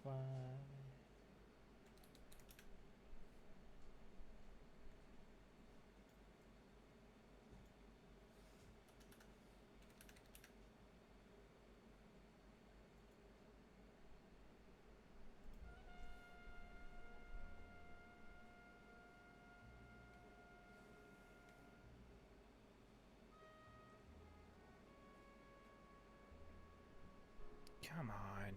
Fly. Come on.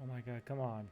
Oh my god, come on.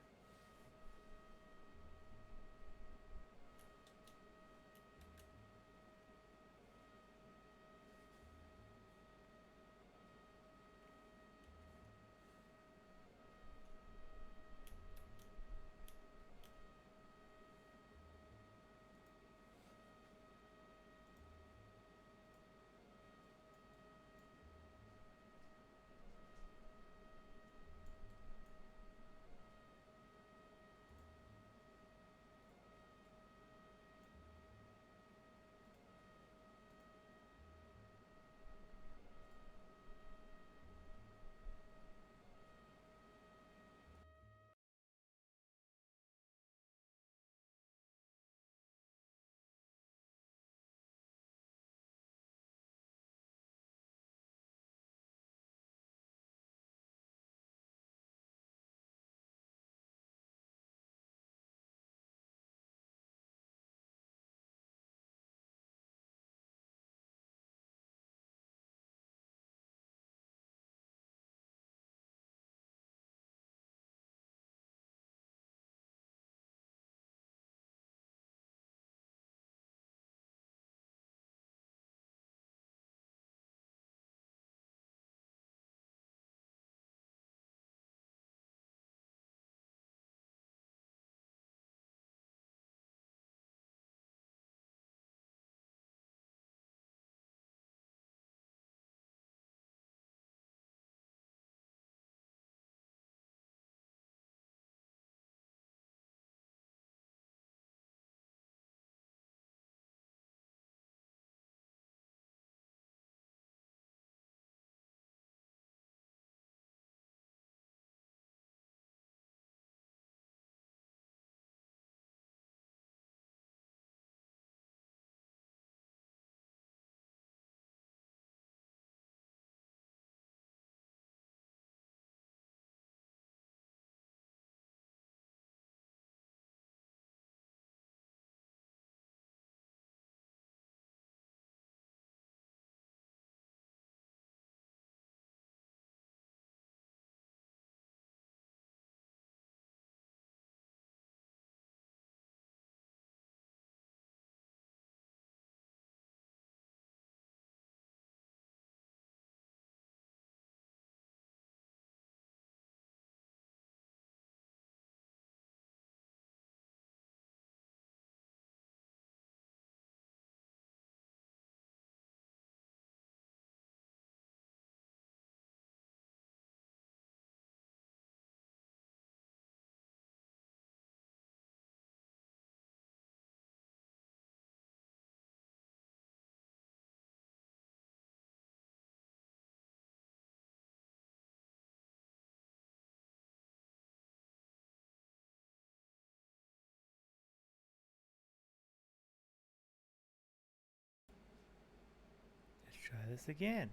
Let's try this again.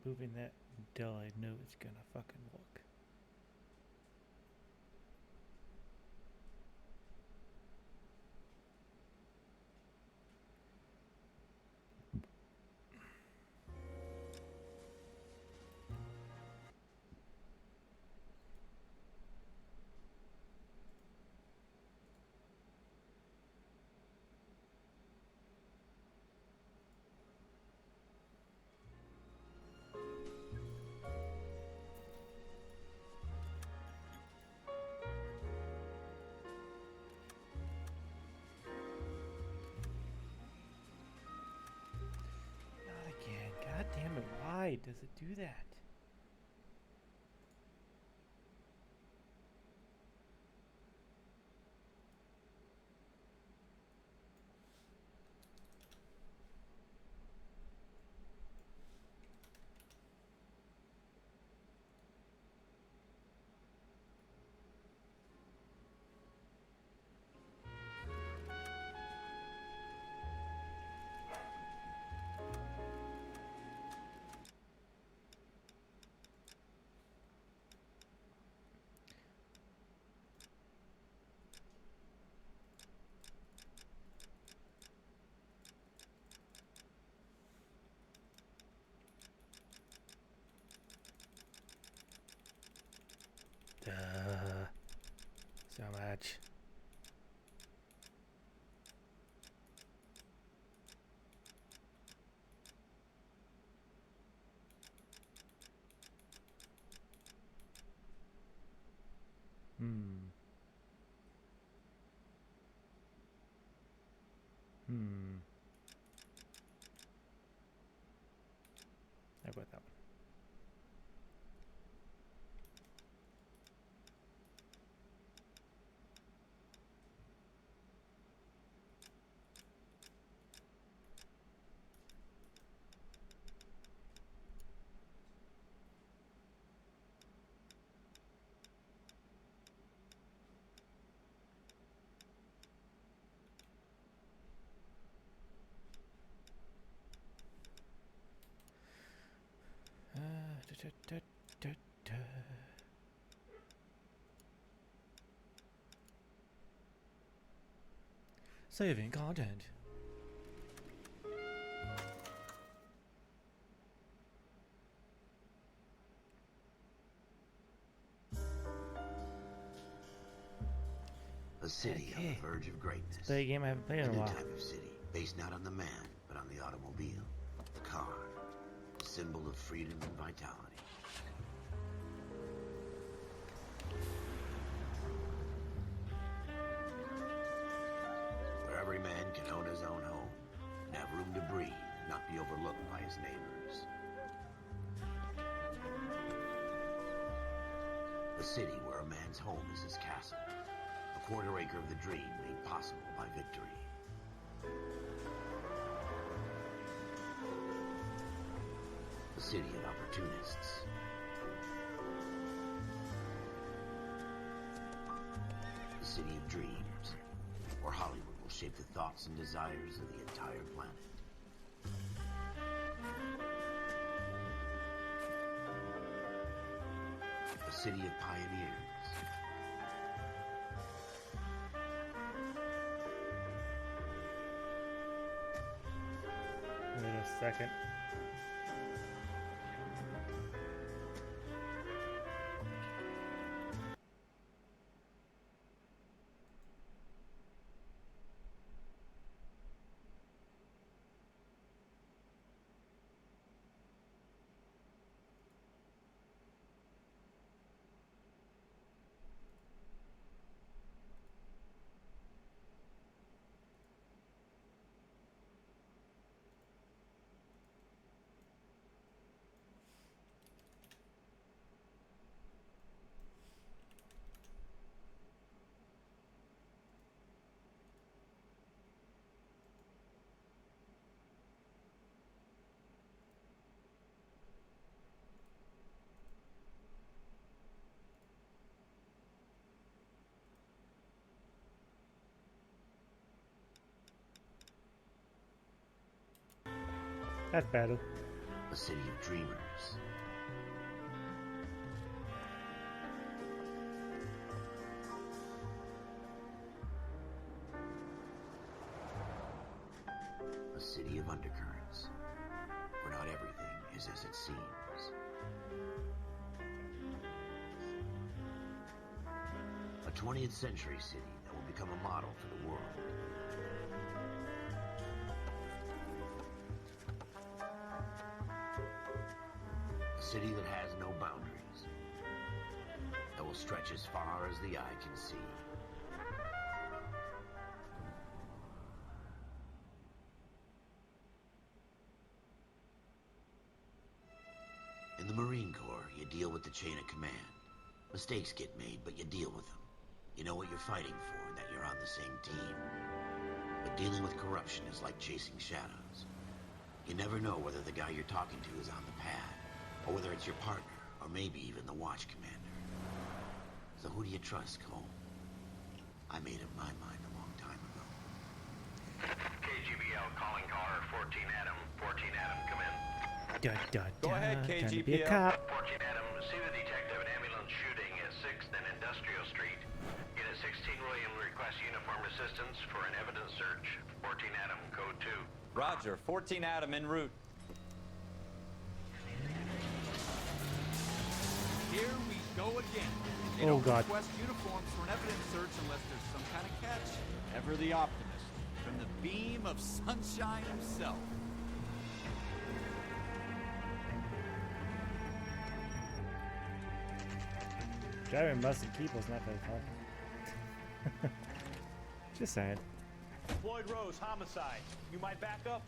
moving that until I know it's gonna fucking work. Not again. God damn it. Why does it do that? So much. Hmm. How about that one? Da, da, da, da. Saving content. A city on the verge of greatness. Play a game I haven't played in A a new while. type of city, based not on the man, but on the automobile, the car, a symbol of freedom and vitality. Where every man can own his own home, and have room to breathe, and not be overlooked by his neighbors. A city where a man's home is his castle. A quarter acre of the dream made possible by victory. A city of opportunists. A city of dreams, where Hollywood will shape the thoughts and desires of the entire planet. A city of pioneers. Wait a second. That's better. A city of dreamers. A city of undercurrents, where not everything is as it seems. A 20th century city that will become a model for the world. A city that has no boundaries, that will stretch as far as the eye can see. In the Marine Corps, you deal with the chain of command. Mistakes get made, but you deal with them. You know what you're fighting for, and that you're on the same team. But dealing with corruption is like chasing shadows. You never know whether the guy you're talking to is on the pad, or whether it's your partner, or maybe even the watch commander. So who do you trust, Cole? I made up my mind a long time ago. KGBL calling car 14 Adam. 14 Adam, come in. Go ahead, Time to be a KGPL. cop. 14 Adam, see the detective, an ambulance shooting at 6th and Industrial Street. Unit 16 William requests uniform assistance for an evidence search. 14 Adam, code 2. Roger, 14 Adam en route. Here we go again. They Oh, don't God. request uniforms for an evidence search unless there's some kind of catch. Ever the optimist. From the beam of sunshine himself. Driving busted people's not very fun. Just saying. Floyd Rose, homicide. You might back up?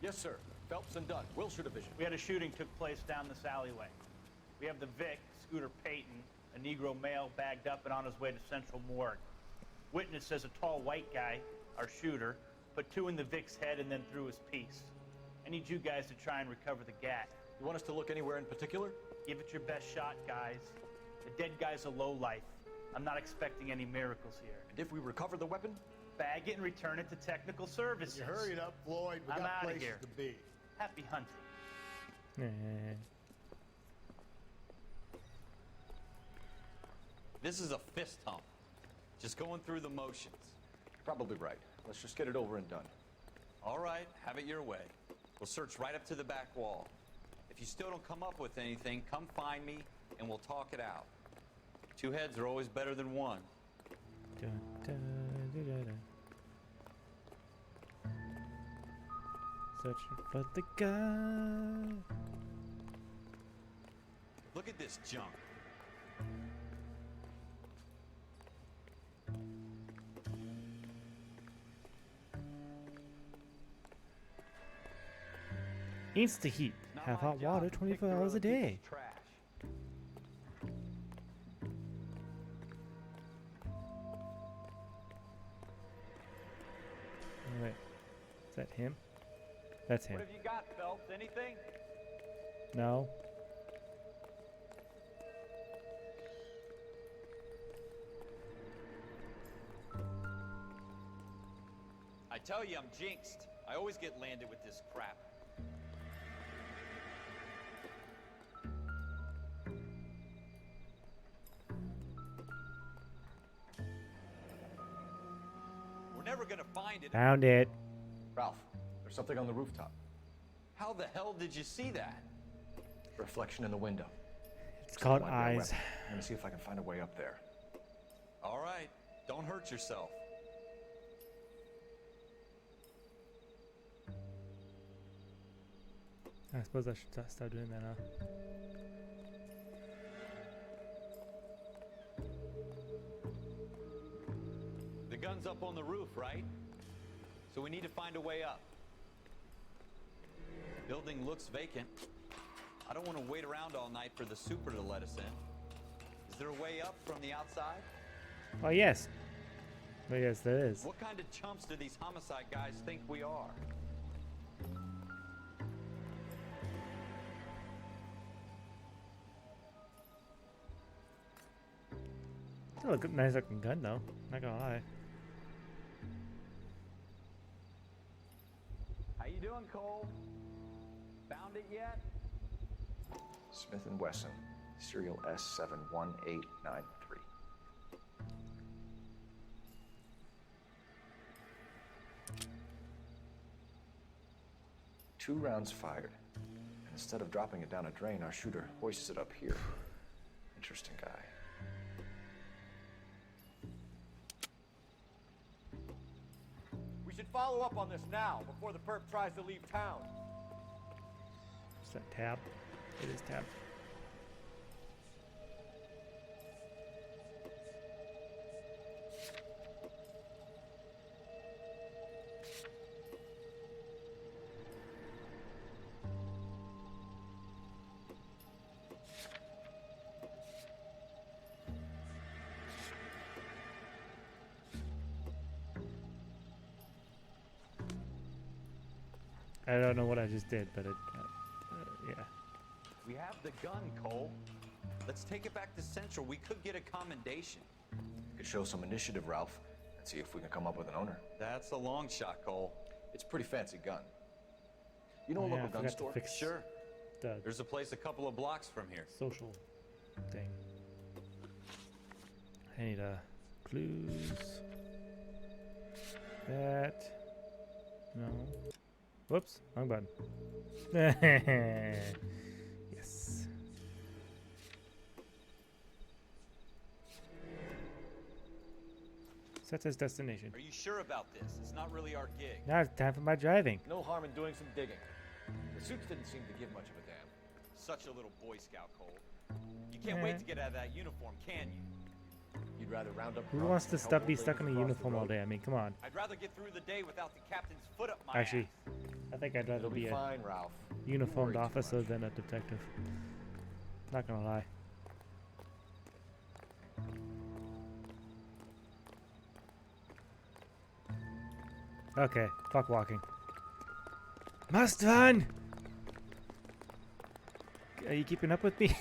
Yes, sir. Phelps and Dunn, Wilshire Division. We had a shooting took place down this alleyway. We have the Vic, Scooter Payton, a Negro male bagged up and on his way to Central Morgue. Witness says a tall white guy, our shooter, put 2 in the Vic's head and then threw his piece. I need you guys to try and recover the gat. You want us to look anywhere in particular? Give it your best shot, guys. The dead guy's a lowlife. I'm not expecting any miracles here. And if we recover the weapon? Bag it and return it to technical services. You hurry it up, Floyd. We I'm got outta places here. to be. Happy hunting. Eh. This is a fist hump. Just going through the motions. Probably right. Let's just get it over and done. All right, have it your way. We'll search right up to the back wall. If you still don't come up with anything, come find me and we'll talk it out. 2 heads are always better than 1. Dun, dun, dun, dun, dun. Searching for the guy. Look at this junk. Insta heat. Not Have my hot job water to pick 24 through hours a other day. people's trash. Wait, is that him? That's him. What have you got, Phelps? Anything? No. I tell you, I'm jinxed. I always get landed with this crap. We're never gonna find it. Found it. Ralph, there's something on the rooftop. How the hell did you see that? Reflection in the window. It's called Might be a eyes. weapon. I'm gonna see if I can find a way up there. All right, don't hurt yourself. I suppose I should start doing that now. The gun's up on the roof, right? So we need to find a way up. Building looks vacant. I don't want to wait around all night for the super to let us in. Is there a way up from the outside? Oh, yes. Oh, yes, there is. What kind of chumps do these homicide guys think we are? Still a good, nice looking gun, though. Not gonna lie. How you doing, Cole? Found it yet? Smith & Wesson, serial S71893. 2 rounds fired. And instead of dropping it down a drain, our shooter hoists it up here. Interesting guy. We should follow up on this now, before the perp tries to leave town. Is that tab? It is tab. I don't know what I just did, but yeah. We have the gun, Cole. Let's take it back to Central. We could get a commendation. Could show some initiative, Ralph, and see if we can come up with an owner. That's a long shot, Cole. It's a pretty fancy gun. You know a Yeah, local I gun forgot to store? fix Sure. the There's a place a couple of blocks from here. social thing. I need clues. That. No. Whoops, wrong button. Yes. Set as destination. Are you sure about this? It's not really our gig. Now it's time for my driving. No harm in doing some digging. The suits didn't seem to give much of a damn. Such a little Boy Scout, Cole. You can't wait to get out of that uniform, can you? You'd rather round up. Who drunks wants to than help be old stuck in a ladies across the uniform all road? day? I mean, come on. I'd rather get through the day without the captain's foot up my Actually, ass. I think I'd rather It'll be be a fine, Ralph. uniformed Don't worry too officer much. than a detective. Not gonna lie. Okay, fuck walking. Must run! Are you keeping up with me?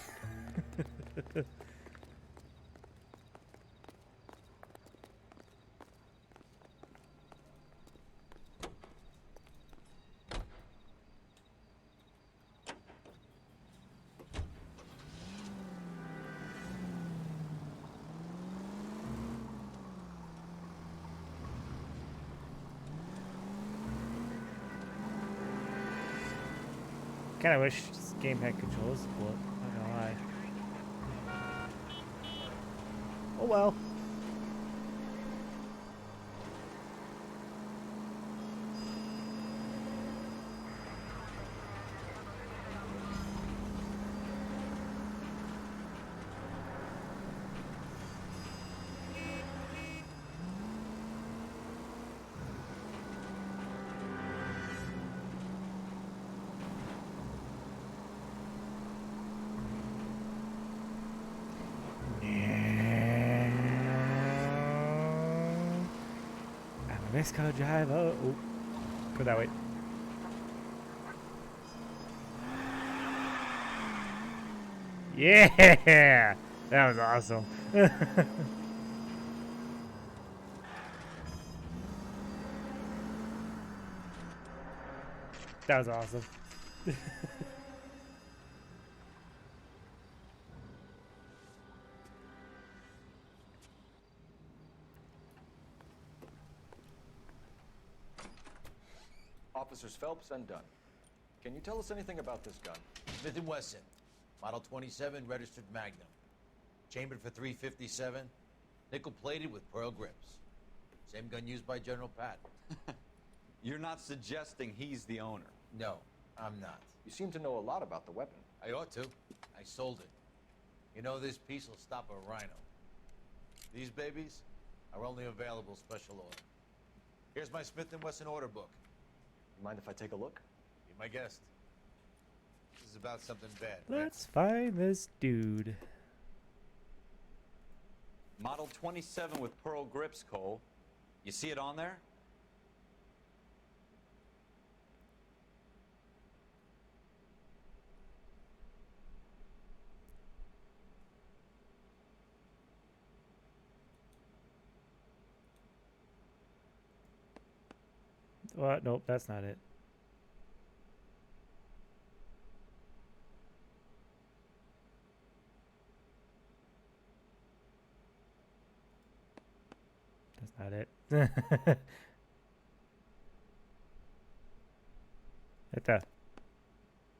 Kinda wish this game had controls, but not gonna lie. Oh well. I'm a race car driver. Oh, go that way. Yeah, that was awesome. That was awesome. Officers Phelps and Dunn. Can you tell us anything about this gun? Smith & Wesson, Model 27, registered Magnum. Chambered for .357, nickel-plated with pearl grips. Same gun used by General Patton. You're not suggesting he's the owner. No, I'm not. You seem to know a lot about the weapon. I ought to. I sold it. You know, this piece will stop a rhino. These babies are only available special order. Here's my Smith & Wesson order book. You mind if I take a look? Be my guest. This is about something bad. right? Let's find this dude. Model 27 with pearl grips, Cole. You see it on there? What? Nope, that's not it. That's not it. Right there.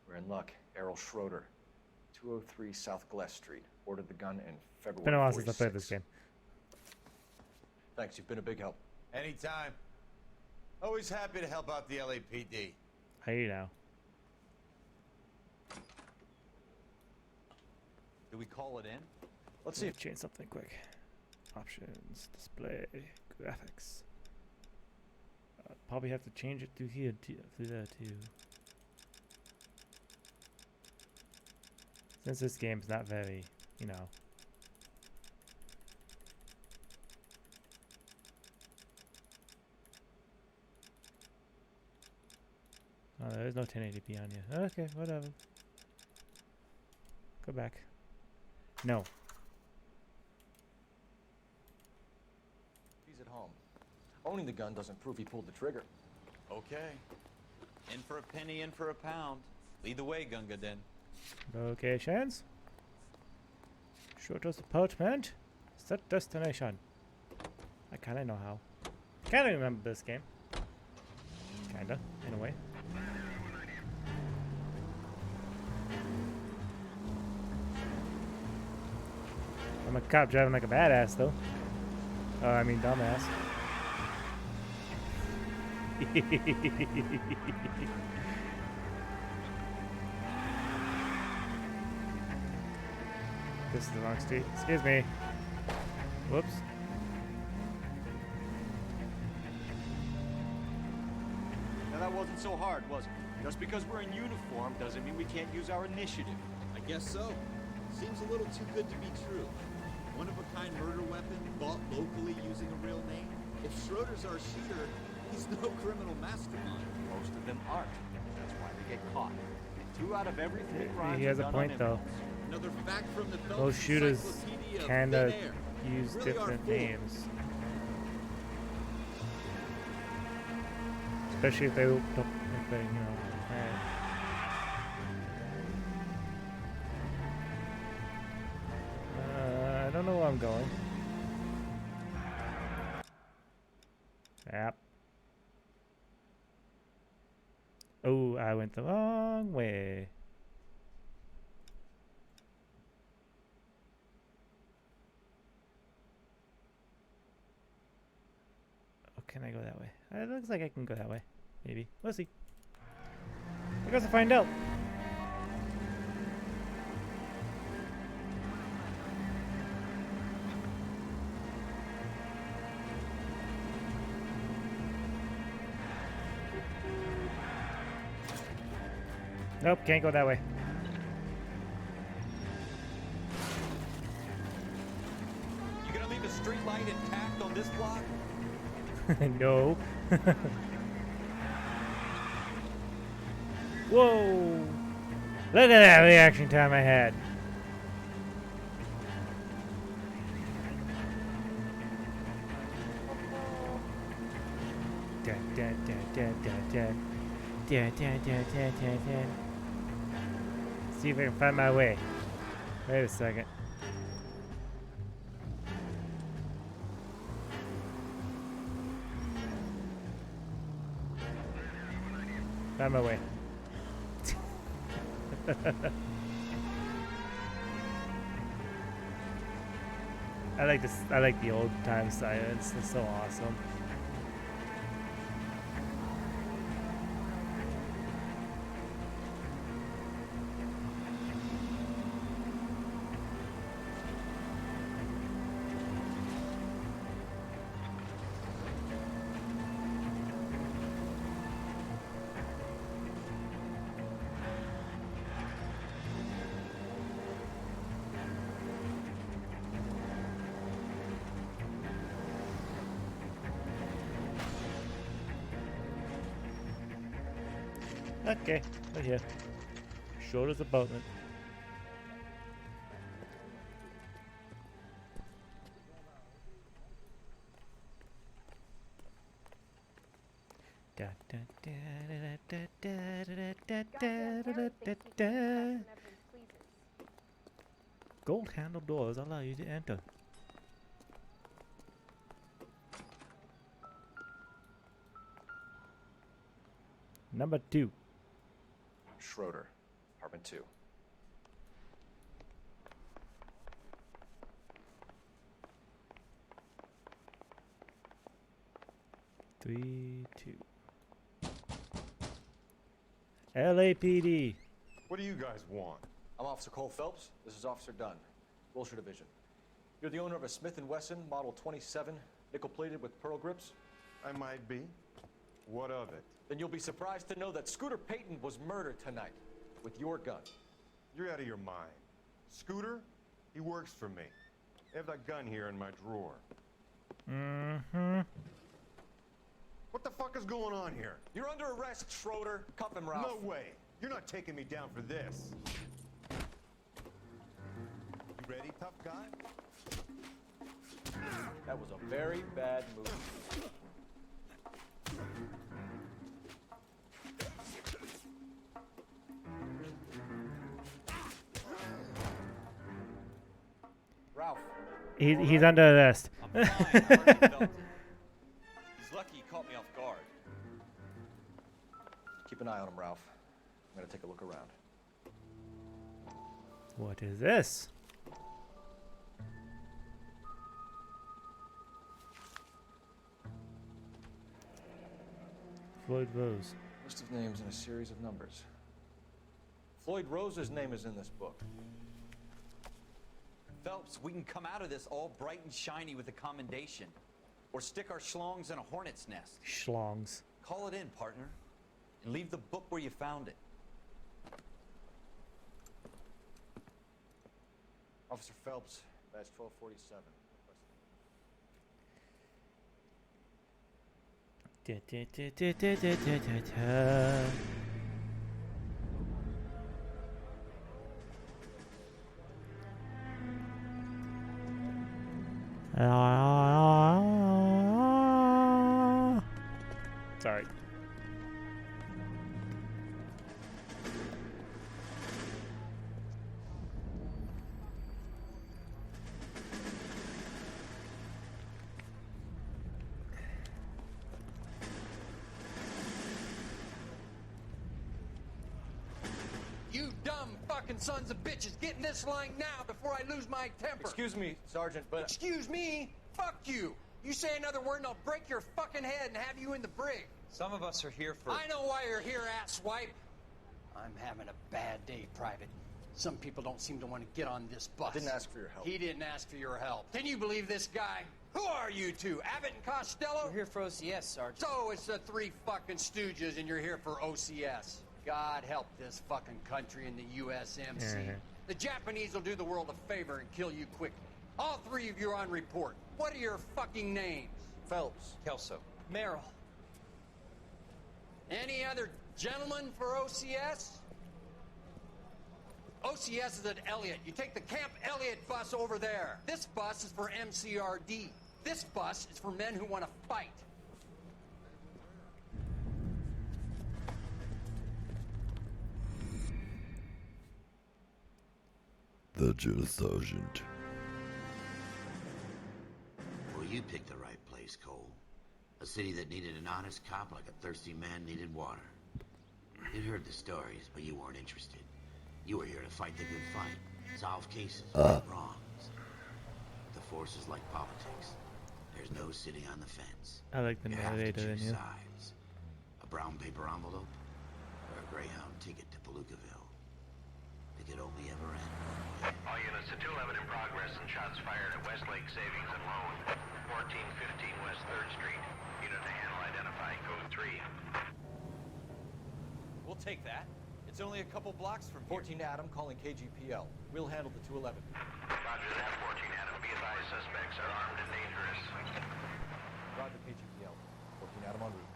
We're in luck. Errol Schroeder, 203 South Glass Street. Ordered the gun in February. Been a while since I 46. played this game. Thanks, you've been a big help. Anytime. Always happy to help out the LAPD. How you know? Do we call it in? Let's see if Change something quick. Options, display, graphics. Probably have to change it through here, through there too. Since this game's not very, you know. Oh, there is no 1080p on you. Okay, whatever. Go back. No. he's at home. Owning the gun doesn't prove he pulled the trigger. Okay. In for a penny, in for a pound. Lead the way, Gunga Din. Locations. Shoot us apartment. Set destination. I kinda know how. Kinda remember this game. Kinda, in a way. I'm a cop driving like a badass though. Oh, I mean dumbass. This is the wrong street. Excuse me. Whoops. Now that wasn't so hard, was it? Just because we're in uniform doesn't mean we can't use our initiative. I guess so. Seems a little too good to be true. One-of-a-kind murder weapon bought locally using a real name? If Schroeder's our shooter, he's no criminal mastermind. Most of them aren't. That's why they get caught. 2 out of every 3 crimes He has are a done point on though. impulse. Another fact from the Those shooters Encyclopedia of kinda Thin Air. use Really are different full. names. Especially if they don't, if they, you know. Alright. I don't know where I'm going. Yep. Oh, I went the wrong way. Oh, can I go that way? It looks like I can go that way. Maybe. We'll see. I guess I'll find out. Nope, can't go that way. You gonna leave a street light intact on this block? No. Whoa! Look at that reaction time I had. Da, da, da, da, da, da. Da, da, da, da, da, da. See if I can find my way. Wait a second. Find my way. I like this. I like the old time sirens. It's so awesome. Okay, we're here. Short as a boatman. Da, da, da, da, da, da, da, da, da, da, da. Gold handle doors allow you to enter. Number 2. Schroeder, apartment 2. Three, 2. LAPD. What do you guys want? I'm Officer Cole Phelps. This is Officer Dunn, Wilshire Division. You're the owner of a Smith & Wesson Model 27, nickel-plated with pearl grips? I might be. What of it? Then you'll be surprised to know that Scooter Payton was murdered tonight with your gun. You're out of your mind. Scooter? He works for me. I have that gun here in my drawer. Mm-hmm. What the fuck is going on here? You're under arrest, Schroeder. Cuff him, Ralph. No way. You're not taking me down for this. You ready, tough guy? That was a very bad move. Ralph. He's under arrest. I'm fine. I already felt it. He's lucky he caught me off guard. Keep an eye on him, Ralph. I'm gonna take a look around. What is this? Floyd Rose. List of names and a series of numbers. Floyd Rose's name is in this book. Phelps, we can come out of this all bright and shiny with a commendation. Or stick our schlongs in a hornet's nest. Schlongs. Call it in, partner. And leave the book where you found it. Officer Phelps, badge 1247. Sorry. You dumb fucking sons of bitches, get in this line now before I lose my temper. Excuse me, Sergeant, but... Excuse me? Fuck you. You say another word and I'll break your fucking head and have you in the brig. Some of us are here for... I know why you're here, asswipe. I'm having a bad day, Private. Some people don't seem to want to get on this bus. Didn't ask for your help. He didn't ask for your help. Can you believe this guy? Who are you two? Abbott and Costello? We're here for OCS, Sergeant. So it's the three fucking stooges and you're here for OCS. God help this fucking country and the USMC. The Japanese will do the world a favor and kill you quickly. All three of you are on report. What are your fucking names? Phelps. Kelso. Merrill. Any other gentlemen for OCS? OCS is at Elliott. You take the Camp Elliott bus over there. This bus is for MCRD. This bus is for men who want to fight. The drill sergeant. Well, you picked the right place, Cole. A city that needed an honest cop like a thirsty man needed water. You'd heard the stories, but you weren't interested. You were here to fight the good fight, solve cases, right wrongs. The force is like politics. There's no sitting on the fence. I like the You have to narrator in choose you. sides. A brown paper envelope or a Greyhound ticket to Palookaville. It could only ever end one way. All units to 211 in progress and shots fired at Westlake Savings and Loan, 1415 West 3rd Street. Unit to handle identifying code 3. We'll take that. It's only a couple blocks from here. 14 Adam calling KGPL. We'll handle the 211. Roger that, 14 Adam. Be advised, suspects are armed and dangerous. Roger KGPL. 14 Adam en route.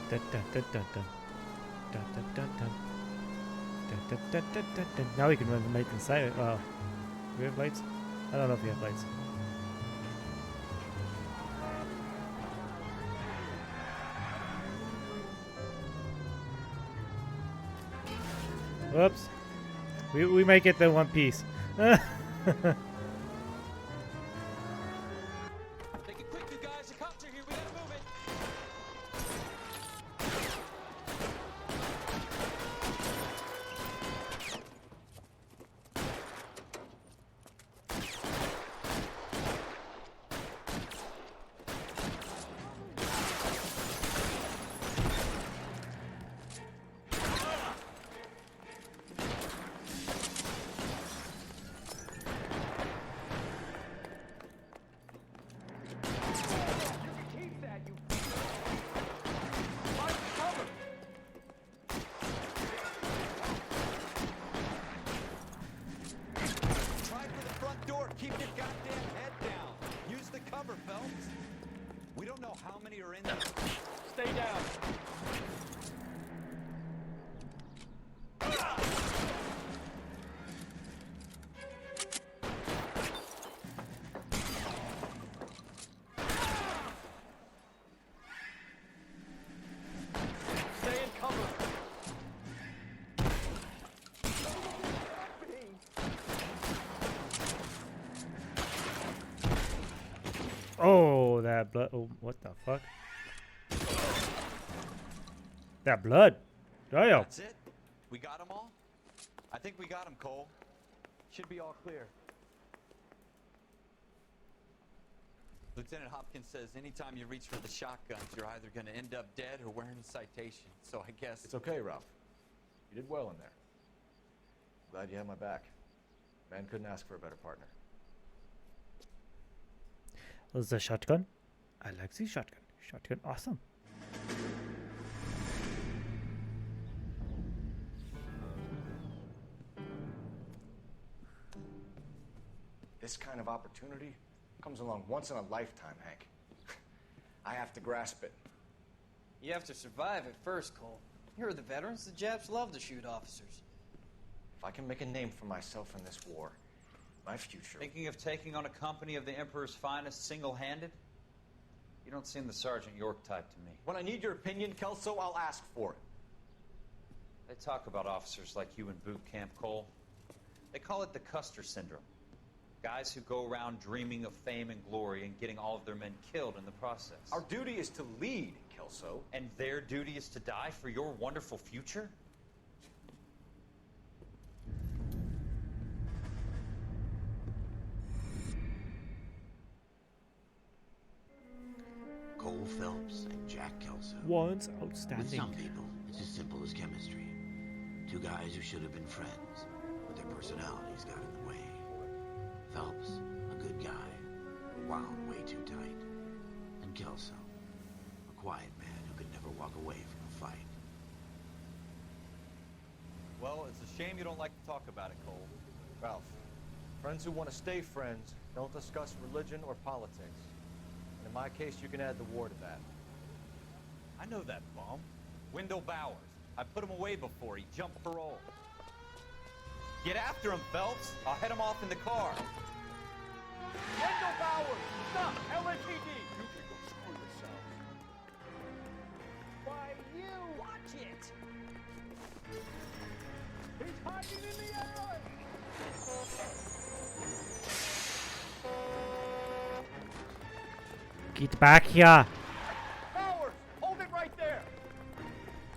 Dun, dun, dun, dun, dun. Dun, dun, dun, dun. Dun, dun, dun, dun, dun, dun. Now we can run the make inside. Well, do we have lights? I don't know if we have lights. Whoops. We might get the one piece. Take it quick, you guys. The cops are here. We gotta move it. your goddamn head down. Use the cover, Phelps. We don't know how many are in there. Stay down. Stay in cover. Oh, that blood. Oh, what the fuck? That blood. Damn. That's it? We got them all? I think we got them, Cole. Should be all clear. Lieutenant Hopkins says anytime you reach for the shotguns, you're either going to end up dead or wearing a citation. So I guess... It's okay, Ralph. You did well in there. Glad you had my back. Man couldn't ask for a better partner. Was the shotgun? I like the shotgun. Shotgun, awesome. This kind of opportunity comes along once in a lifetime, Hank. I have to grasp it. You have to survive at first, Cole. Here are the veterans. The Japs love to shoot officers. If I can make a name for myself in this war, my future... Thinking of taking on a company of the Emperor's finest single-handed? You don't seem the Sergeant York type to me. When I need your opinion, Kelso, I'll ask for it. They talk about officers like you in boot camp, Cole. They call it the Custer Syndrome. Guys who go around dreaming of fame and glory and getting all of their men killed in the process. Our duty is to lead, Kelso. And their duty is to die for your wonderful future? Cole Phelps and Jack Kelso. Once With outstanding. some people, it's as simple as chemistry. Two guys who should have been friends, but their personalities got in the way. Phelps, a good guy, wound way too tight. And Kelso, a quiet man who could never walk away from a fight. Well, it's a shame you don't like to talk about it, Cole. Ralph, friends who want to stay friends don't discuss religion or politics. And in my case, you can add the war to that. I know that bum. Wendell Bowers. I put him away before. He jumped parole. Get after him, Phelps. I'll head him off in the car. Wendell Bowers! Stop! LAPD! You can go screw yourself. Why, you! Watch it! He's hiding in the alley! Get back here. Bowers! Hold it right there!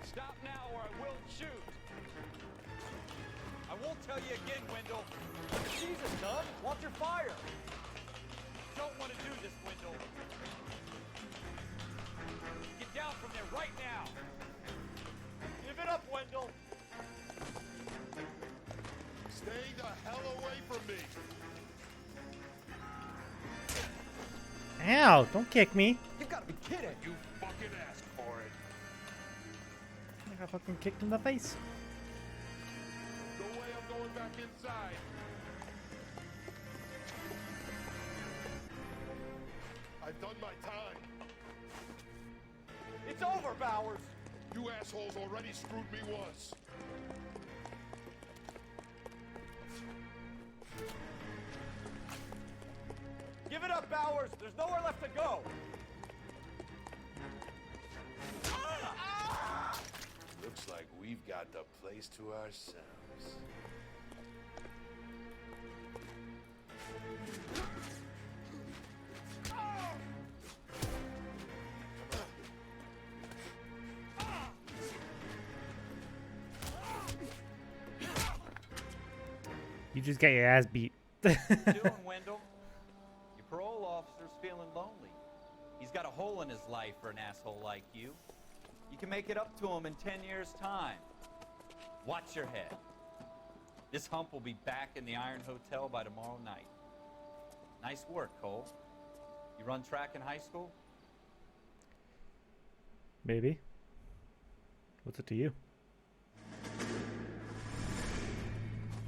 Stop now or I will shoot. I won't tell you again, Wendell. Jesus, son! Watch your fire! Don't want to do this, Wendell. Get down from there right now. Give it up, Wendell! Stay the hell away from me. Ow, don't kick me. You gotta be kidding! You fucking asked for it. I got fucking kicked in the face. No way I'm going back inside. I've done my time. It's over, Bowers! You assholes already screwed me once. Give it up, Bowers! There's nowhere left to go! Looks like we've got the place to ourselves. You just get your ass beat. Doing, Wendell? Your parole officer's feeling lonely. He's got a hole in his life for an asshole like you. You can make it up to him in 10 years' time. Watch your head. This hump will be back in the Iron Hotel by tomorrow night. Nice work, Cole. You run track in high school? Maybe. What's it to you?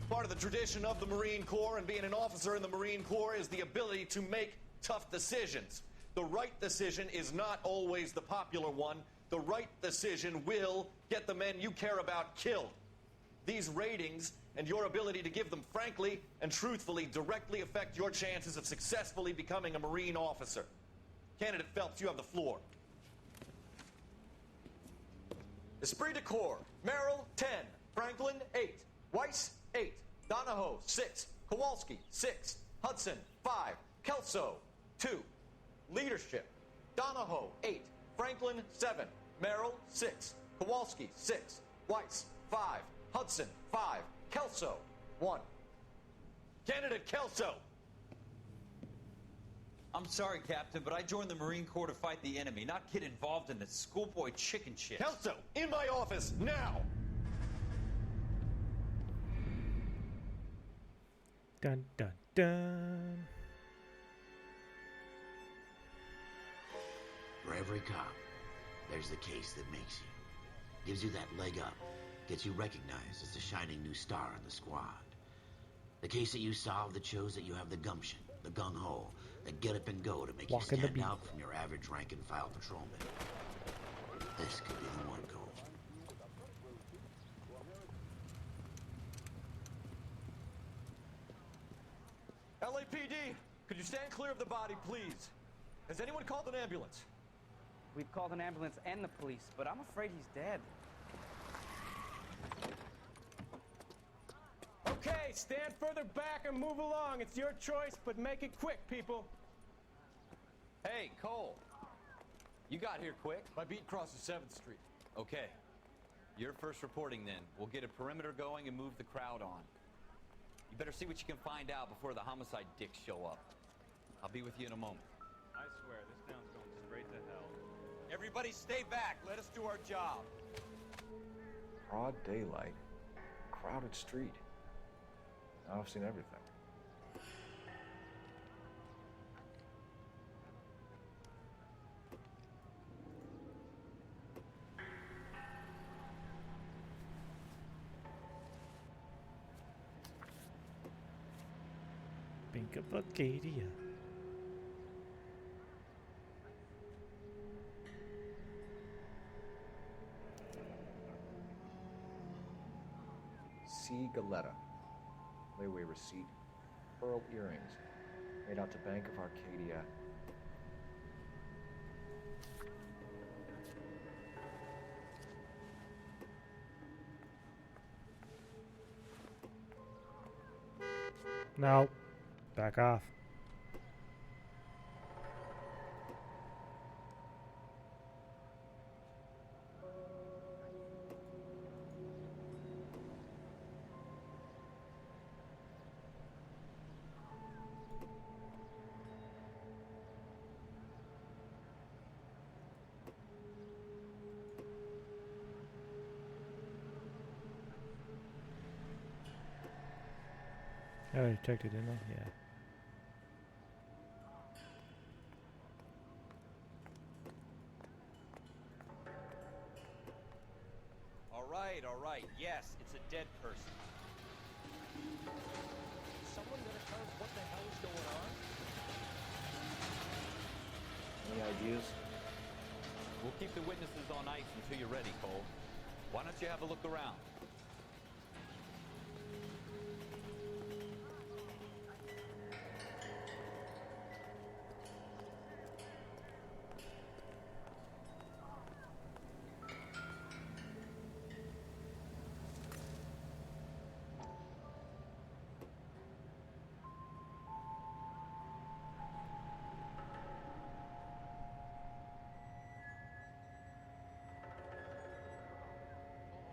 Part of the tradition of the Marine Corps and being an officer in the Marine Corps is the ability to make tough decisions. The right decision is not always the popular one. The right decision will get the men you care about killed. These ratings and your ability to give them frankly and truthfully directly affect your chances of successfully becoming a Marine officer. Candidate Phelps, you have the floor. Esprit de Corps, Merrill, 10. Franklin, 8. Weiss, 8. Donahoe, 6. Kowalski, 6. Hudson, 5. Kelso, 2. Leadership, Donahoe, 8. Franklin, 7. Merrill, 6. Kowalski, 6. Weiss, 5. Hudson, 5. Kelso, 1. Candidate Kelso! I'm sorry, Captain, but I joined the Marine Corps to fight the enemy, not get involved in this schoolboy chicken shit. Kelso, in my office, now! Dun dun dun. For every cop, there's the case that makes you. Gives you that leg up. Gets you recognized as the shining new star in the squad. The case that you solve that shows that you have the gumption, the gung-ho, the get up and go to make you stand out from your average rank-and-file patrolman. This could be the one, Cole. LAPD, could you stand clear of the body, please? Has anyone called an ambulance? We've called an ambulance and the police, but I'm afraid he's dead. Okay, stand further back and move along. It's your choice, but make it quick, people. Hey, Cole. You got here quick. My beat crosses 7th Street. Okay. You're first reporting then. We'll get a perimeter going and move the crowd on. You better see what you can find out before the homicide dicks show up. I'll be with you in a moment. I swear, this town's going straight to hell. Everybody stay back. Let us do our job. Broad daylight. Crowded street. Now I've seen everything. Think of Acadia. C. Galetta. Layaway receipt. Pearl earrings. Made out to Bank of Arcadia. No. Back off. I already checked it, didn't I? Yeah. All right. Yes, it's a dead person. Someone gonna tell us what the hell is going on? Any ideas? We'll keep the witnesses on ice until you're ready, Cole. Why don't you have a look around?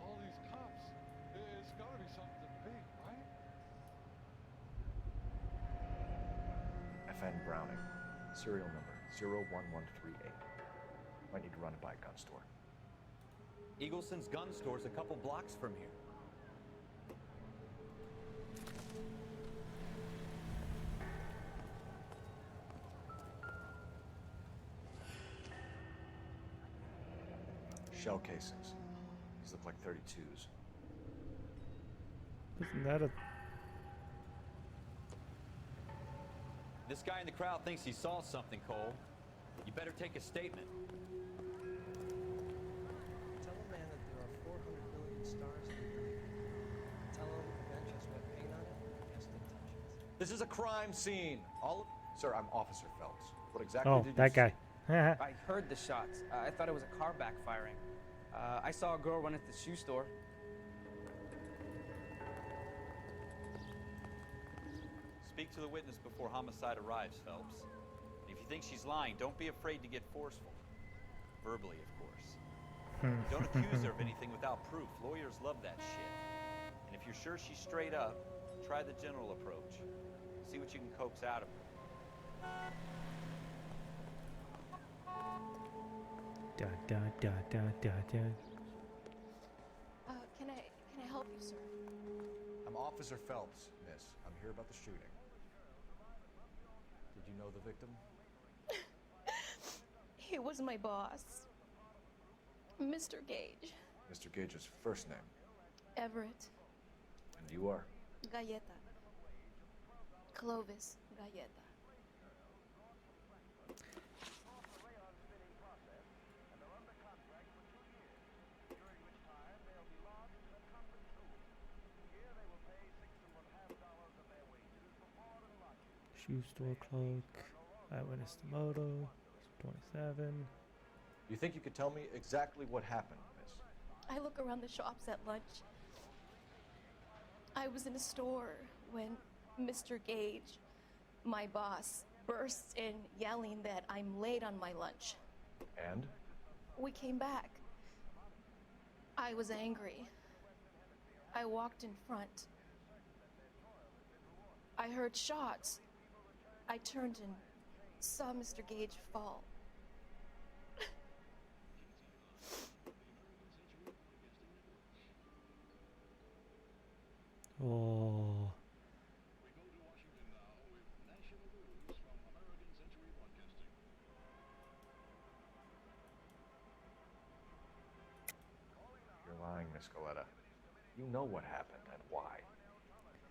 All these cops. It's gotta be something big, right? FN Browning. Serial number 01138. Might need to run it by a gun store. Eagleson's gun store's a couple blocks from here. Shell casings. These look like 32s. Isn't that a This guy in the crowd thinks he saw something, Cole. You better take a statement. Tell a man that there are 400 billion stars in the night. Tell him revenge has wet paint on it, cast intentions. This is a crime scene. Sir, I'm Officer Phelps. What exactly Oh, did you that guy. I heard the shots. I thought it was a car backfiring. I saw a girl run into the shoe store. Speak to the witness before homicide arrives, Phelps. And if you think she's lying, don't be afraid to get forceful. Verbally, of course. Don't accuse her of anything without proof. Lawyers love that shit. And if you're sure she's straight up, try the general approach. See what you can coax out of her. Da da da da da da. Can I help you, sir? I'm Officer Phelps, miss. I'm here about the shooting. Did you know the victim? He was my boss, Mr. Gage. Mr. Gage's first name. Everett. And you are? Galleta. Clovis Galleta. Shoe store cloak. Eyewitness to moto. 27. You think you could tell me exactly what happened, miss? I look around the shops at lunch. I was in a store when Mr. Gage, my boss, bursts in yelling that I'm late on my lunch. And? We came back. I was angry. I walked in front. I heard shots. I turned and saw Mr. Gage fall. Oh. You're lying, Miss Galleta. You know what happened and why.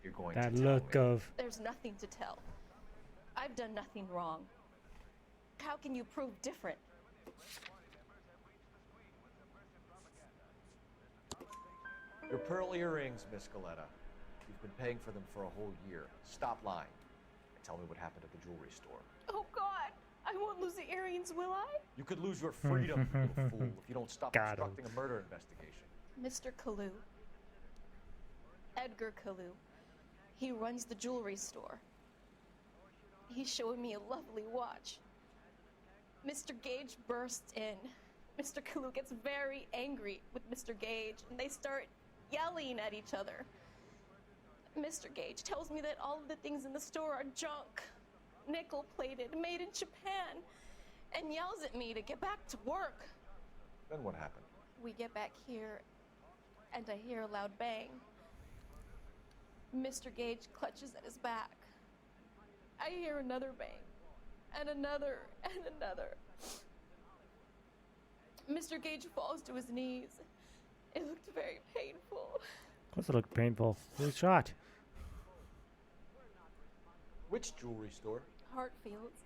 You're going That to tell look me. of. There's nothing to tell. I've done nothing wrong. How can you prove different? Your pearl earrings, Miss Galleta. You've been paying for them for a whole year. Stop lying. And tell me what happened at the jewelry store. Oh, God! I won't lose the earrings, will I? You could lose your freedom, you little fool, if you don't stop Got him. obstructing a murder investigation. Mr. Kalu. Edgar Kalu. He runs the jewelry store. He showed me a lovely watch. Mr. Gage bursts in. Mr. Kalu gets very angry with Mr. Gage, and they start yelling at each other. Mr. Gage tells me that all of the things in the store are junk, nickel-plated, made in Japan, and yells at me to get back to work. Then what happened? We get back here, and I hear a loud bang. Mr. Gage clutches at his back. I hear another bang, and another, and another. Mr. Gage falls to his knees. It looked very painful. Of course it looked painful. He was shot. Which jewelry store? Hartfield's.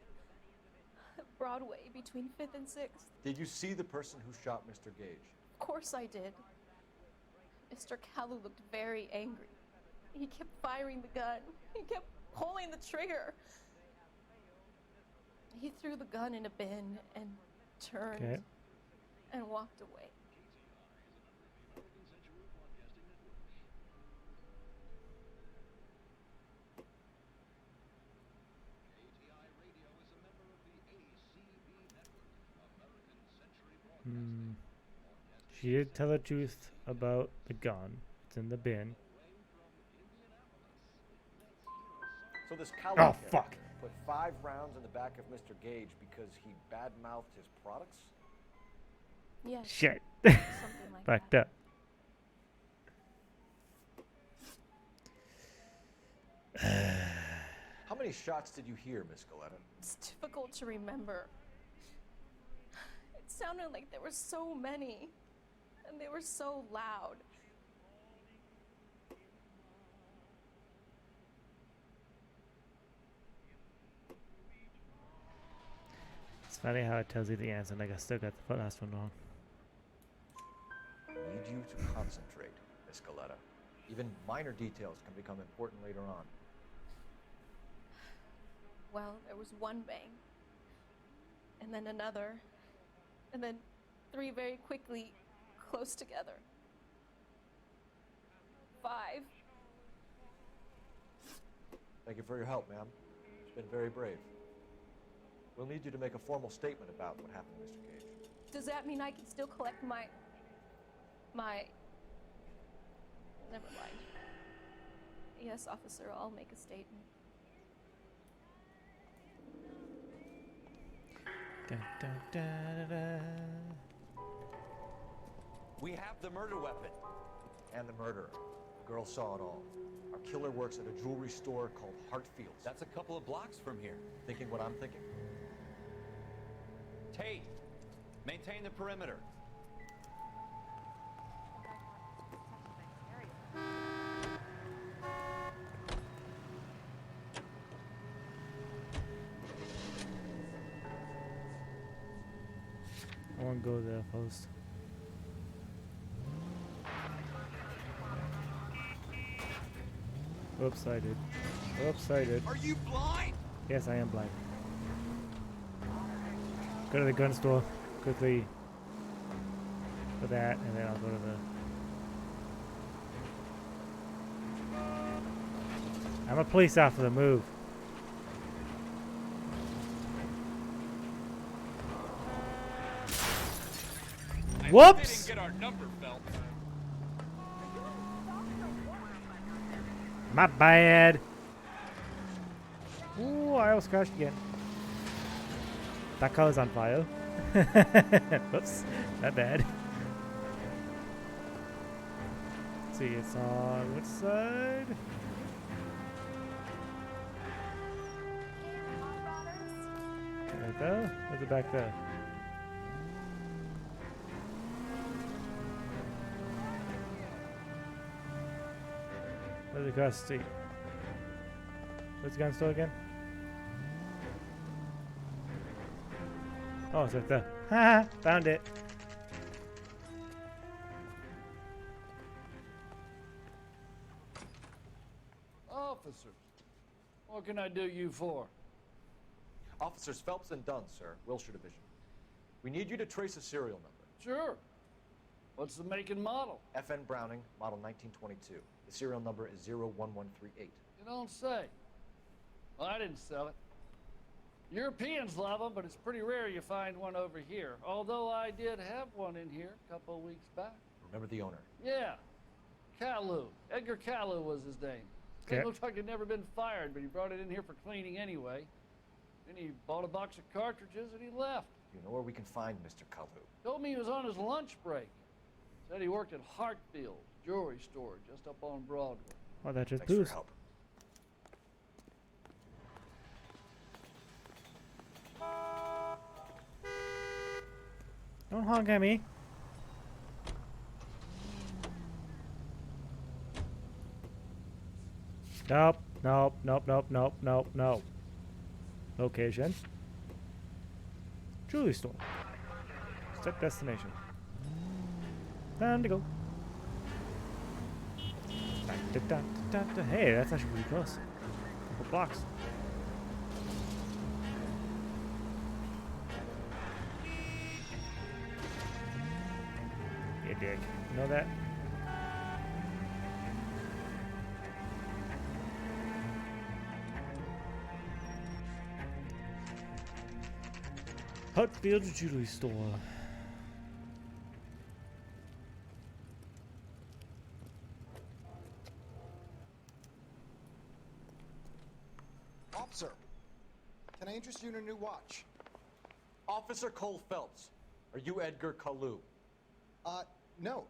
Broadway, between 5th and 6th. Did you see the person who shot Mr. Gage? Of course I did. Mr. Kalu looked very angry. He kept firing the gun. He kept pulling the trigger. He threw the gun in a bin and turned and walked away. She did tell the truth about the gun. It's in the bin. So this Kalu Oh, kid fuck. put 5 rounds in the back of Mr. Gage because he badmouthed his products? Yes. Shit. Something like Backed that. up. How many shots did you hear, Miss Galleta? It's difficult to remember. It sounded like there were so many, and they were so loud. It's funny how it tells you the answer, and I still got the last one wrong. Need you to concentrate, Miss Galetta. Even minor details can become important later on. Well, there was one bang, and then another, and then 3 very quickly, close together. 5. Thank you for your help, ma'am. It's been very brave. We'll need you to make a formal statement about what happened, Mr. Gage. Does that mean I can still collect my... Never mind. Yes, officer, I'll make a statement. Dun, dun, dun, dun, dun. We have the murder weapon. And the murderer. The girl saw it all. Our killer works at a jewelry store called Hartfield's. That's a couple of blocks from here. Thinking what I'm thinking? Tate, maintain the perimeter. I won't go there first. Oops, I did. Oops, I did. Are you blind? Yes, I am blind. Go to the gun store quickly for that, and then I'll go to the... I'm a police officer, move. Whoops! They didn't get our number, Phelps. My bad. Ooh, I almost crashed again. That car's on fire. Whoops, not bad. Let's see, it's on which side? Right there? Where's it back there? Where's it across the street? Where's the gun store again? Oh, it's right there. Haha, found it. Officers, what can I do you for? Officers Phelps and Dunn, sir, Wilshire Division. We need you to trace a serial number. Sure. What's the make and model? FN Browning, model 1922. The serial number is 01138. You don't say. Well, I didn't sell it. Europeans love them, but it's pretty rare you find one over here. Although I did have one in here a couple of weeks back. Remember the owner? Yeah. Kalu. Edgar Kalu was his name. Okay. It looked like he'd never been fired, but he brought it in here for cleaning anyway. Then he bought a box of cartridges and he left. You know where we can find Mr. Kalu? Told me he was on his lunch break. Said he worked at Hartfield's jewelry store just up on Broadway. Oh, that just Thanks for boost. your help. Don't honk at me. Nope, nope, nope, nope, nope, nope, nope. Location. Jewelry store. Set destination. Time to go. Hey, that's actually pretty close. Couple blocks. You dick. You know that? Hartfield's jewelry store. Officer, can I interest you in a new watch? Officer Cole Phelps, are you Edgar Kalu? No.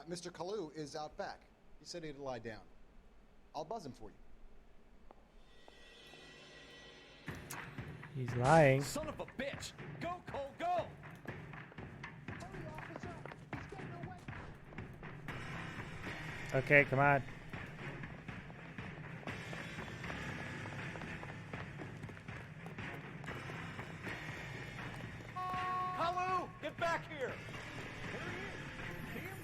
Mr. Kalu is out back. He said he'd lie down. I'll buzz him for you. He's lying. Son of a bitch! Go, Cole, go! Okay, come on. back here! There he is. See him?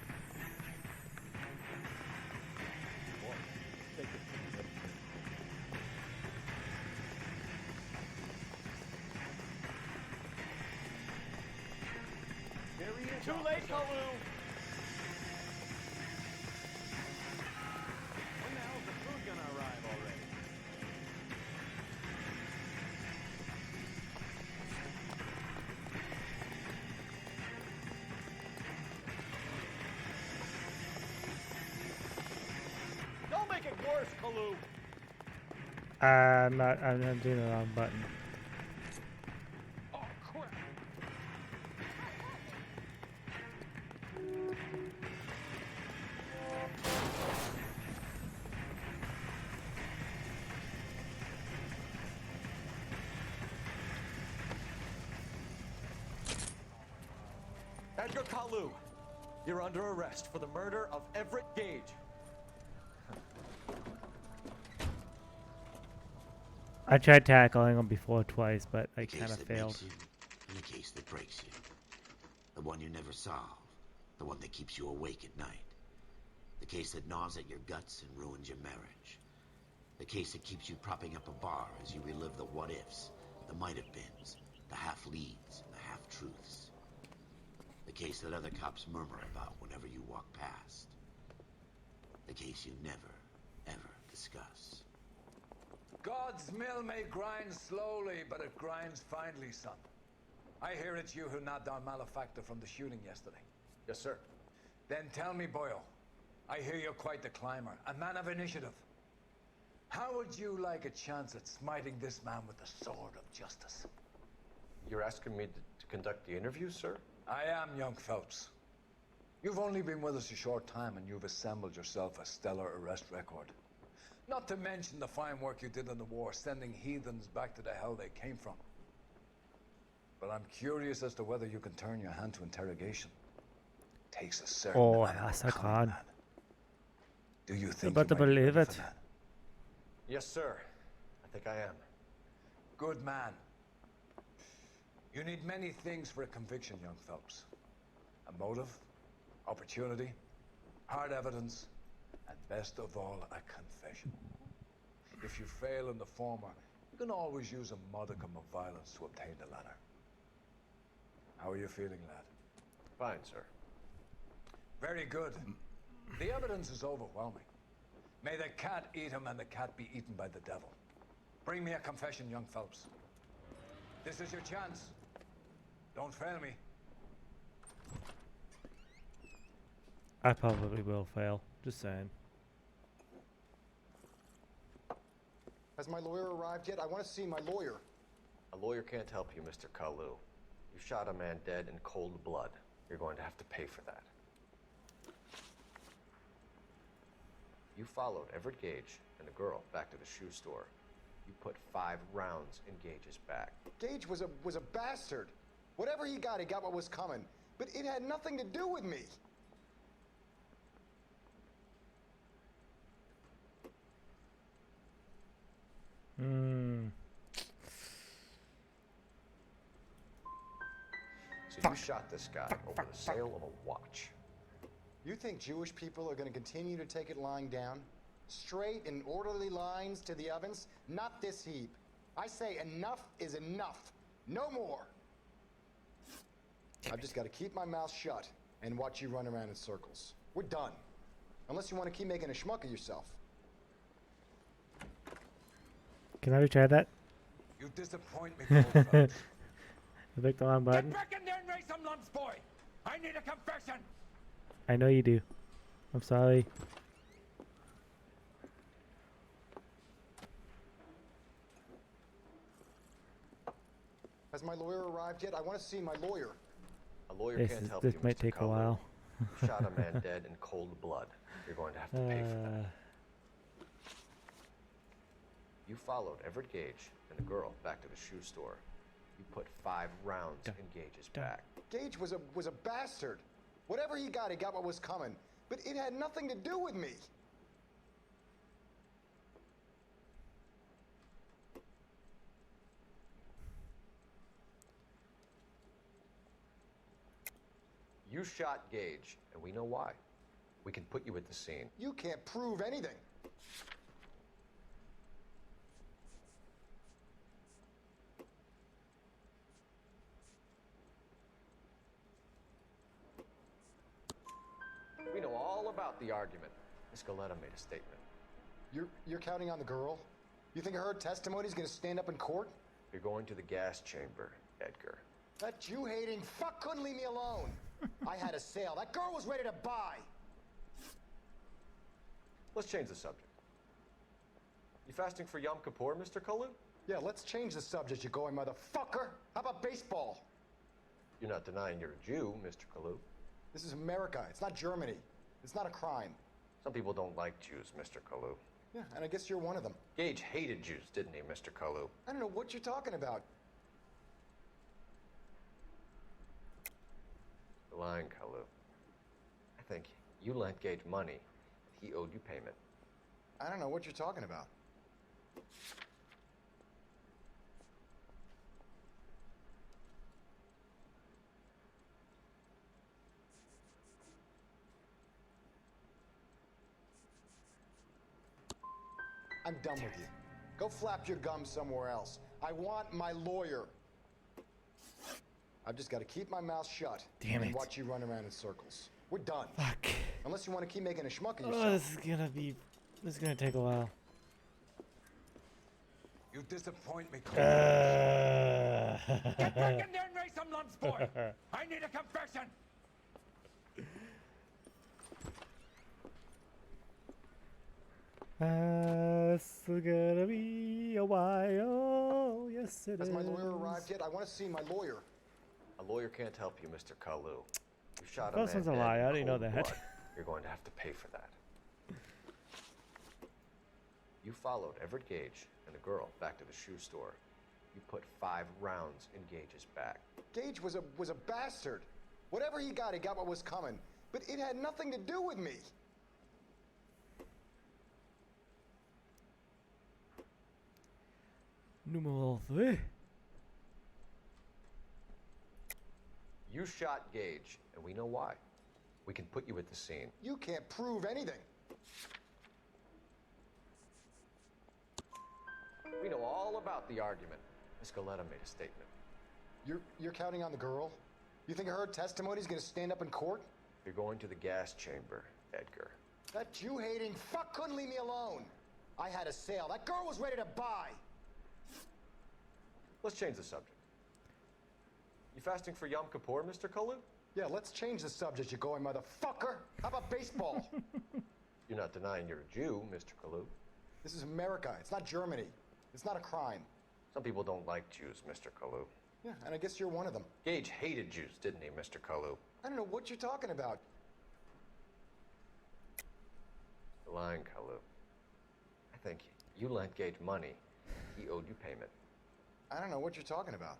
Boy, take it from the other. There he is. Too late, Kalu. When the hell's the food gonna arrive already? Don't make it worse, Kalu. I'm not doing the wrong button. Oh, crap. Edgar Kalu, you're under arrest for the murder of Everett Gage. I tried tackling him before twice, but I The case kind of that failed. makes you, and the case that breaks you. The one you never solve. The one that keeps you awake at night. The case that gnaws at your guts and ruins your marriage. The case that keeps you propping up a bar as you relive the what-ifs, the might-have-beens, the half-leads, and the half-truths. The case that other cops murmur about whenever you walk past. The case you never, ever discuss. God's mill may grind slowly, but it grinds finely, son. I hear it's you who nabbed our malefactor from the shooting yesterday. Yes, sir. Then tell me, Boyle, I hear you're quite the climber, a man of initiative. How would you like a chance at smiting this man with the sword of justice? You're asking me to conduct the interview, sir? I am, young Phelps. You've only been with us a short time, and you've assembled yourself a stellar arrest record. Not to mention the fine work you did in the war, sending heathens back to the hell they came from. But I'm curious as to whether you can turn your hand to interrogation. Takes a certain Oh, amount yes, of I cunning, can. man. Do you I'm think about to you might be believe ready it. for that? Yes, sir. I think I am. Good man. You need many things for a conviction, young Phelps. A motive, opportunity, hard evidence, and best of all, a confession. If you fail in the former, you can always use a modicum of violence to obtain the latter. How are you feeling, lad? Fine, sir. Very good. The evidence is overwhelming. May the cat eat him and the cat be eaten by the devil. Bring me a confession, young Phelps. This is your chance. Don't fail me. I probably will fail. Just saying. Has my lawyer arrived yet? I want to see my lawyer. A lawyer can't help you, Mr. Kalu. You shot a man dead in cold blood. You're going to have to pay for that. You followed Everett Gage and the girl back to the shoe store. You put 5 rounds in Gage's back. Gage was a bastard. Whatever he got what was coming. But it had nothing to do with me. So you shot this guy over the sale of a watch. You think Jewish people are going to continue to take it lying down? Straight and orderly lines to the ovens? Not this heap. I say enough is enough. No more. I've just got to keep my mouth shut and watch you run around in circles. We're done. Unless you want to keep making a schmuck of yourself. Can I retry that? You disappoint me, Goldfeld. I clicked the wrong button. Get back in there and raise some lumps, boy! I need a confession! I know you do. I'm sorry. Has my lawyer arrived yet? I want to see my lawyer. A lawyer This can't is- help this you, might Mr. take a Kalu. while. You shot a man dead in cold blood. You're going to have to pay for that. You followed Everett Gage and the girl back to the shoe store. You put 5 rounds in Gage's back. Gage was a bastard. Whatever he got what was coming. But it had nothing to do with me. You shot Gage, and we know why. We can put you at the scene. You can't prove anything. We know all about the argument. Miss Galetta made a statement. You're counting on the girl? You think her testimony is going to stand up in court? You're going to the gas chamber, Edgar. That Jew-hating fuck couldn't leave me alone. I had a sale. That girl was ready to buy. Let's change the subject. You fasting for Yom Kippur, Mr. Kalu? Yeah, let's change the subject, you going motherfucker. How about baseball? You're not denying you're a Jew, Mr. Kalu. This is America. It's not Germany. It's not a crime. Some people don't like Jews, Mr. Kalu. Yeah, and I guess you're one of them. Gage hated Jews, didn't he, Mr. Kalu? I don't know what you're talking about. You're lying, Kalu. I think you lent Gage money. He owed you payment. I don't know what you're talking about. I'm done with you. Go flap your gums somewhere else. I want my lawyer. I've just got to keep my mouth shut Damn and it. watch you run around in circles. We're done. Fuck. Unless you want to keep making a schmuck of Oh, yourself. this is gonna take a while. You disappoint me, Uh. Get back in there and raise some lumps, boy! I need a confession! It's gonna be a while. Yes, it is. Has my lawyer arrived yet? I want to see my lawyer. A lawyer can't help you, Mr. Kalu. You shot a First man one's a dead lie. in I didn't know cold that. blood. You're going to have to pay for that. You followed Everett Gage and the girl back to the shoe store. You put 5 rounds in Gage's back. Gage was a bastard. Whatever he got what was coming. But it had nothing to do with me. Numeral 3. You shot Gage, and we know why. We can put you at the scene. You can't prove anything. We know all about the argument. Miss Galetta made a statement. You're counting on the girl? You think her testimony is going to stand up in court? You're going to the gas chamber, Edgar. That Jew-hating fuck couldn't leave me alone. I had a sale. That girl was ready to buy. Let's change the subject. You fasting for Yom Kippur, Mr. Kalu? Yeah, let's change the subject, you going motherfucker. How about baseball? You're not denying you're a Jew, Mr. Kalu. This is America. It's not Germany. It's not a crime. Some people don't like Jews, Mr. Kalu. Yeah, and I guess you're one of them. Gage hated Jews, didn't he, Mr. Kalu? I don't know what you're talking about. You're lying, Kalu. I think you lent Gage money. He owed you payment. I don't know what you're talking about.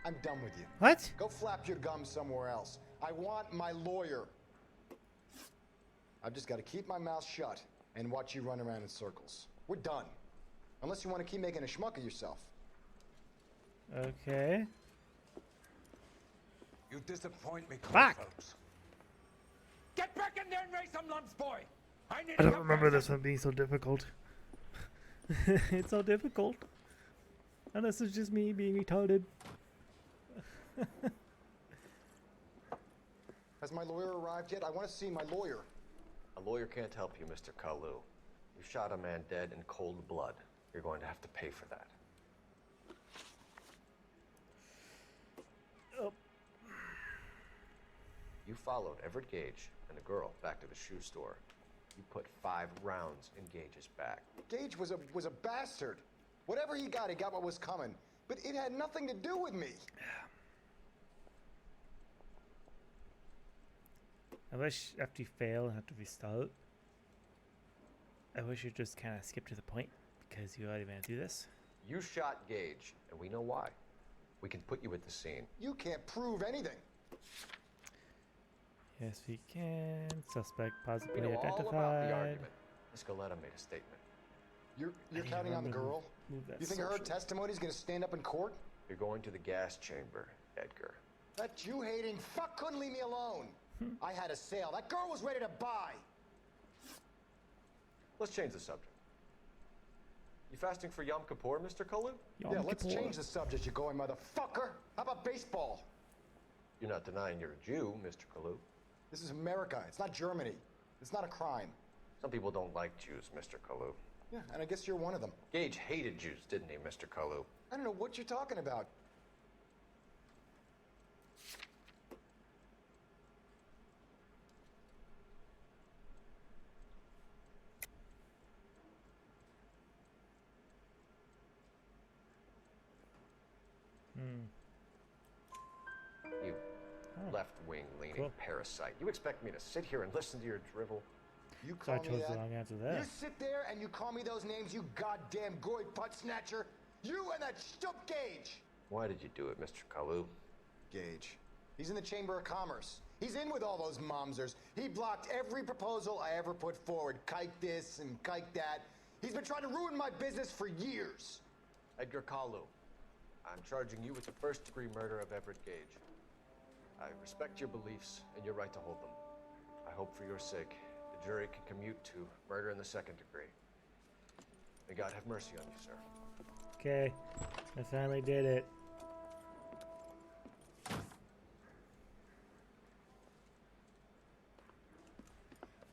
I'm done with you. What? Go flap your gums somewhere else. I want my lawyer. I've just got to keep my mouth shut and watch you run around in circles. We're done. Unless you want to keep making a schmuck of yourself. Okay. You disappoint me, Fuck. folks. Get back in there and raise some lumps, boy! I need I a don't remember confession. this one being so difficult. It's so difficult. Unless it's just me being retarded. Has my lawyer arrived yet? I want to see my lawyer. A lawyer can't help you, Mr. Kalu. You shot a man dead in cold blood. You're going to have to pay for that. Oh. You followed Everett Gage and the girl back to the shoe store. You put 5 rounds in Gage's back. Gage was a bastard. Whatever he got what was coming. But it had nothing to do with me. I wish after you fail and have to restart, I wish you just kind of skip to the point because you already went through this. You shot Gage, and we know why. We can put you at the scene. You can't prove anything. Yes, we can. Suspect We possibly know all about the identified. argument. Miss Galetta made a statement. You're counting on the girl? You think her testimony's gonna stand up in court? You're going to the gas chamber, Edgar. That Jew-hating fuck couldn't leave me alone. I had a sale. That girl was ready to buy. Let's change the subject. You fasting for Yom Kippur, Mr. Kalu? Yeah, let's change the subject, you going motherfucker. How about baseball? You're not denying you're a Jew, Mr. Kalu. This is America. It's not Germany. It's not a crime. Some people don't like Jews, Mr. Kalu. Yeah, and I guess you're one of them. Gage hated Jews, didn't he, Mr. Kalu? I don't know what you're talking about. You left-wing leaning parasite. You expect me to sit here and listen to your drivel? You So I call me chose that? the wrong answer there. You sit there and you call me those names, you goddamn goy butt snatcher. You and that stup Gage. Why did you do it, Mr. Kalu? Gage. He's in the Chamber of Commerce. He's in with all those momsers. He blocked every proposal I ever put forward. Kike this and kike that. He's been trying to ruin my business for years. Edgar Kalu, I'm charging you with the first-degree murder of Everett Gage. I respect your beliefs and your right to hold them. I hope for your sake the jury can commute to murder in the second degree. May God have mercy on you, sir. Okay, I finally did it.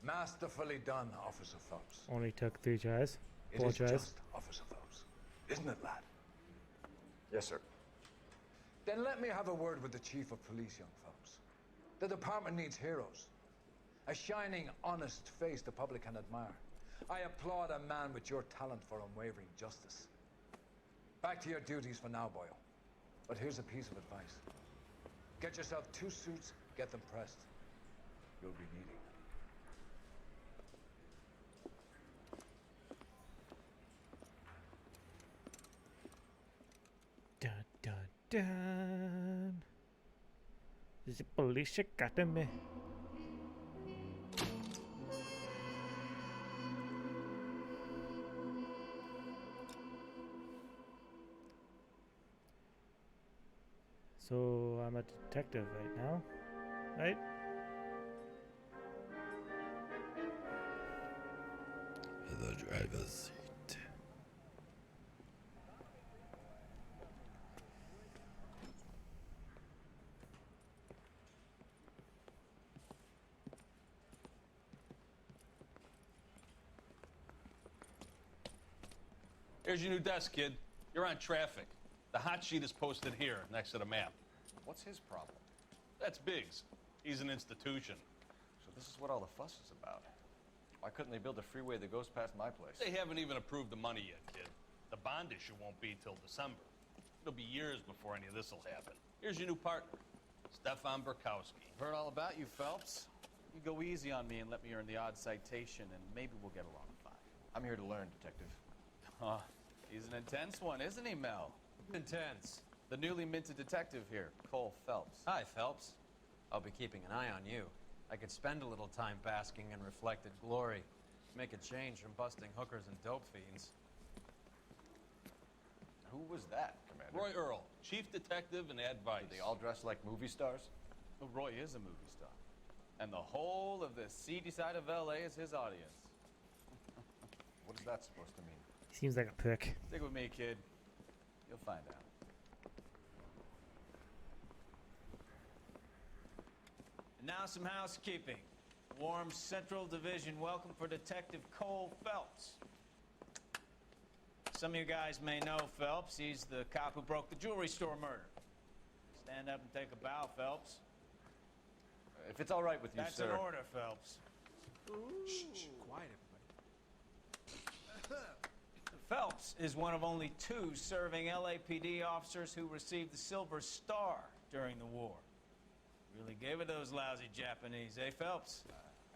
Masterfully done, Officer Phelps. Only took 3 tries. It 4 is tries. just, Officer Phelps. Isn't it, lad? Yes, sir. Then let me have a word with the Chief of Police, young Phelps. The department needs heroes. A shining, honest face the public can admire. I applaud a man with your talent for unwavering justice. Back to your duties for now, Boyle. But here's a piece of advice. Get yourself 2 suits, get them pressed. You'll be needing. Dun dun dun. The police got me. So I'm a detective right now, right? The driver's seat. Here's your new desk, kid. You're on traffic. The hot sheet is posted here, next to the map. What's his problem? That's Biggs. He's an institution. So this is what all the fuss is about. Why couldn't they build a freeway that goes past my place? They haven't even approved the money yet, kid. The bond issue won't be till December. It'll be years before any of this will happen. Here's your new partner, Stefan Burkowski. Heard all about you, Phelps. You go easy on me and let me earn the odd citation, and maybe we'll get along fine. I'm here to learn, Detective. He's an intense one, isn't he, Mel? Intense. The newly minted detective here, Cole Phelps. Hi, Phelps. I'll be keeping an eye on you. I could spend a little time basking in reflected glory. Make a change from busting hookers and dope fiends. Who was that, Commander? Roy Earl, chief detective and advice. Do they all dress like movie stars? Well, Roy is a movie star. And the whole of the seedy side of L.A. is his audience. What is that supposed to mean? Seems like a prick. Stick with me, kid. You'll find out. And now some housekeeping. Warm Central Division welcome for Detective Cole Phelps. Some of you guys may know Phelps. He's the cop who broke the jewelry store murder. Stand up and take a bow, Phelps. If it's all right with you, That's sir. an order, Phelps. Shh, quiet, everybody. Phelps is one of only 2 serving LAPD officers who received the Silver Star during the war. Really gave it those lousy Japanese, eh, Phelps?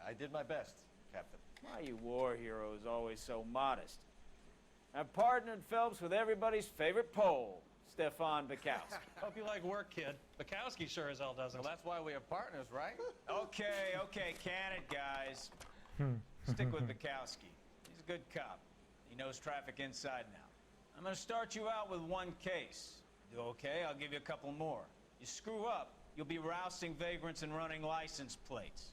I did my best, Captain. Why you war heroes always so modest? I've partnered Phelps with everybody's favorite Pole, Stefan Bukowski. Hope you like work, kid. Bukowski sure as hell doesn't. Well, that's why we are partners, right? Okay, can it, guys. Stick with Bukowski. He's a good cop. He knows traffic inside and out. I'm gonna start you out with one case. Do okay, I'll give you a couple more. You screw up, you'll be rousting vagrants and running license plates.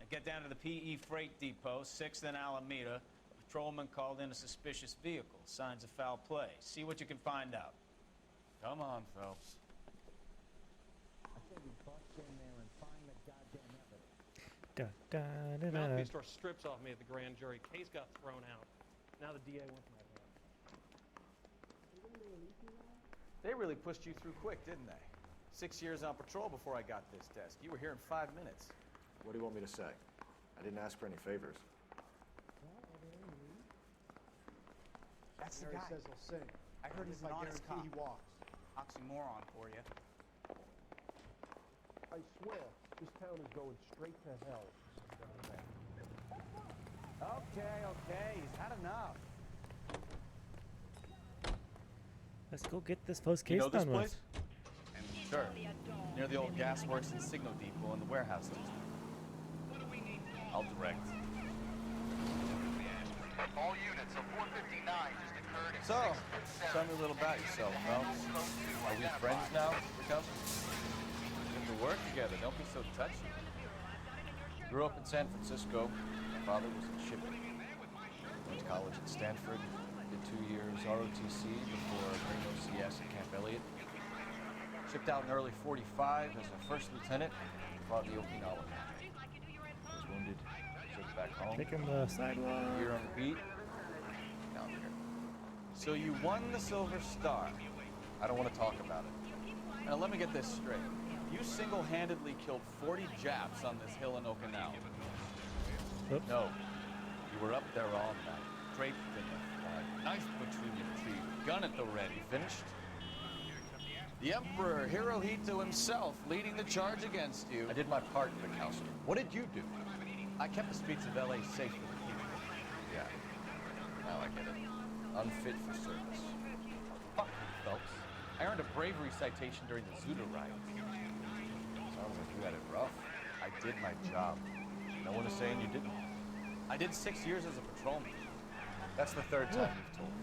Now get down to the PE Freight Depot, 6th and Alameda. A patrolman called in a suspicious vehicle. Signs of foul play. See what you can find out. Come on, Phelps. Da, da, da, da. Mouthpiece store strips off me at the grand jury. Case got thrown out. Now the DA wants my head. They really pushed you through quick, didn't they? 6 years on patrol before I got this desk. You were here in 5 minutes. What do you want me to say? I didn't ask for any favors. That's the Mary guy. says he'll sing. I heard he's an I honest cop. guarantee he walks. Oxymoron for you. I swear, this town is going straight to hell. Okay, he's had enough. Let's go get this first You case know this done place? with. Sure. Near the old gas works and signal depot and the warehouse district. I'll direct. All units of 459 just occurred in So, 6th and tell 7th. me a little about yourself, Phelps. Are we friends now, Rico? We have to work together. Don't be so touchy. Grew up in San Francisco. My father was in shipping. Went to college at Stanford. Did 2 years ROTC before earning OCS at Camp Elliott. Shipped out in early '45 as a first lieutenant. Fought the Okinawa campaign. Was wounded. Shipped back home. Taking the sidewalk. Year on the beat. Now I'm here. So you won the Silver Star. I don't want to talk about it. Now let me get this straight. You single-handedly killed 40 Japs on this hill in Okinawa. Oops. No. You were up there all night, draped in the flag, knife between your teeth, gun at the ready. Finished? The Emperor Hirohito himself leading the charge against you. I did my part in the council. What did you do? I kept the streets of LA safe for the people. Yeah. Now I get it. Unfit for service. Fuck you, Phelps. I earned a bravery citation during the Zuda riots. Sounds like you had it rough. I did my job. No one is saying you didn't. I did 6 years as a patrolman. That's the third time you've told me.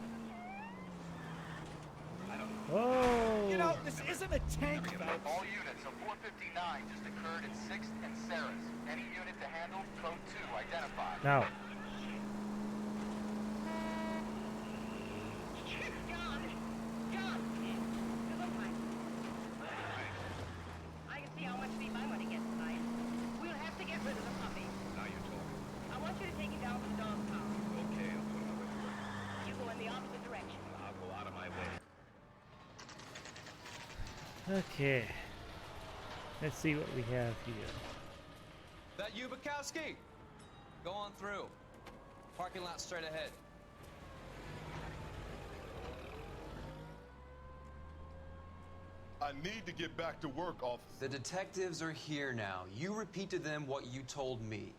Oh! You know, this isn't a tank, Phelps. All units of 459 just occurred in 6th and Sarah's. Any unit to handle, code 2 identified. Now. I can see how much speed my money gets tonight. We'll have to get rid of the puppy. Now you're talking. I want you to take him down to the dog pound. Okay, I'll put him away. You go in the opposite direction. I'll go out of my way. Okay. Let's see what we have here. That you, Bukowski? Go on through. Parking lot straight ahead. I need to get back to work, officer. The detectives are here now. You repeat to them what you told me.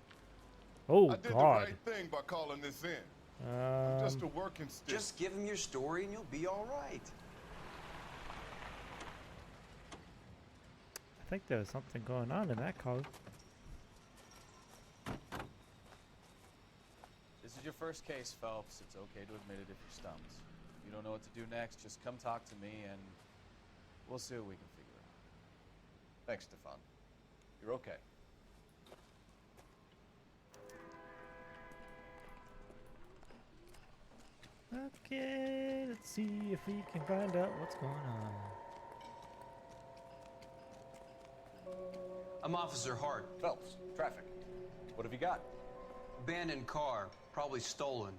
Oh, I did God. the right thing by calling this in. I'm just a working stick. Just give them your story and you'll be all right. I think there was something going on in that car. This is your first case, Phelps. It's okay to admit it if you're stumped. If you don't know what to do next, just come talk to me and we'll see what we can figure out. Thanks, Stefan. You're okay. Okay, let's see if we can find out what's going on. I'm Officer Hart. Phelps, traffic. What have you got? Abandoned car, probably stolen.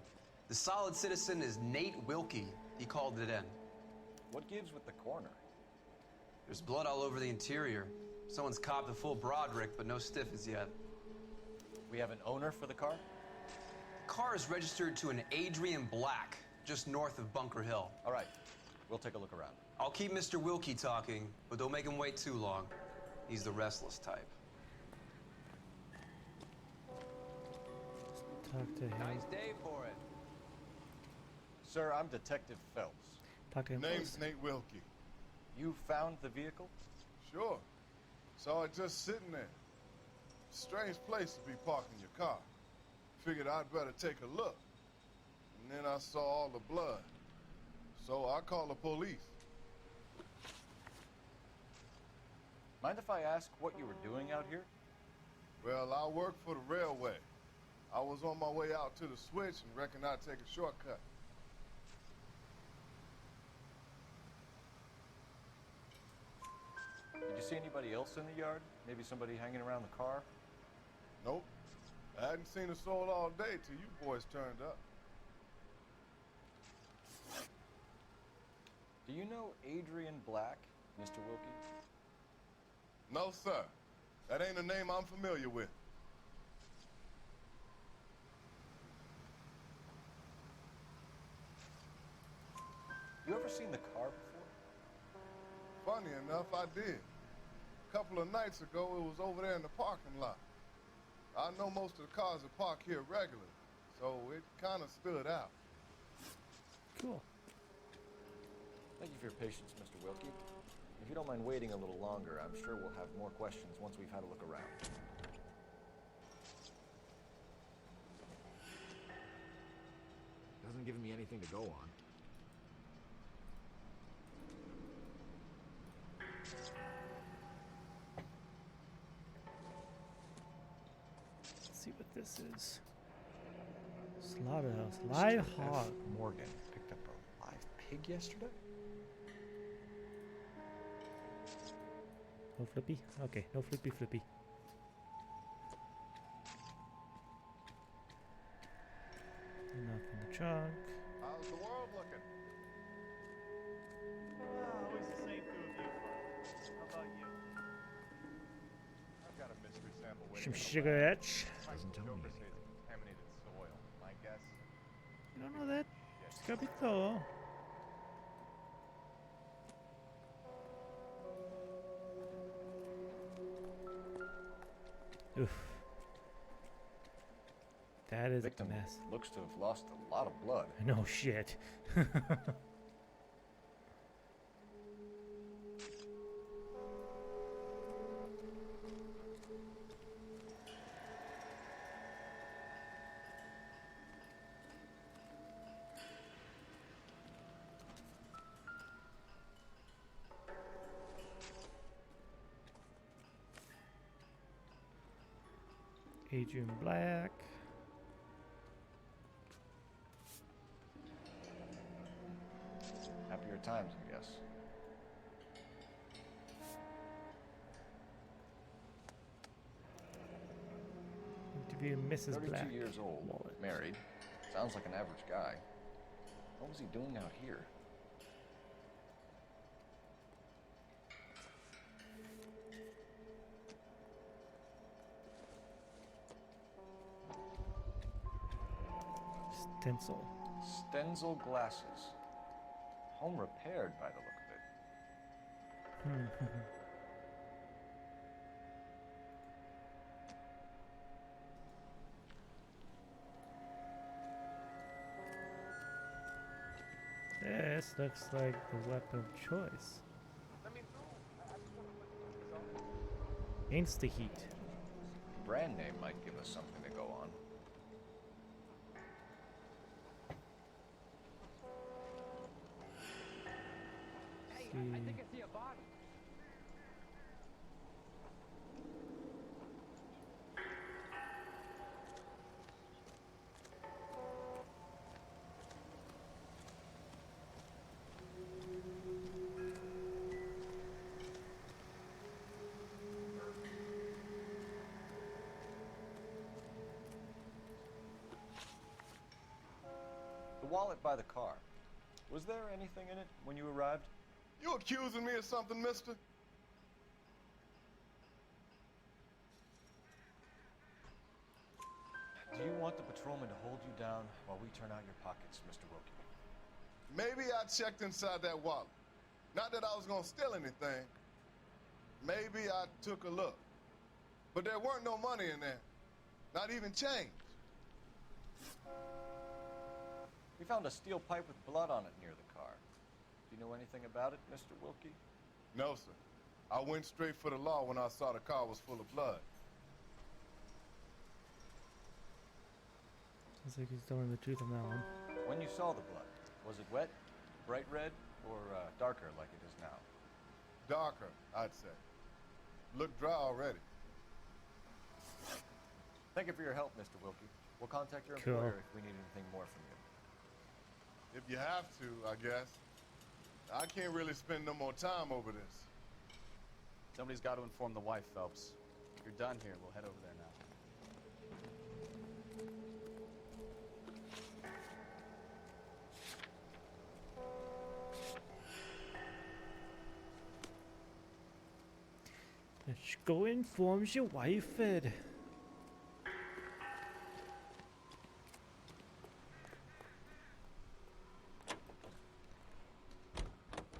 The solid citizen is Nate Wilkie. He called it in. What gives with the corner? There's blood all over the interior. Someone's copped a full Broderick, but no stiff as yet. We have an owner for the car? The car is registered to an Adrian Black, just north of Bunker Hill. All right, we'll take a look around. I'll keep Mr. Wilkie talking, but don't make him wait too long. He's the restless type. Talk to him. Nice day for it. Sir, I'm Detective Phelps. Talk to him. Name's Nate Wilkie. You found the vehicle? Sure. Saw it just sitting there. Strange place to be parking your car. Figured I'd better take a look. And then I saw all the blood. So I called the police. Mind if I ask what you were doing out here? Well, I work for the railway. I was on my way out to the switch and reckoned I'd take a shortcut. Did you see anybody else in the yard? Maybe somebody hanging around the car? Nope. I hadn't seen a soul all day till you boys turned up. Do you know Adrian Black, Mr. Wilkie? No, sir. That ain't a name I'm familiar with. You ever seen the car before? Funny enough, I did. A couple of nights ago, it was over there in the parking lot. I know most of the cars are parked here regularly, so it kind of stood out. Cool. Thank you for your patience, Mr. Wilkie. If you don't mind waiting a little longer, I'm sure we'll have more questions once we've had a look around. Hasn't given me anything to go on. Let's see what this is. Slaughterhouse. Live hog. Morgan picked up a live pig yesterday? No flippy? Okay, no flippy. Enough in the trunk. How's the world looking? Always the same two of you. How about you? I've got a mystery sample waiting. Some cigarettes. Doesn't tell me anything. Contaminated soil. My guess. You don't know that? Just capito. Oof. That is a mess. Looks to have lost a lot of blood. No shit. Adrian Black. Happier times, I guess. Interview Mrs. 32 Black. years old, married. Sounds like an average guy. What was he doing out here? Stencil. Stenzel glasses. Home repaired by the look of it. This looks like the weapon of choice. Insta-heat. Brand name might give us something to go on. I think I see a body. The wallet by the car. Was there anything in it when you arrived? You accusing me of something, mister? Do you want the patrolman to hold you down while we turn out your pockets, Mr. Wilkie? Maybe I checked inside that wallet. Not that I was gonna steal anything. Maybe I took a look. But there weren't no money in there. Not even change. We found a steel pipe with blood on it near the car. Do you know anything about it, Mr. Wilkie? No, sir. I went straight for the law when I saw the car was full of blood. Looks like he's telling the truth on that one. When you saw the blood, was it wet, bright red, or darker like it is now? Darker, I'd say. Look dry already. Thank you for your help, Mr. Wilkie. We'll contact your Cool. employer if we need anything more from you. If you have to, I guess. I can't really spend no more time over this. Somebody's got to inform the wife, Phelps. If you're done here, we'll head over there now. Let's go inform your wife, Ed.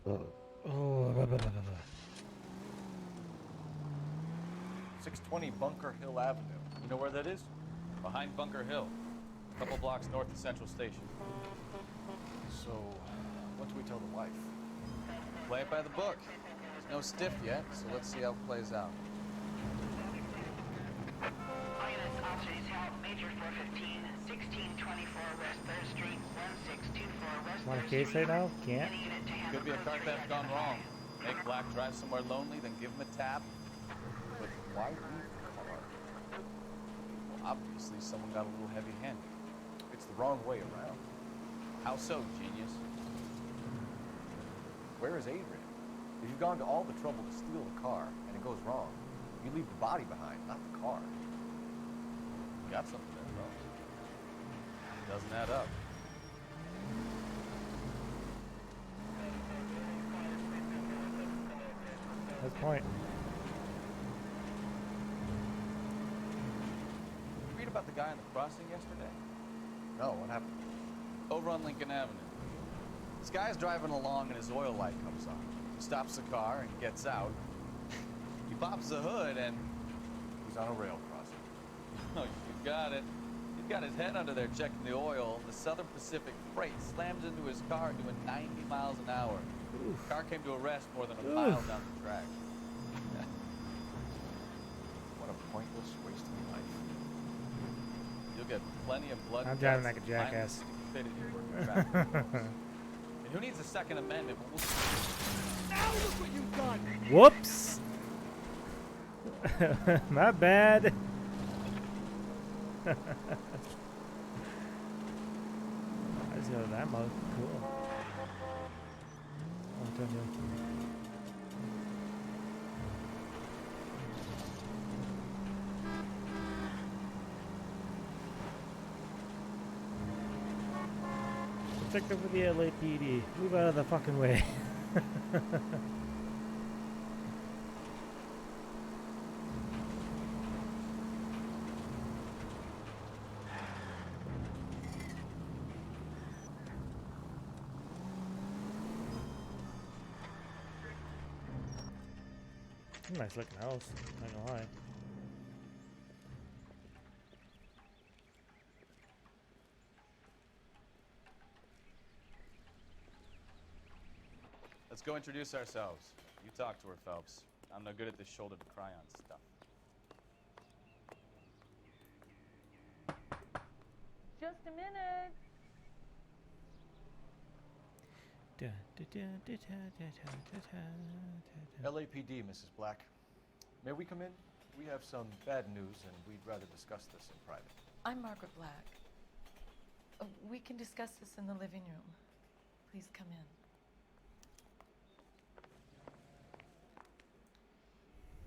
Oh, 620 Bunker Hill Avenue. You know where that is? Behind Bunker Hill, a couple blocks north of Central Station. So, what do we tell the wife? Play it by the book. There's no stiff yet, so let's see how it plays out. All units, officers help. Major 415, 1624 West 3rd Street, 1624 West 3rd Want a Street. case right now? Can't. Any unit to handle Could be a car code theft 3 gone wrong. Make Black drive somewhere lonely, then give him a tap. But why leave the car? Well, obviously, someone got a little heavy-handed. It's the wrong way around. How so, genius? Where is Adrian? If you've gone to all the trouble to steal the car and it goes wrong, you leave the body behind, not the car. Got something there, Phelps. Doesn't add up. That's the point. Did you read about the guy on the crossing yesterday? No, what happened? Over on Lincoln Avenue. This guy's driving along and his oil light comes on. He stops the car and gets out. He pops the hood and... He's on a rail crossing. Oh, you got it. He's got his head under there checking the oil. The Southern Pacific Freight slams into his car doing 90 miles an hour. Oof. Car came to a rest more than a mile down the track. What a pointless waste of life. You'll get plenty of blood. I'm driving like a jackass. Fitted here working traffic rules. And who needs a Second Amendment? Now look what you've done! Whoops! My bad. I just go that mode. Cool. Oh, turn you. Protect over the LAPD. Move out of the fucking way. Nice looking house, not gonna lie. Let's go introduce ourselves. You talk to her, Phelps. I'm no good at this shoulder to cry on stuff. Just a minute. LAPD, Mrs. Black. May we come in? We have some bad news, and we'd rather discuss this in private. I'm Margaret Black. We can discuss this in the living room. Please come in.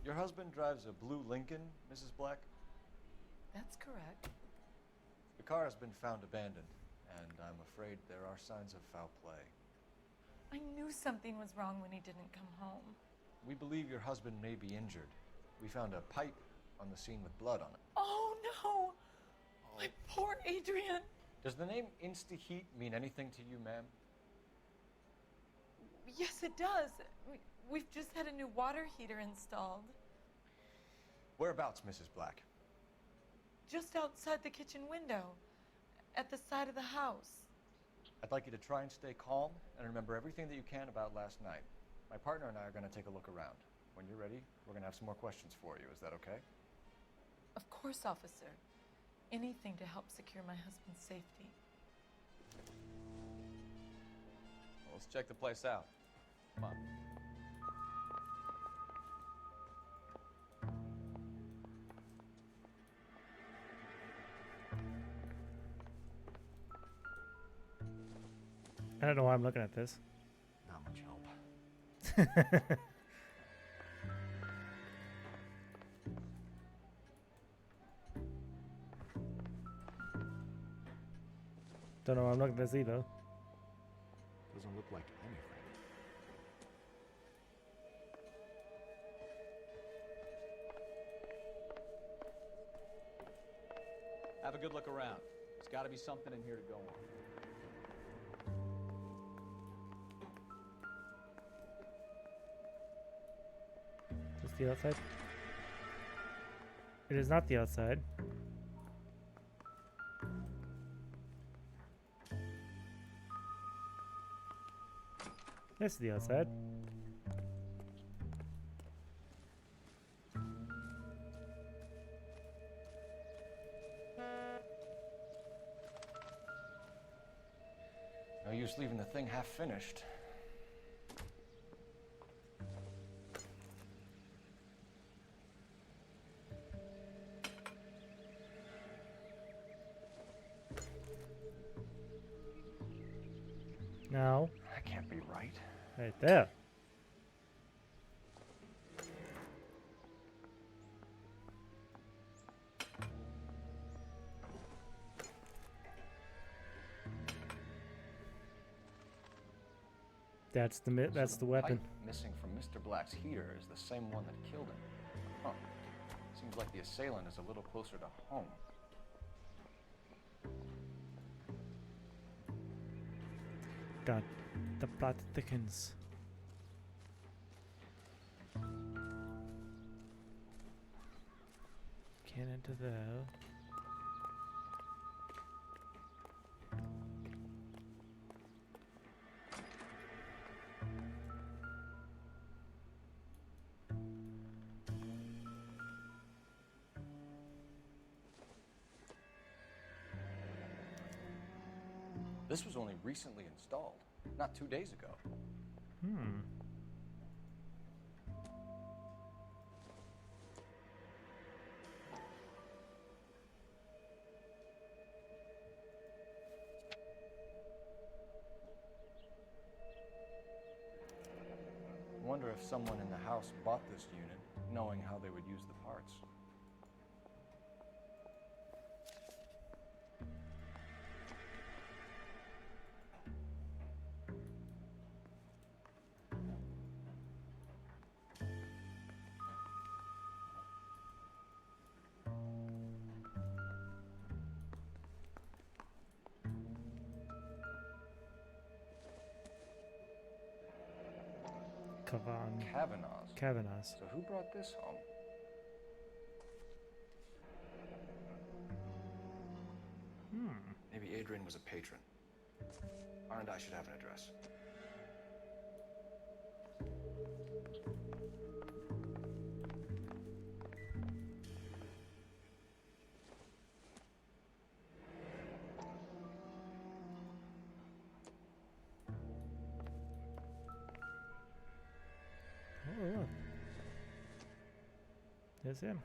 Your husband drives a blue Lincoln, Mrs. Black? That's correct. The car has been found abandoned, and I'm afraid there are signs of foul play. I knew something was wrong when he didn't come home. We believe your husband may be injured. We found a pipe on the scene with blood on it. Oh, no! My poor Adrian! Does the name Insta-Heat mean anything to you, ma'am? Yes, it does. We've just had a new water heater installed. Whereabouts, Mrs. Black? Just outside the kitchen window, at the side of the house. I'd like you to try and stay calm and remember everything that you can about last night. My partner and I are going to take a look around. When you're ready, we're going to have some more questions for you. Is that okay? Of course, officer. Anything to help secure my husband's safety. Let's check the place out. Come on. I don't know why I'm looking at this. Not much help. Don't know why I'm looking at this either. Doesn't look like anything. Have a good look around. There's got to be something in here to go on. Just the outside? It is not the outside. This is the outside. No use leaving the thing half finished. No. That can't be right. Right there. That's the weapon. Pipe missing from Mr. Black's heater is the same one that killed him. Huh. Seems like the assailant is a little closer to home. God, the plot thickens. Can't enter there. This was only recently installed, not 2 days ago. Hmm. Wonder if someone in the house bought this unit, knowing how they would use the parts. Kavanaugh's. So who brought this home? Maybe Adrian was a patron. R&I should have an address. Oh, look. There's him.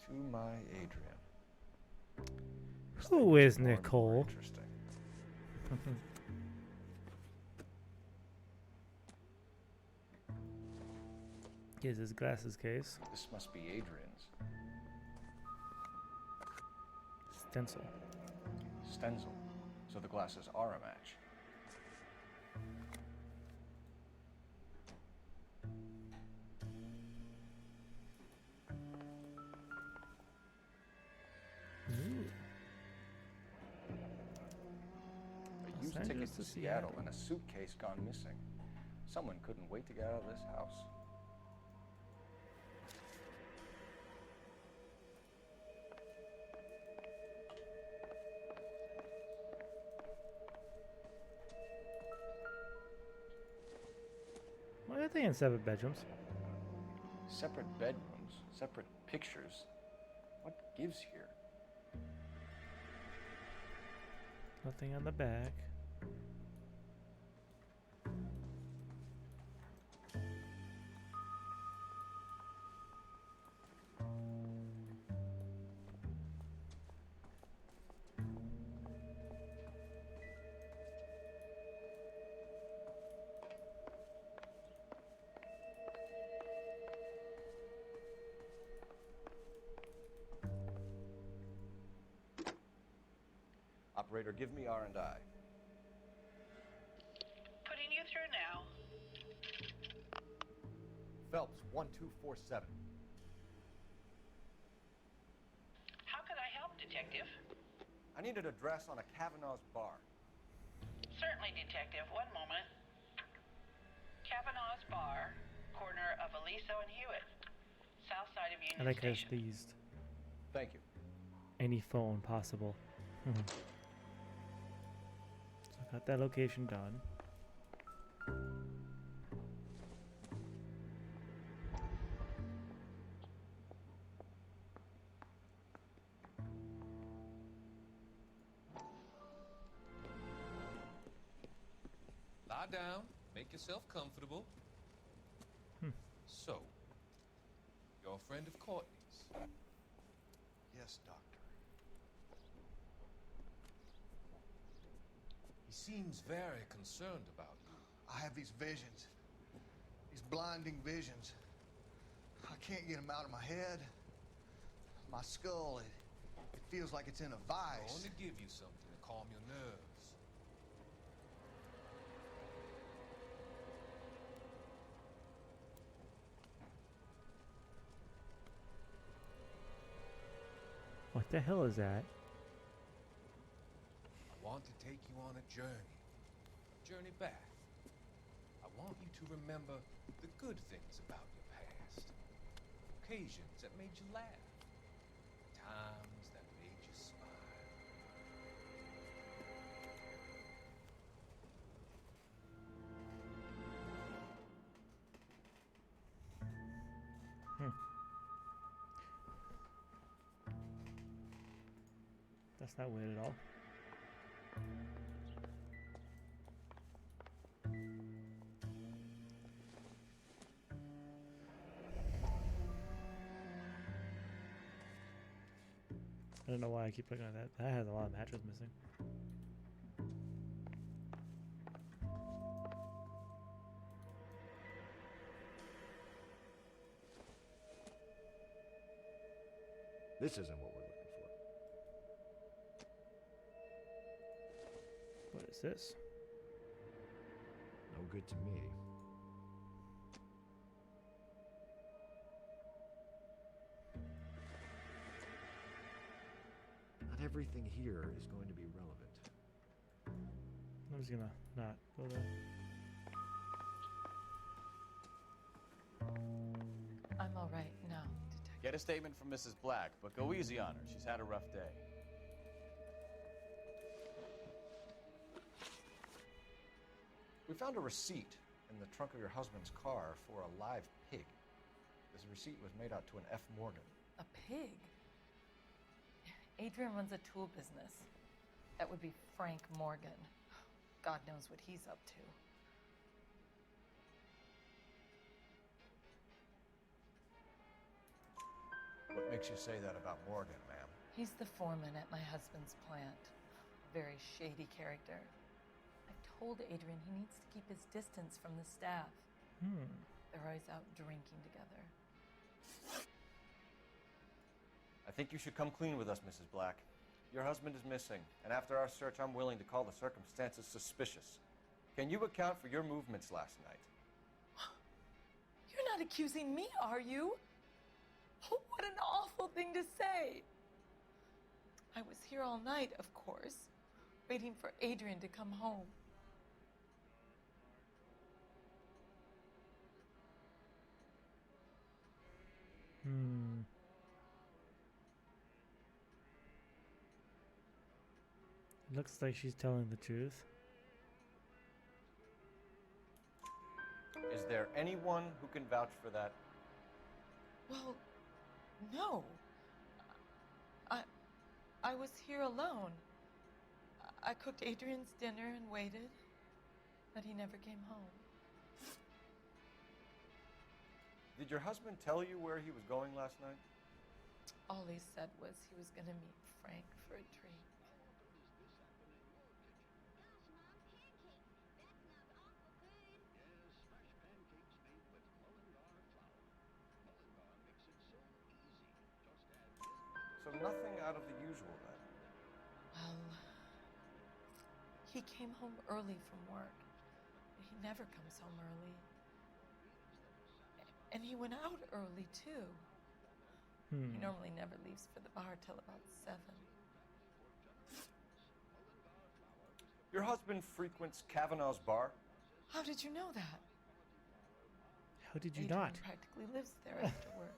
To my Adrian. Who is Nicole? Interesting. Here's his glasses case. This must be Adrian's. Stencil. Stencil. So the glasses are a match. A used ticket to Seattle and a suitcase gone missing. Someone couldn't wait to get out of this house. Why are they in separate bedrooms? Separate bedrooms, separate pictures. What gives here? Nothing on the back. Operator, give me R&I. Putting you through now. Phelps, 1247. How can I help, Detective? I need an address on a Kavanaugh's bar. Certainly, Detective. One moment. Kavanaugh's Bar, corner of Aliso and Hewitt. South side of Union I like how Station. it's used Thank you. any phone possible. So I got that location done. Lie down, make yourself comfortable. So, you're a friend of Courtney's? Yes, Doctor. He seems very concerned about you. I have these visions. These blinding visions. I can't get them out of my head. My skull, it feels like it's in a I vice. want to give you something to calm your nerves. What the hell is that? I want to take you on a journey. A journey back. I want you to remember the good things about your past. Occasions that made you laugh. Times that made you smile. That's not weird at all. I don't know why I keep looking at that. That has a lot of matches missing. This isn't what we're looking for. What is this? No good to me. Not everything here is going to be relevant. I'm just gonna not go there. I'm all right now, Detective. Get a statement from Mrs. Black, but go easy on her. She's had a rough day. We found a receipt in the trunk of your husband's car for a live pig. This receipt was made out to an F. Morgan. A pig? Adrian runs a tool business. That would be Frank Morgan. God knows what he's up to. What makes you say that about Morgan, ma'am? He's the foreman at my husband's plant. Very shady character. I've told Adrian he needs to keep his distance from the staff. They're always out drinking together. I think you should come clean with us, Mrs. Black. Your husband is missing, and after our search, I'm willing to call the circumstances suspicious. Can you account for your movements last night? You're not accusing me, are you? What an awful thing to say. I was here all night, of course, waiting for Adrian to come home. Looks like she's telling the truth. Is there anyone who can vouch for that? Well, no. I was here alone. I cooked Adrian's dinner and waited, but he never came home. Did your husband tell you where he was going last night? All he said was he was going to meet Frank for a drink. So nothing out of the usual then? Well, he came home early from work. He never comes home early. And he went out early, too. He normally never leaves for the bar till about 7. Your husband frequents Kavanaugh's bar? How did you know that? How did you Adrian not? practically lives there after work.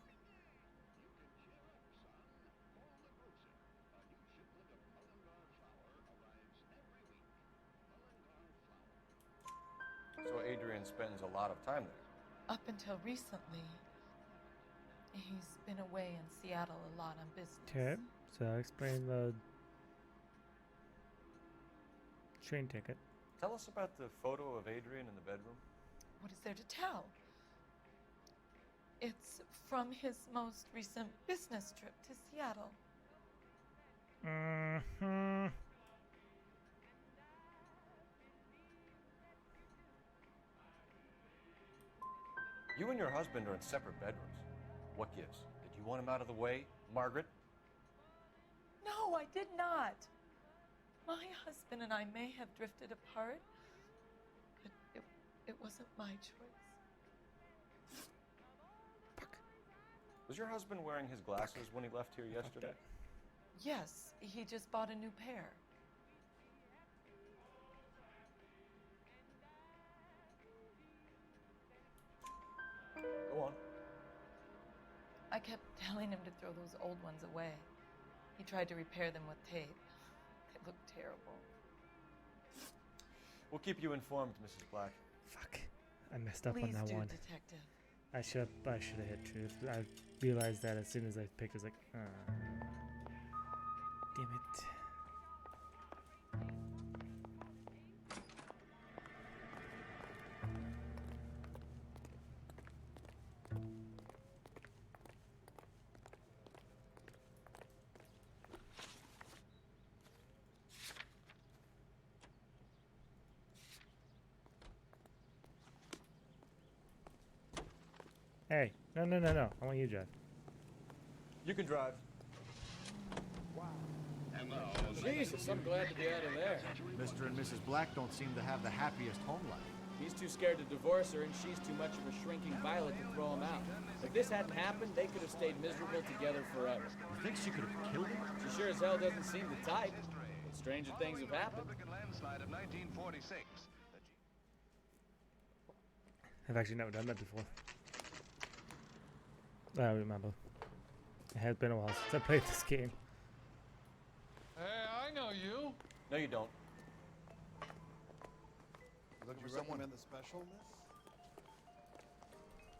So Adrian spends a lot of time there? Up until recently, he's been away in Seattle a lot on business. Okay, so explain the train ticket. Tell us about the photo of Adrian in the bedroom. What is there to tell? It's from his most recent business trip to Seattle. Mm-hmm. You and your husband are in separate bedrooms. What gives? Did you want him out of the way, Margaret? No, I did not. My husband and I may have drifted apart, but it wasn't my choice. Was your husband wearing his glasses when he left here yesterday? Yes, he just bought a new pair. Go on. I kept telling him to throw those old ones away. He tried to repair them with tape. They looked terrible. We'll keep you informed, Mrs. Black. Fuck. I messed up Please on that do, one. Detective. I should have hit truth. I realized that as soon as I picked it, I was like, damn it. Hey, no. I want you to drive. You can drive. Jesus, I'm glad to be out of there. Mr. and Mrs. Black don't seem to have the happiest home life. He's too scared to divorce her, and she's too much of a shrinking violet to throw him out. If this hadn't happened, they could have stayed miserable together forever. You think she could have killed him? She sure as hell doesn't seem the type. But stranger things have happened. I've actually never done that before. I remember. It has been a while since I played this game. Hey, I know you. No, you don't. Looking for someone in the special, miss?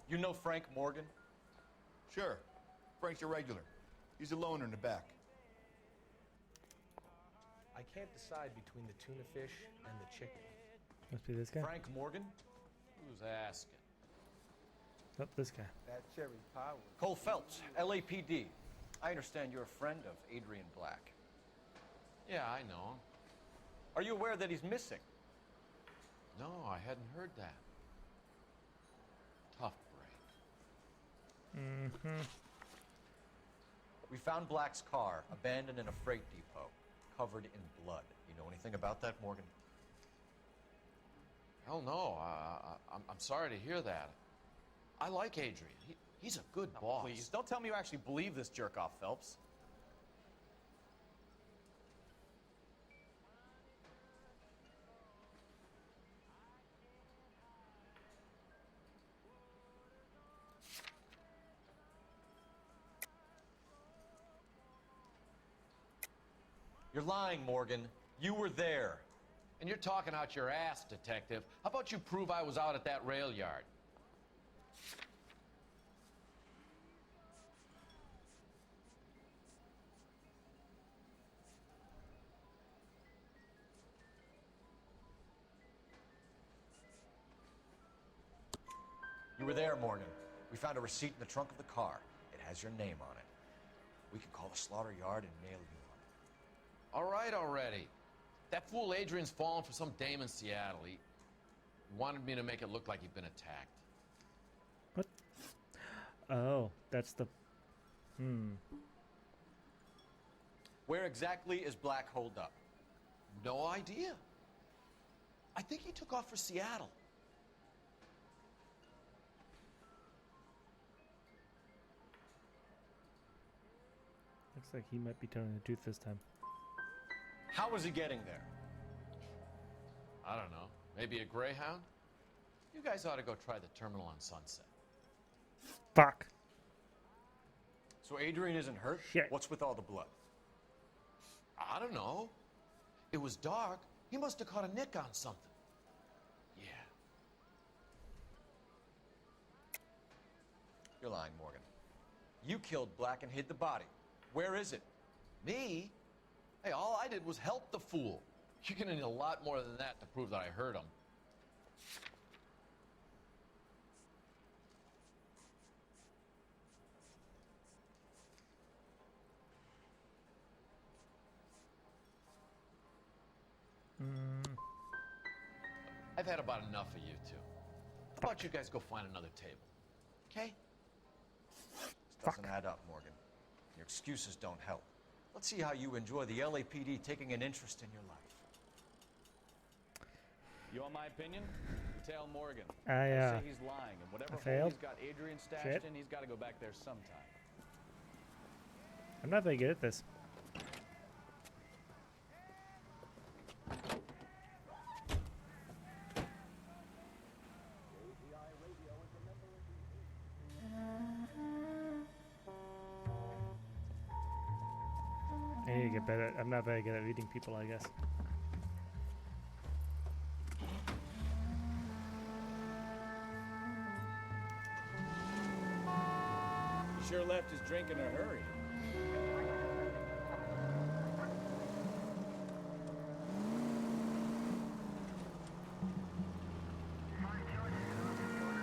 You know Frank Morgan? Sure. Frank's your regular. He's a loner in the back. I can't decide between the tuna fish and the chicken. Must be this guy. Frank Morgan? Who's asking? Oh, this guy. That cherry pie was... Cole Phelps, LAPD. I understand you're a friend of Adrian Black. Yeah, I know him. Are you aware that he's missing? No, I hadn't heard that. Tough break. Mm-hmm. We found Black's car abandoned in a freight depot, covered in blood. You know anything about that, Morgan? Hell no. I'm sorry to hear that. I like Adrian. He's a good boss. Please, don't tell me you actually believe this jerk-off, Phelps. You're lying, Morgan. You were there. And you're talking out your ass, detective. How about you prove I was out at that rail yard? were there, Morgan. We found a receipt in the trunk of the car. It has your name on it. We can call the slaughter yard and nail you on it. All right already. That fool Adrian's fallen for some dame in Seattle. He wanted me to make it look like he'd been attacked. What? Oh, that's the... Where exactly is Black holed up? No idea. I think he took off for Seattle. Looks like he might be telling the truth this time. How was he getting there? I don't know. Maybe a Greyhound? You guys ought to go try the terminal on Sunset. Fuck. So Adrian isn't hurt? Shit. What's with all the blood? I don't know. It was dark. He must have caught a nick on something. Yeah. You're lying, Morgan. You killed Black and hid the body. Where is it? Me? Hey, all I did was help the fool. You're gonna need a lot more than that to prove that I hurt him. I've had about enough of you two. How about you guys go find another table? Okay? This doesn't add up, Morgan. Your excuses don't help. Let's see how you enjoy the LAPD taking an interest in your life. You want my opinion? Tell Morgan. I say he's lying, and whatever hole failed. he's got Adrian stashed Shit. in, he's got to go back there sometime. I'm not very good at this. I need to get better. I'm not very good at reading people, I guess. He sure left his drink in a hurry.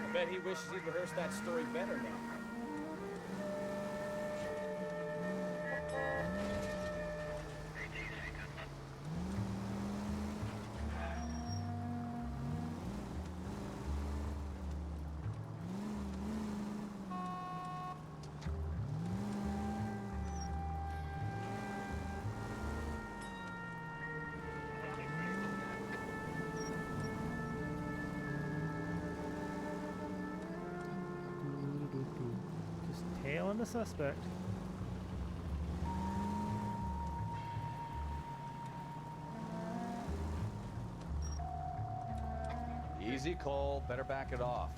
I bet he wishes he'd rehearsed that story better now. Just tailing the suspect. Easy, Cole. Better back it off.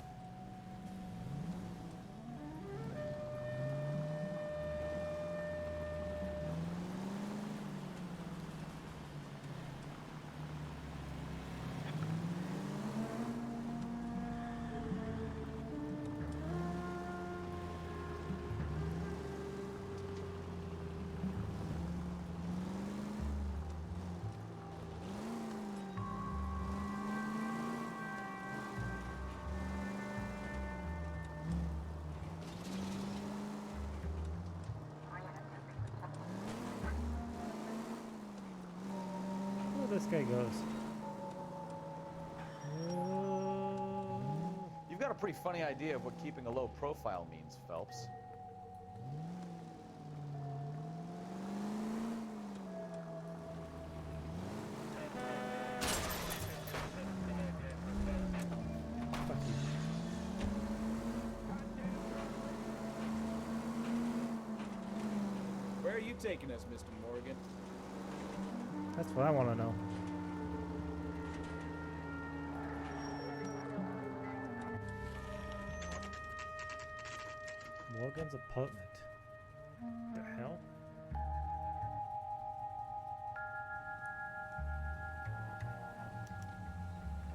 This guy goes. You've got a pretty funny idea of what keeping a low profile means, Phelps. Where are you taking us, Mr. Morgan? That's what I want to know. Morgan's apartment. The hell?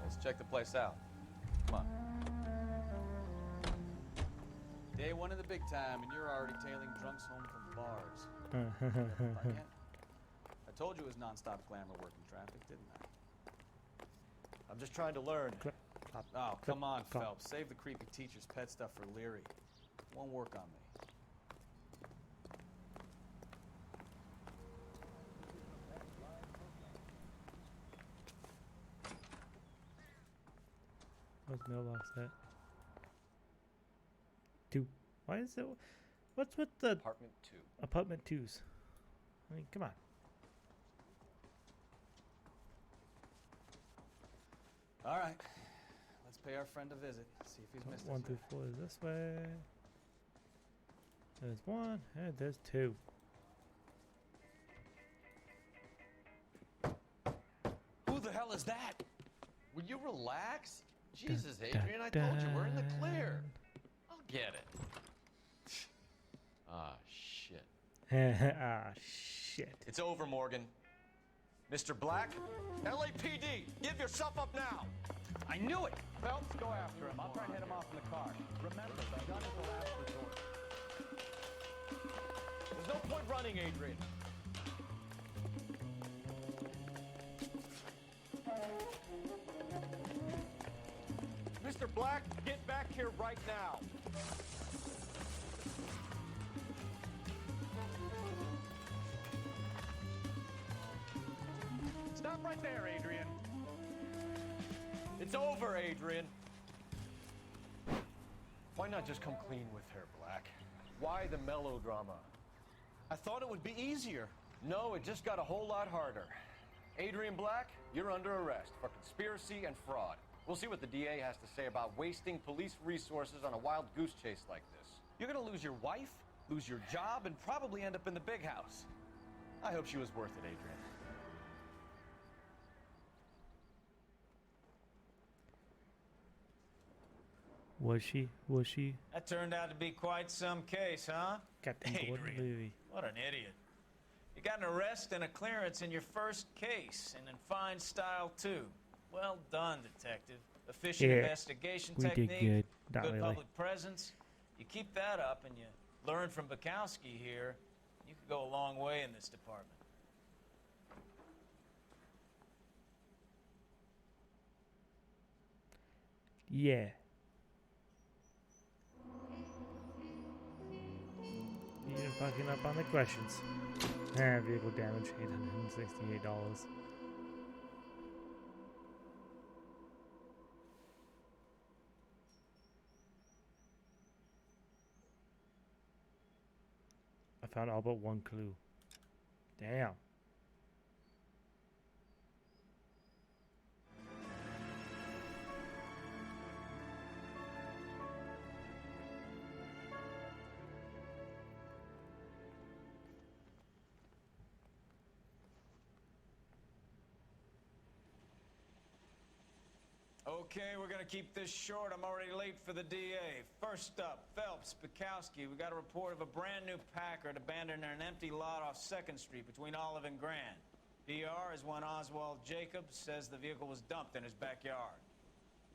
Let's check the place out. Come on. Day one of the big time, and you're already tailing drunks home from bars. Not yet? I told you it was non-stop glamour work in traffic, didn't I? I'm just trying to learn. Pop. Oh, Flip, come on, pop. Phelps. Save the creepy teacher's pet stuff for Leary. Won't work on me. Where's mailbox at? 2. Why is it? What's with the Apartment 2. apartment 2s? I mean, come on. All right. Let's pay our friend a visit. See if he's missed 1 us. through 4 is this way. There's 1 and there's 2. Who the hell is that? Will you relax? Jesus, Adrian, I told you we're in the clear. I'll get it. Ah, shit. Ah, shit. It's over, Morgan. Mr. Black? LAPD, give yourself up now. I knew it! Phelps, go after him. I'll try and hit him off in the car. Remember, the gun is the last resort. There's no point running, Adrian. Mr. Black, get back here right now. Stop right there, Adrian. It's over, Adrian. Why not just come clean with her, Black? Why the melodrama? I thought it would be easier. No, it just got a whole lot harder. Adrian Black, you're under arrest for conspiracy and fraud. We'll see what the DA has to say about wasting police resources on a wild goose chase like this. You're gonna lose your wife, lose your job, and probably end up in the big house. I hope she was worth it, Adrian. Was she? Was she? That turned out to be quite some case, huh? Captain Gordon Adrian, Levy. what an idiot. You got an arrest and a clearance in your first case, and in fine style, too. Well done, detective. Efficient Yeah, investigation we did technique, good. Not really. public presence. You keep that up and you learn from Bukowski here, you could go a long way in this department. Yeah. You're fucking up on the questions. Vehicle damage, $868. I found all but 1 clue. Damn. Okay, we're gonna keep this short. I'm already late for the DA. First up, Phelps, Bukowski. We got a report of a brand new Packard abandoned in an empty lot off 2nd Street between Olive and Grand. PR is one Oswald Jacobs says the vehicle was dumped in his backyard.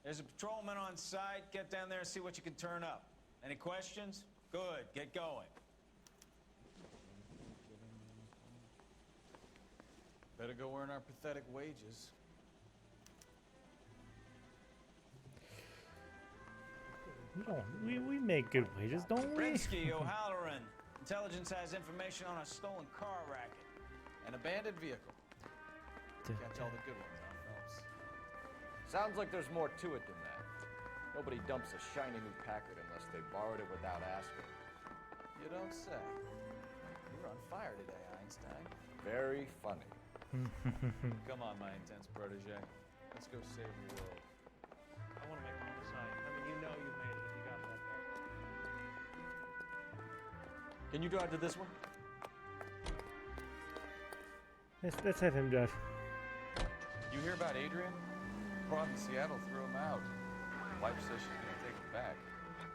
There's a patrolman on site. Get down there and see what you can turn up. Any questions? Good, get going. Better go earn our pathetic wages. We make good wages, don't we? Rinsky, O'Halloran. Intelligence has information on a stolen car racket. An abandoned vehicle. Catch all the good ones, huh, Phelps? Sounds like there's more to it than that. Nobody dumps a shiny new Packard unless they borrowed it without asking. You don't say. You're on fire today, Einstein. Very funny. Come on, my intense protege. Let's go save the world. I want to make one decide. I mean, you know you've made it if you got that there. Can you drive to this one? Let's have him drive. You hear about Adrian? Broad in Seattle threw him out. Wife says she's gonna take him back.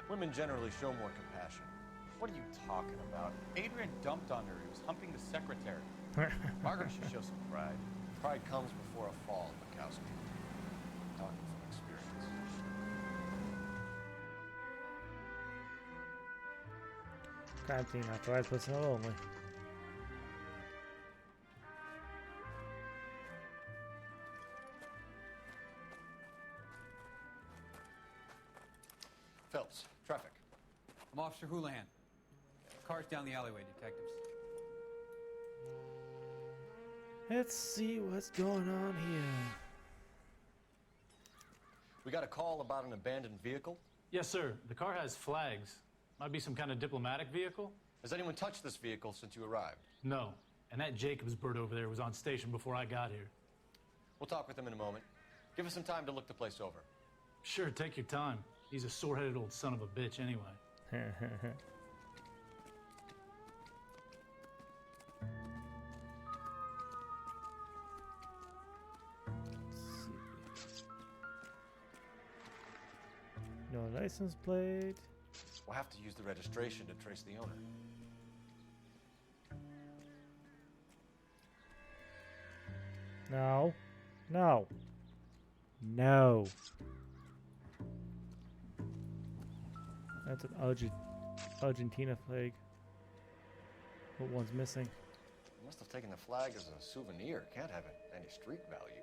Women generally show more compassion. What are you talking about? Adrian dumped on her. He was humping the secretary. Margaret should show some pride. Pride comes before a fall, Bukowski. Talking from experience. Crime scene authorized personnel only. Officer Houlihan. Car's down the alleyway, detectives. Let's see what's going on here. We got a call about an abandoned vehicle. Yes, sir. The car has flags. Might be some kind of diplomatic vehicle. Has anyone touched this vehicle since you arrived? No. And that Jacobs bird over there was on station before I got here. We'll talk with him in a moment. Give us some time to look the place over. Sure, take your time. He's a sore-headed old son of a bitch anyway. No license plate. We'll have to use the registration to trace the owner. No. No. No. That's an Argentina flag. What one's missing? Must have taken the flag as a souvenir. Can't have any street value.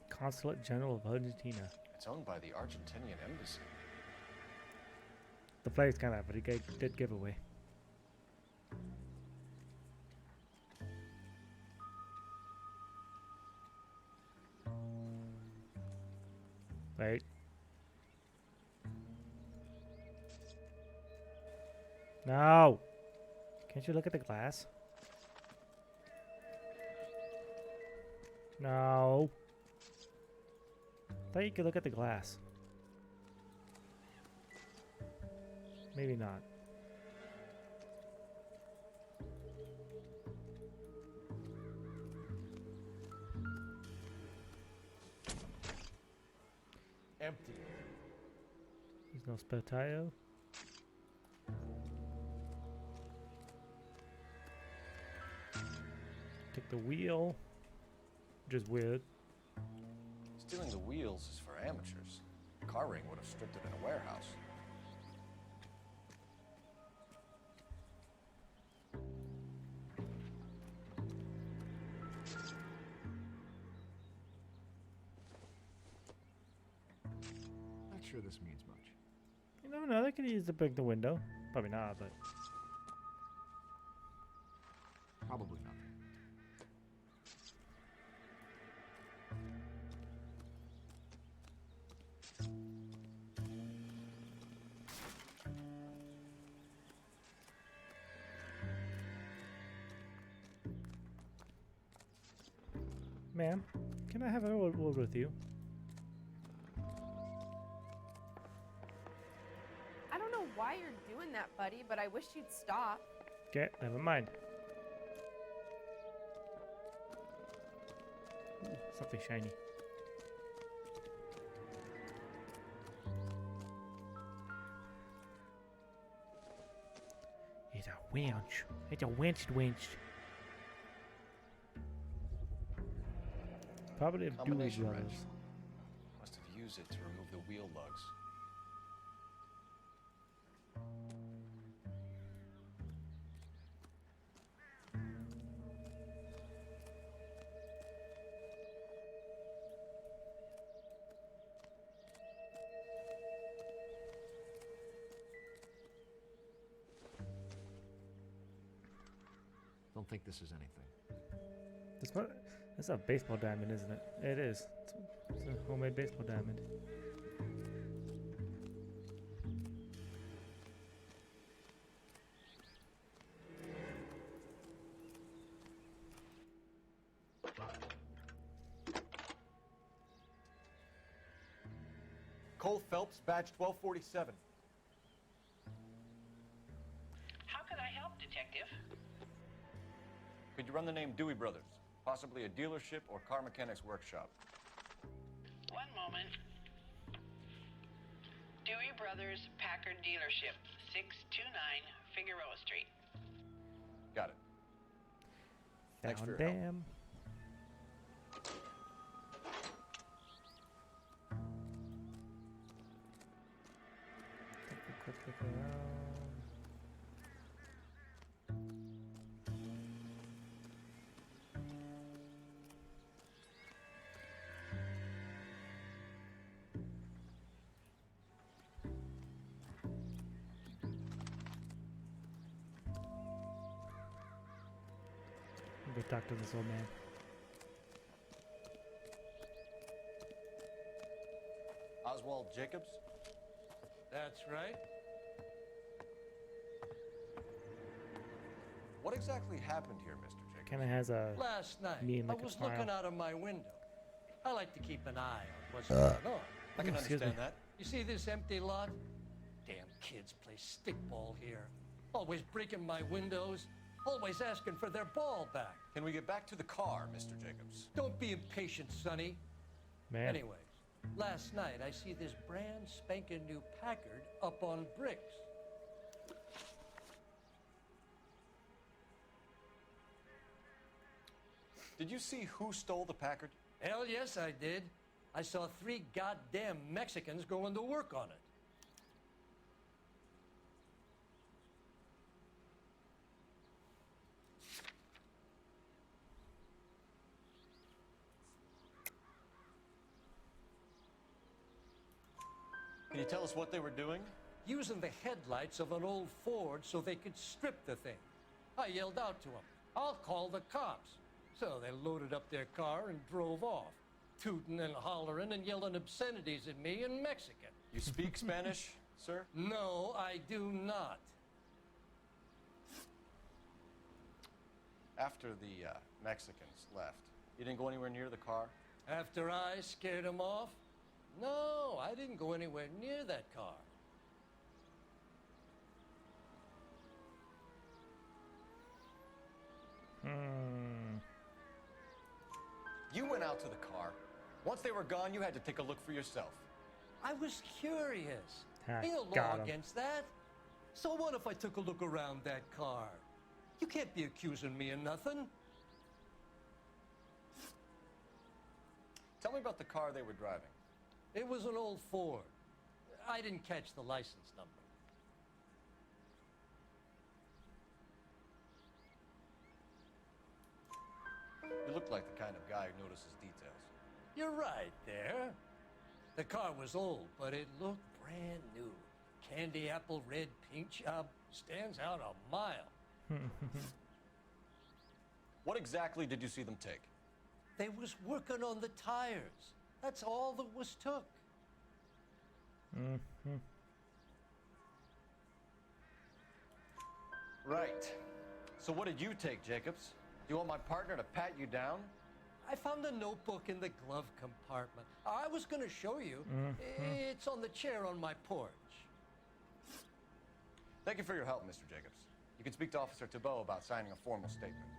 Consulate General of Argentina. It's owned by the Argentinian embassy. The flag's kind of, but he did give away. Wait. No. Can't you look at the glass? No. Thought you could look at the glass. Maybe not. Empty. There's no spare tire. Take the wheel. Which is weird. Stealing the wheels is for amateurs. Car ring would have stripped it in a warehouse. Not sure this means much. You never know, they could use to break the window. Probably not, but Probably nothing. ma'am, can I have a word with you? I don't know why you're doing that, buddy, but I wish you'd stop. Okay, never mind. Ooh, something shiny. It's a winch. It's a winch. Probably of Dewey Combination Brothers. wrench. Must have used it to remove the wheel lugs. Don't think this is anything. That's a baseball diamond, isn't it? It is. It's a homemade baseball diamond. Cole Phelps, badge 1247. How can I help, Detective? Could you run the name Dewey Brothers? Possibly a dealership or car mechanics workshop. One moment. Dewey Brothers Packard Dealership, 629 Figueroa Street. Got it. Thanks for your Found help. them. Take a quick look around. talk to this old man. Oswald Jacobs? That's right. What exactly happened here, Mr. Jacobs? Kind of has a Last night, mean I looking was smile. looking out of my window. I like to keep an eye on what's going on. I can Excuse understand me. that. You see this empty lot? Damn kids play stickball here. Always breaking my windows. Always asking for their ball back. Can we get back to the car, Mr. Jacobs? Don't be impatient, Sonny. Man. Anyways, last night I see this brand spanking new Packard up on bricks. Did you see who stole the Packard? Hell yes, I did. I saw 3 goddamn Mexicans going to work on it. Can you tell us what they were doing? Using the headlights of an old Ford so they could strip the thing. I yelled out to them, "I'll call the cops." So they loaded up their car and drove off, tooting and hollering and yelling obscenities at me in Mexican. You speak Spanish, sir? No, I do not. After the Mexicans left, you didn't go anywhere near the car? After I scared them off? No, I didn't go anywhere near that car. You went out to the car. Once they were gone, you had to take a look for yourself. I was curious. Ah, Ain't no law got him. against that. So what if I took a look around that car? You can't be accusing me of nothing. Tell me about the car they were driving. It was an old Ford. I didn't catch the license number. You look like the kind of guy who notices details. You're right there. The car was old, but it looked brand new. Candy apple red paint job stands out a mile. What exactly did you see them take? They was working on the tires. That's all that was took. Right. So what did you take, Jacobs? Do you want my partner to pat you down? I found a notebook in the glove compartment. I was going to show you. It's on the chair on my porch. Thank you for your help, Mr. Jacobs. You can speak to Officer Thibault about signing a formal statement.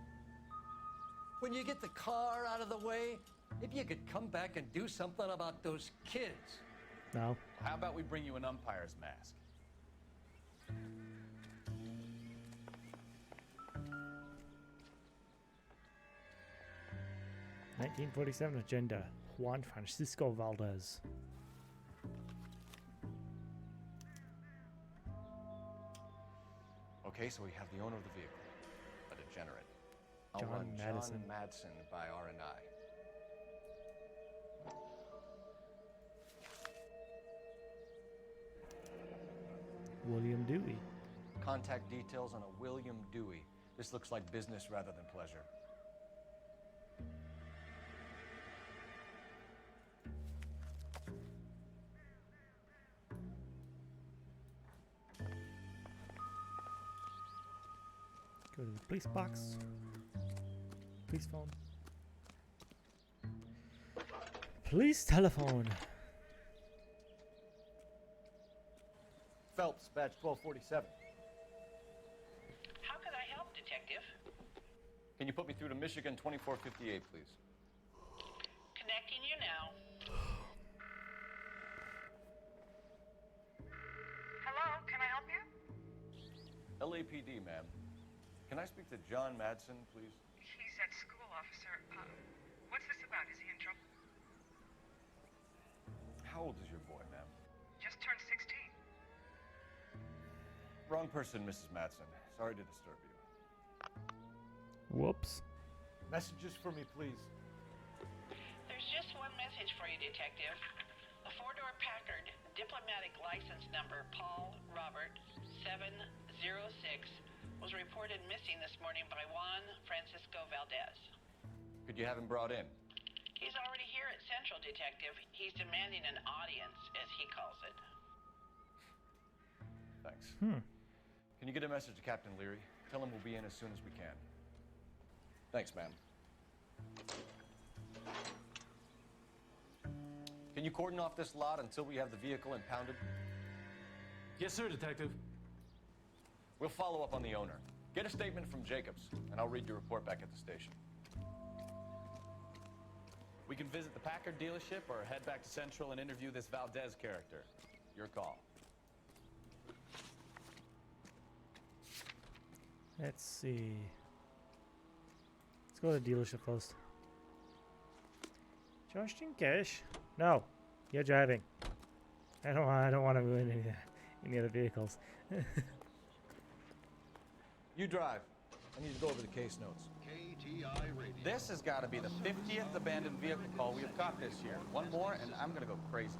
When you get the car out of the way, if you could come back and do something about those kids. No. How about we bring you an umpire's mask? (1947) agenda. Juan Francisco Valdez. Okay, so we have the owner of the vehicle, a degenerate. John One Madison. John Madsen by R&I. William Dewey. Contact details on a William Dewey. This looks like business rather than pleasure. Go to the police box. Police phone. Police telephone. Phelps, badge 1247. How can I help, Detective? Can you put me through to Michigan 2458, please? Connecting you now. Hello, can I help you? LAPD, ma'am. Can I speak to John Madsen, please? He's at school, officer. What's this about? Is he in trouble? How old is your boy, ma'am? Just turned 16. Wrong person, Mrs. Madsen. Sorry to disturb you. Whoops. Messages for me, please. There's just one message for you, Detective. A 4-door Packard, diplomatic license number Paul Robert 706 was reported missing this morning by Juan Francisco Valdez. Could you have him brought in? He's already here at Central, Detective. He's demanding an audience, as he calls it. Thanks. Hmm. Can you get a message to Captain Leary? Tell him we'll be in as soon as we can. Thanks, ma'am. Can you cordon off this lot until we have the vehicle impounded? Yes, sir, Detective. We'll follow up on the owner. Get a statement from Jacobs, and I'll read your report back at the station. We can visit the Packard dealership or head back to Central and interview this Valdez character. Your call. Let's see. Let's go to the dealership first. Just in case. No, you're driving. I don't want to ruin any other vehicles. You drive. I need to go over the case notes. This has got to be the 50th abandoned vehicle call we have caught this year. One more, and I'm going to go crazy.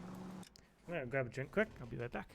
I'm gonna grab a drink quick. I'll be right back.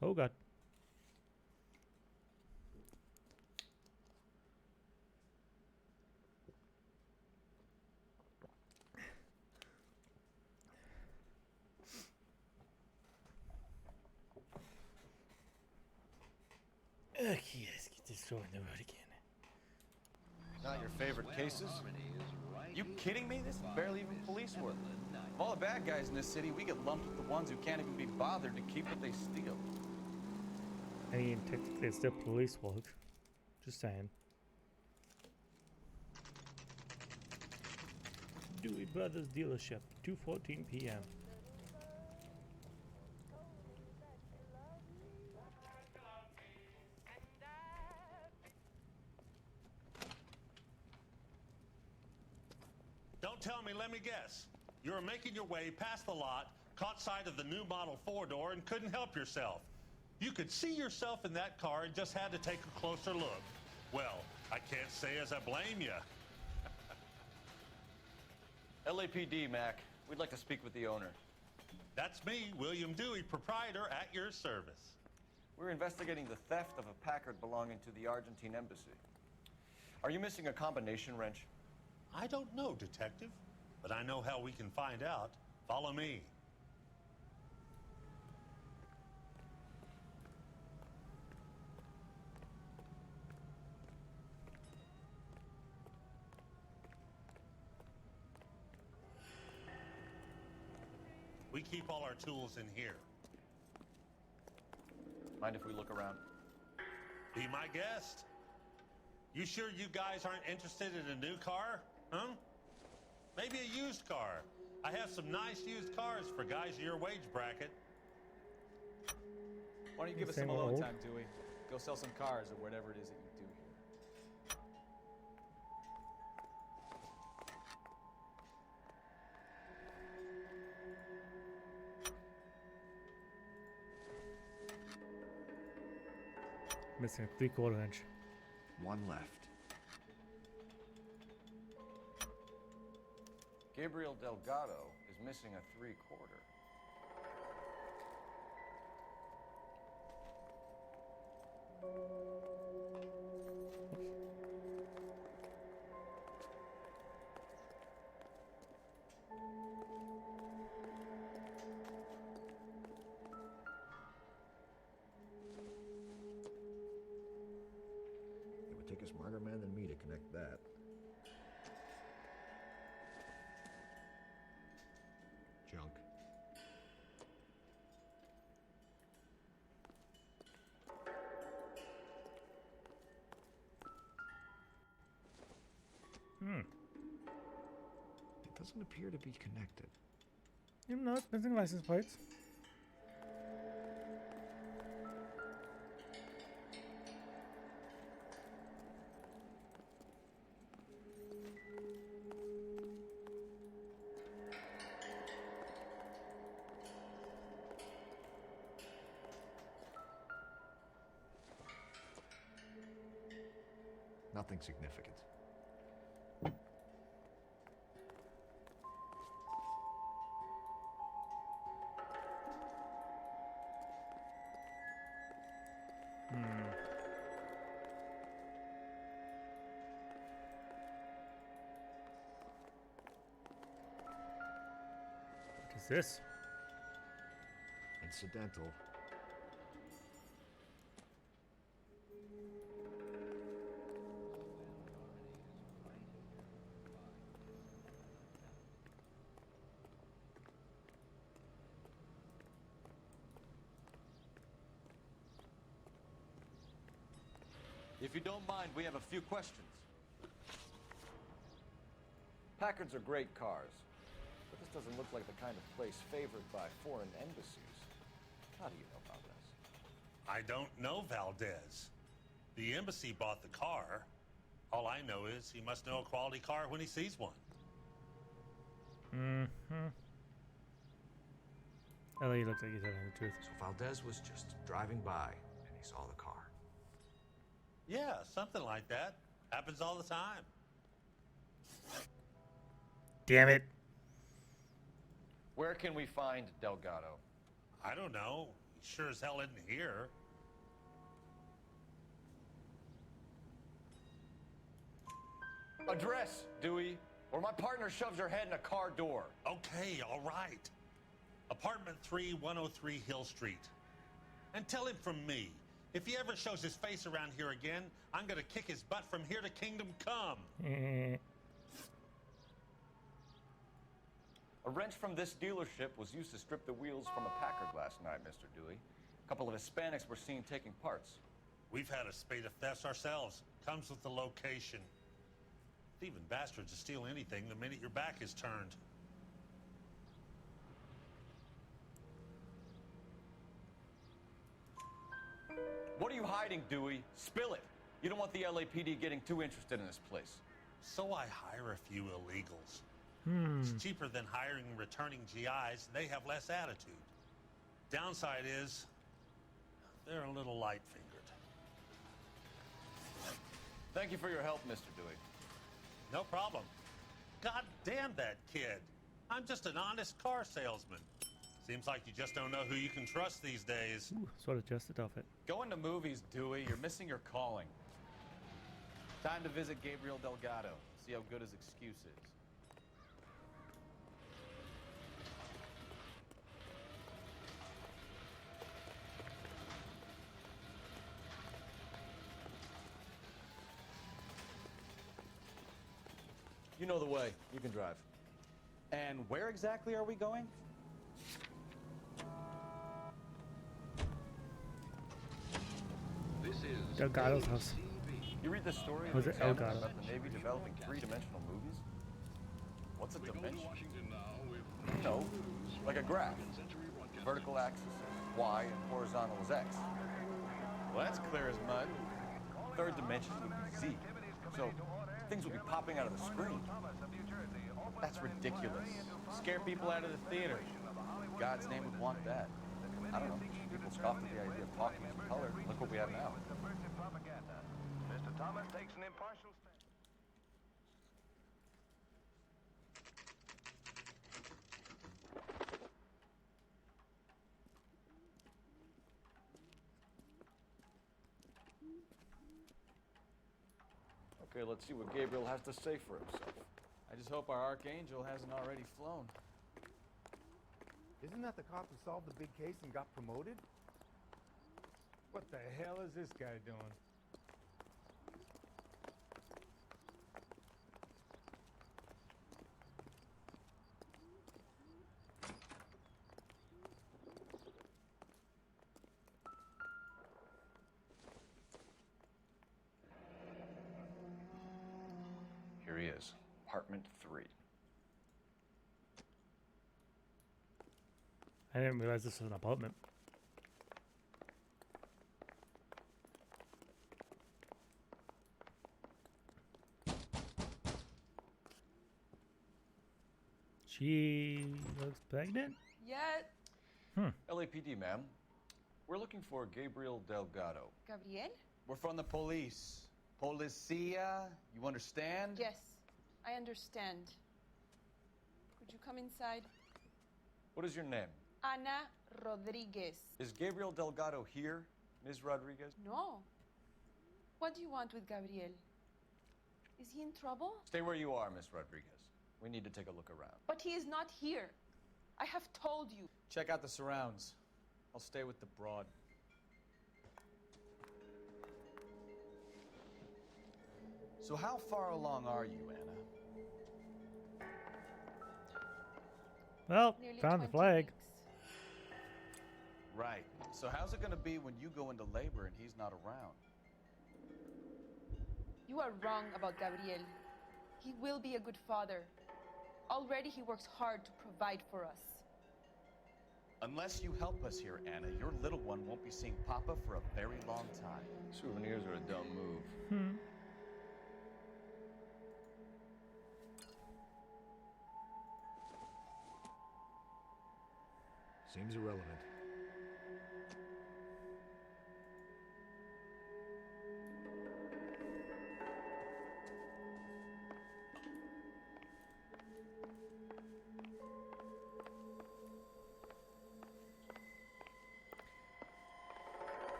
Oh god. Okay, let's get this going the road again. Not your favorite cases? You kidding me? This is barely even police work. Of all the bad guys in this city, we get lumped with the ones who can't even be bothered to keep what they steal. I mean, technically it's still police work. Just saying. Dewey Brothers dealership, 2:14 p.m. Don't tell me, let me guess. You were making your way past the lot, caught sight of the new model 4-door, and couldn't help yourself. You could see yourself in that car and just had to take a closer look. Well, I can't say as I blame you. LAPD, Mac. We'd like to speak with the owner. That's me, William Dewey, proprietor, at your service. We're investigating the theft of a Packard belonging to the Argentine embassy. Are you missing a combination wrench? I don't know, Detective, but I know how we can find out. Follow me. We keep all our tools in here. Mind if we look around? Be my guest. You sure you guys aren't interested in a new car? Huh? Maybe a used car. I have some nice used cars for guys in your wage bracket. Why don't you give us some alone time, Dewey? Go sell some cars or whatever it is that you do here. Missing a 3/4 inch. One left. Gabriel Delgado is missing a 3/4. It would take a smarter man than me to connect that. Junk. Doesn't appear to be connected. Even though it's missing license plates. Nothing significant. What is this? Incidental. If you don't mind, we have a few questions. Packards are great cars, but this doesn't look like the kind of place favored by foreign embassies. How do you know about this? I don't know Valdez. The embassy bought the car. All I know is he must know a quality car when he sees one. Mm-hmm. Oh, he looks like he's telling the truth. So Valdez was just driving by and he saw the car. Yeah, something like that. Happens all the time. Damn it. Where can we find Delgado? I don't know. He sure as hell isn't here. Address, Dewey, or my partner shoves her head in a car door. Okay, all right. Apartment 3, 103 Hill Street. And tell him from me, if he ever shows his face around here again, I'm gonna kick his butt from here to Kingdom Come. A wrench from this dealership was used to strip the wheels from a Packard last night, Mr. Dewey. A couple of Hispanics were seen taking parts. We've had a spate of thefts ourselves. Comes with the location. Thieving bastards will steal anything the minute your back is turned. What are you hiding, Dewey? Spill it. You don't want the LAPD getting too interested in this place. So I hire a few illegals. It's cheaper than hiring returning GIs. They have less attitude. Downside is, they're a little light-fingered. Thank you for your help, Mr. Dewey. No problem. God damn that kid. I'm just an honest car salesman. Seems like you just don't know who you can trust these days. Ooh, sort of adjusted off it. Going to movies, Dewey. You're missing your calling. Time to visit Gabriel Delgado. See how good his excuse is. You know the way. You can drive. And where exactly are we going? Delgado's house. You read the story Was in it the Examiner Elgato? about the Navy developing three-dimensional movies? What's a dimension? No, like a graph. Vertical axis is Y and horizontal is X. Well, that's clear as mud. Third dimension would be Z. So things would be popping out of the screen. That's ridiculous. Scare people out of the theater. God's name would want that. I don't know. People scoffed at the idea of talking in color. Look what we have now. Mr. Thomas takes an impartial stand. Okay, let's see what Gabriel has to say for himself. I just hope our archangel hasn't already flown. Isn't that the cop who solved the big case and got promoted? What the hell is this guy doing? Here he is, apartment 3. I didn't realize this was an apartment. She looks pregnant? Yet. LAPD, ma'am. We're looking for Gabriel Delgado. Gabriel? We're from the police. Policia, you understand? Yes, I understand. Could you come inside? What is your name? Ana Rodriguez. Is Gabriel Delgado here, Ms. Rodriguez? No. What do you want with Gabriel? Is he in trouble? Stay where you are, Ms. Rodriguez. We need to take a look around. But he is not here. I have told you. Check out the surrounds. I'll stay with the broad. So how far along are you, Anna? Well, Nearly found the 20 flag. weeks. Right. So how's it going to be when you go into labor and he's not around? You are wrong about Gabriel. He will be a good father. Already he works hard to provide for us. Unless you help us here, Anna, your little one won't be seeing Papa for a very long time. Souvenirs are a dumb move. Seems irrelevant.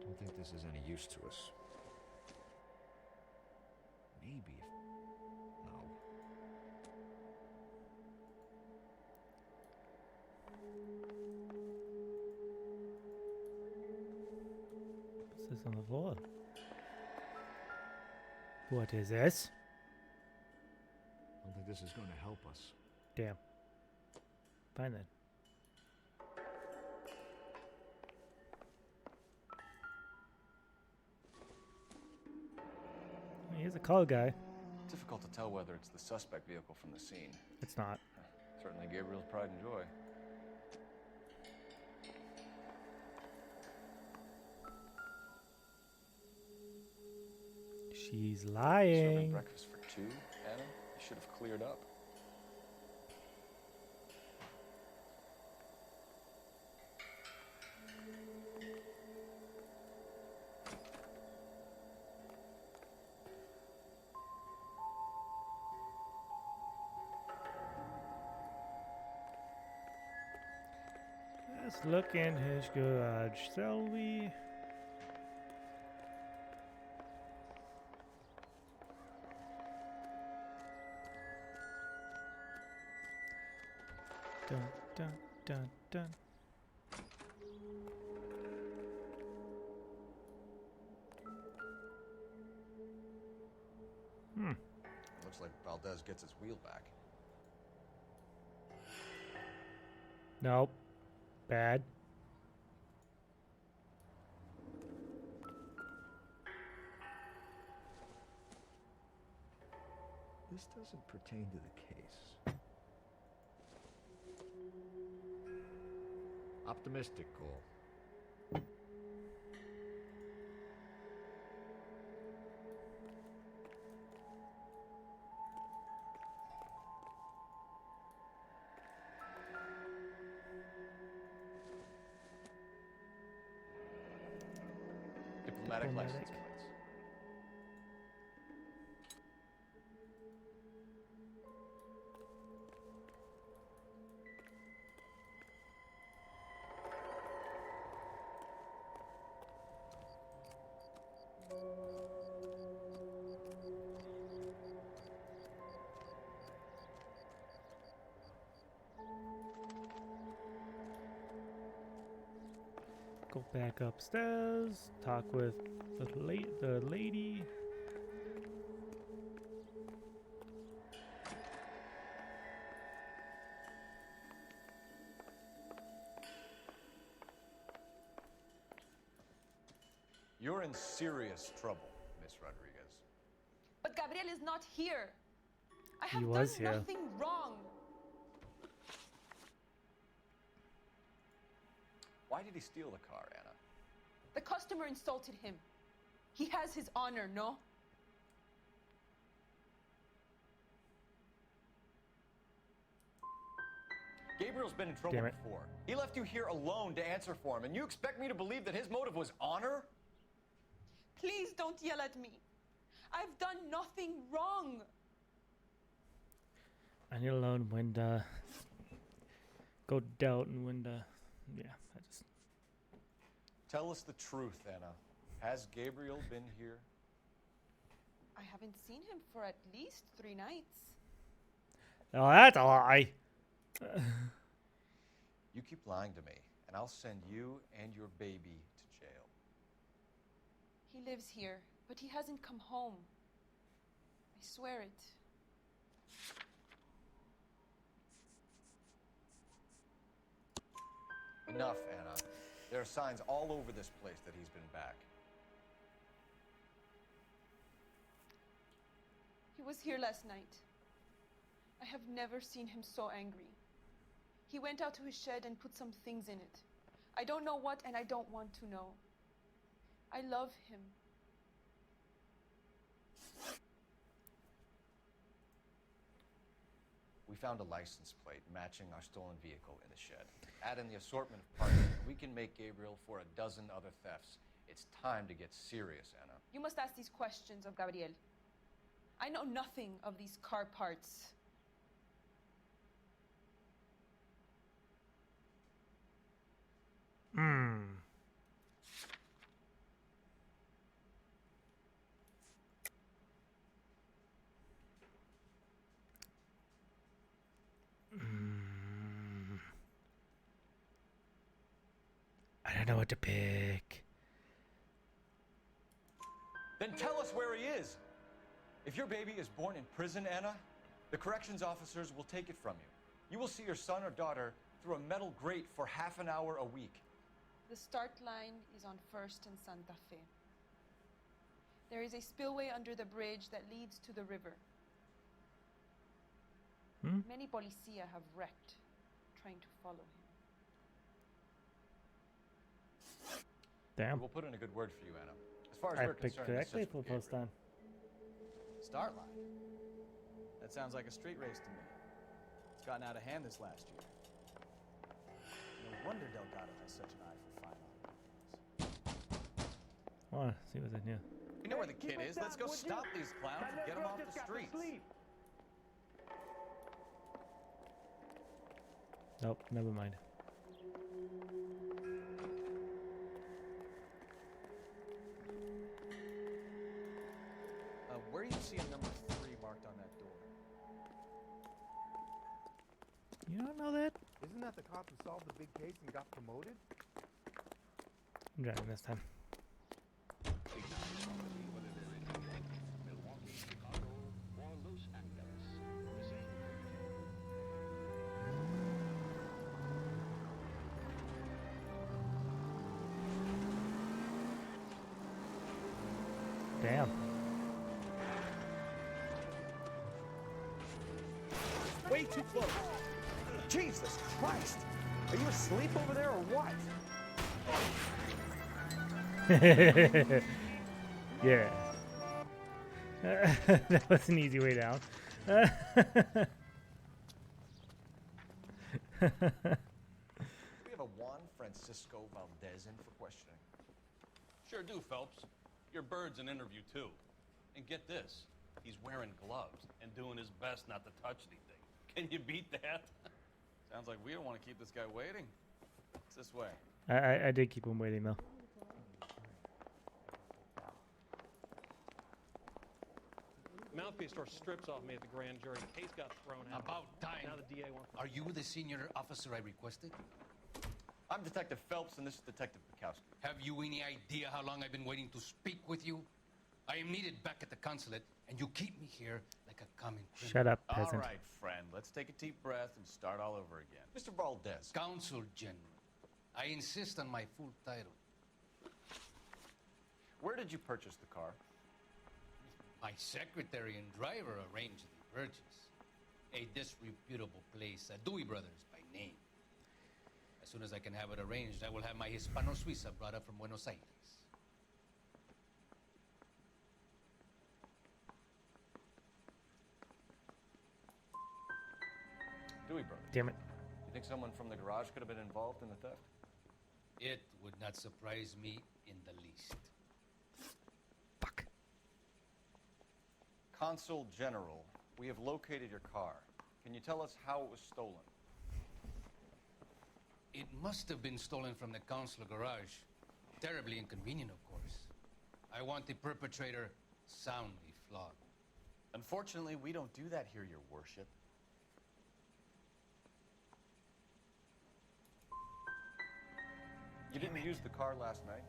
Don't think this is any use to us. Maybe if... No. What's this on the floor? What is this? I don't think this is going to help us. Damn. Fine then. He's a call guy. Difficult to tell whether it's the suspect vehicle from the scene. It's not. Certainly Gabriel's pride and joy. She's Serving lying. breakfast for two, Anna? You should have cleared up. Let's look in his garage, shall we? Dun dun dun dun. Looks like Valdez gets his wheel back. Nope. Bad. This doesn't pertain to the case. Optimistic call. Diplomatic license plates. Go back upstairs. Talk with the lady. You're in serious trouble, Miss Rodriguez. But But Gabriel is not here. I He have was done here. nothing wrong. Why did he steal the car, Anna? The customer insulted him. He has his honor, no? Gabriel's been in trouble Damn it. before. He left you here alone to answer for him, and you expect me to believe that his motive was honor? Please don't yell at me. I've done nothing wrong. And you're alone when go down when yeah, I just Tell us the truth, Anna. Has Gabriel been here? I haven't seen him for at least 3 nights. Oh, that's a lie. You keep lying to me, and I'll send you and your baby to jail. He lives here, but he hasn't come home. I swear it. Enough, Anna. There are signs all over this place that he's been back. He was here last night. I have never seen him so angry. He went out to his shed and put some things in it. I don't know what, and I don't want to know. I love him. We found a license plate matching our stolen vehicle in the shed. Add in the assortment of parts, and we can make Gabriel for a dozen other thefts. It's time to get serious, Anna. You must ask these questions of Gabriel. I know nothing of these car parts. I don't know what to pick. Then tell us where he is. If your baby is born in prison, Anna, the corrections officers will take it from you. You will see your son or daughter through a metal grate for half an hour a week. The start line is on 1st and Santa Fe. There is a spillway under the bridge that leads to the river. Many policia have wrecked trying to follow him. Damn. We'll put in a good word for you, Anna. As far as I we're picked concerned, this correctly search for for the first time. Start line. That sounds like a street race to me. It's gotten out of hand this last year. No wonder Delgado has such an eye for fine automobiles. Oh, see what's in here. We know where the kid is. Let's go stop these clowns and get them off the streets. Nope, never mind. Where do you see a number 3 marked on that door? You don't know that? Isn't that the cop who solved the big case and got promoted? I'm driving this time. Damn. Way too close. Jesus Christ! Are you asleep over there or what? Yeah. That was an easy way down. We have a Juan Francisco Valdez in for questioning. Sure do, Phelps. Your bird's an interview, too. And get this, he's wearing gloves and doing his best not to touch anything. Can you beat that? Sounds like we don't want to keep this guy waiting. It's this way. I did keep him waiting, though. Mouthpiece tore strips off me at the grand jury. Case got thrown out. About time. Now the DA wants. Are you the senior officer I requested? I'm Detective Phelps, and this is Detective Bukowski. Have you any idea how long I've been waiting to speak with you? I am needed back at the consulate, and you keep me here like a common criminal. Shut up, peasant. All right, friend. Let's take a deep breath and start all over again. Mr. Valdez. Consul General. I insist on my full title. Where did you purchase the car? My secretary and driver arranged the purchase. A disreputable place, Dewey Brothers by name. As soon as I can have it arranged, I will have my Hispano Suiza brought up from Buenos Aires. Dewey Brothers. Damn it. You think someone from the garage could have been involved in the theft? It would not surprise me in the least. Consul General, we have located your car. Can you tell us how it was stolen? It must have been stolen from the consular garage. Terribly inconvenient, of course. I want the perpetrator soundly flogged. Unfortunately, we don't do that here, Your Worship. You didn't use the car last night?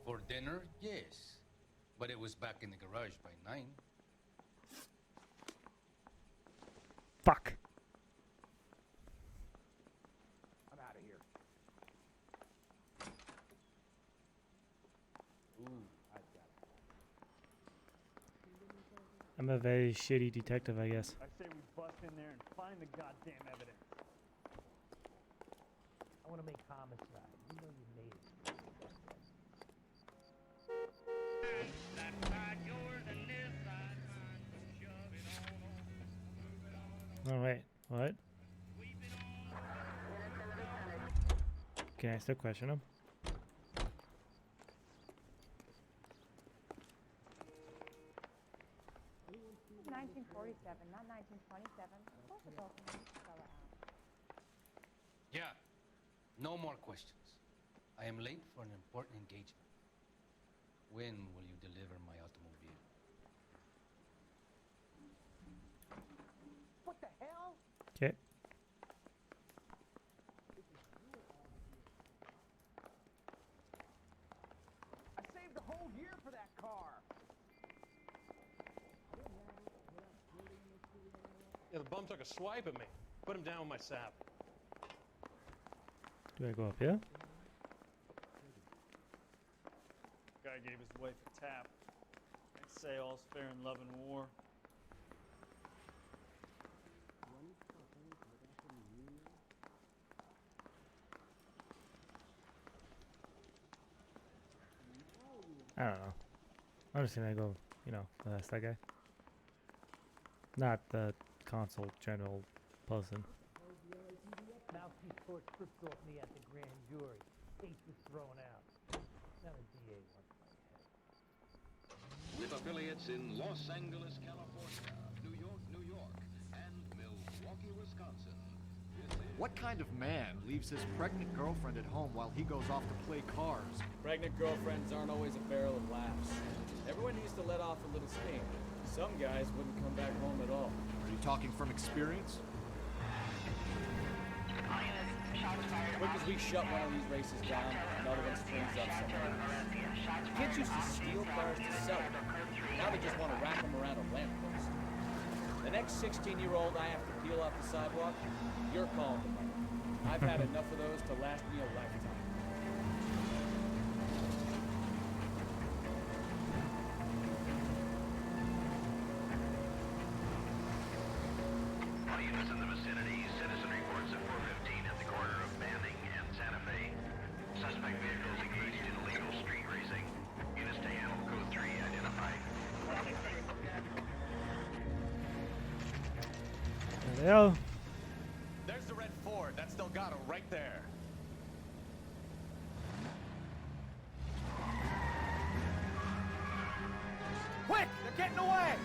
For dinner, yes. But it was back in the garage by 9. Fuck. I'm out of here. Ooh, I've got it. I'm a very shitty detective, I guess. I say we bust in there and find the goddamn evidence. I want to make homicide. You know you made it. That side yours and this side mine. Shove it on. Oh, wait. What? Can I still question him? It's 1947, not 1927. Of course it's all from this fella out. Yeah. No more questions. I am late for an important engagement. When will you deliver my automobile? What the hell? Okay. I saved a whole year for that car. Yeah, the bum took a swipe at me. Put him down with my sap. Do I go up here? Guy gave his wife a tap. I'd say all's fair in love and war. I don't know. I'm just gonna go, you know, that's that guy. Not the consul general person. Mouthpiece court stripped off me at the grand jury. Case was thrown out. Now the DA wants my head. With affiliates in Los Angeles, California, New York, and Milwaukee, Wisconsin. What kind of man leaves his pregnant girlfriend at home while he goes off to play cars? Pregnant girlfriends aren't always a barrel of laughs. Everyone needs to let off a little steam. Some guys wouldn't come back home at all. Are you talking from experience? Quick as we shut one of these races down, another one springs up somewhere else. Kids used to steal cars to sell them. Now they just want to wrap them around a lamppost. The next 16-year-old I have to peel off the sidewalk, you're calling the money. I've had enough of those to last me a lifetime. All units in the vicinity, citizen reports at 415 at the corner of Manning and Santa Fe. Suspect vehicles engaged in illegal street racing. Units to handle code 3 identified. There they are. There's the red Ford. That's Delgado right there. Quick! They're getting away!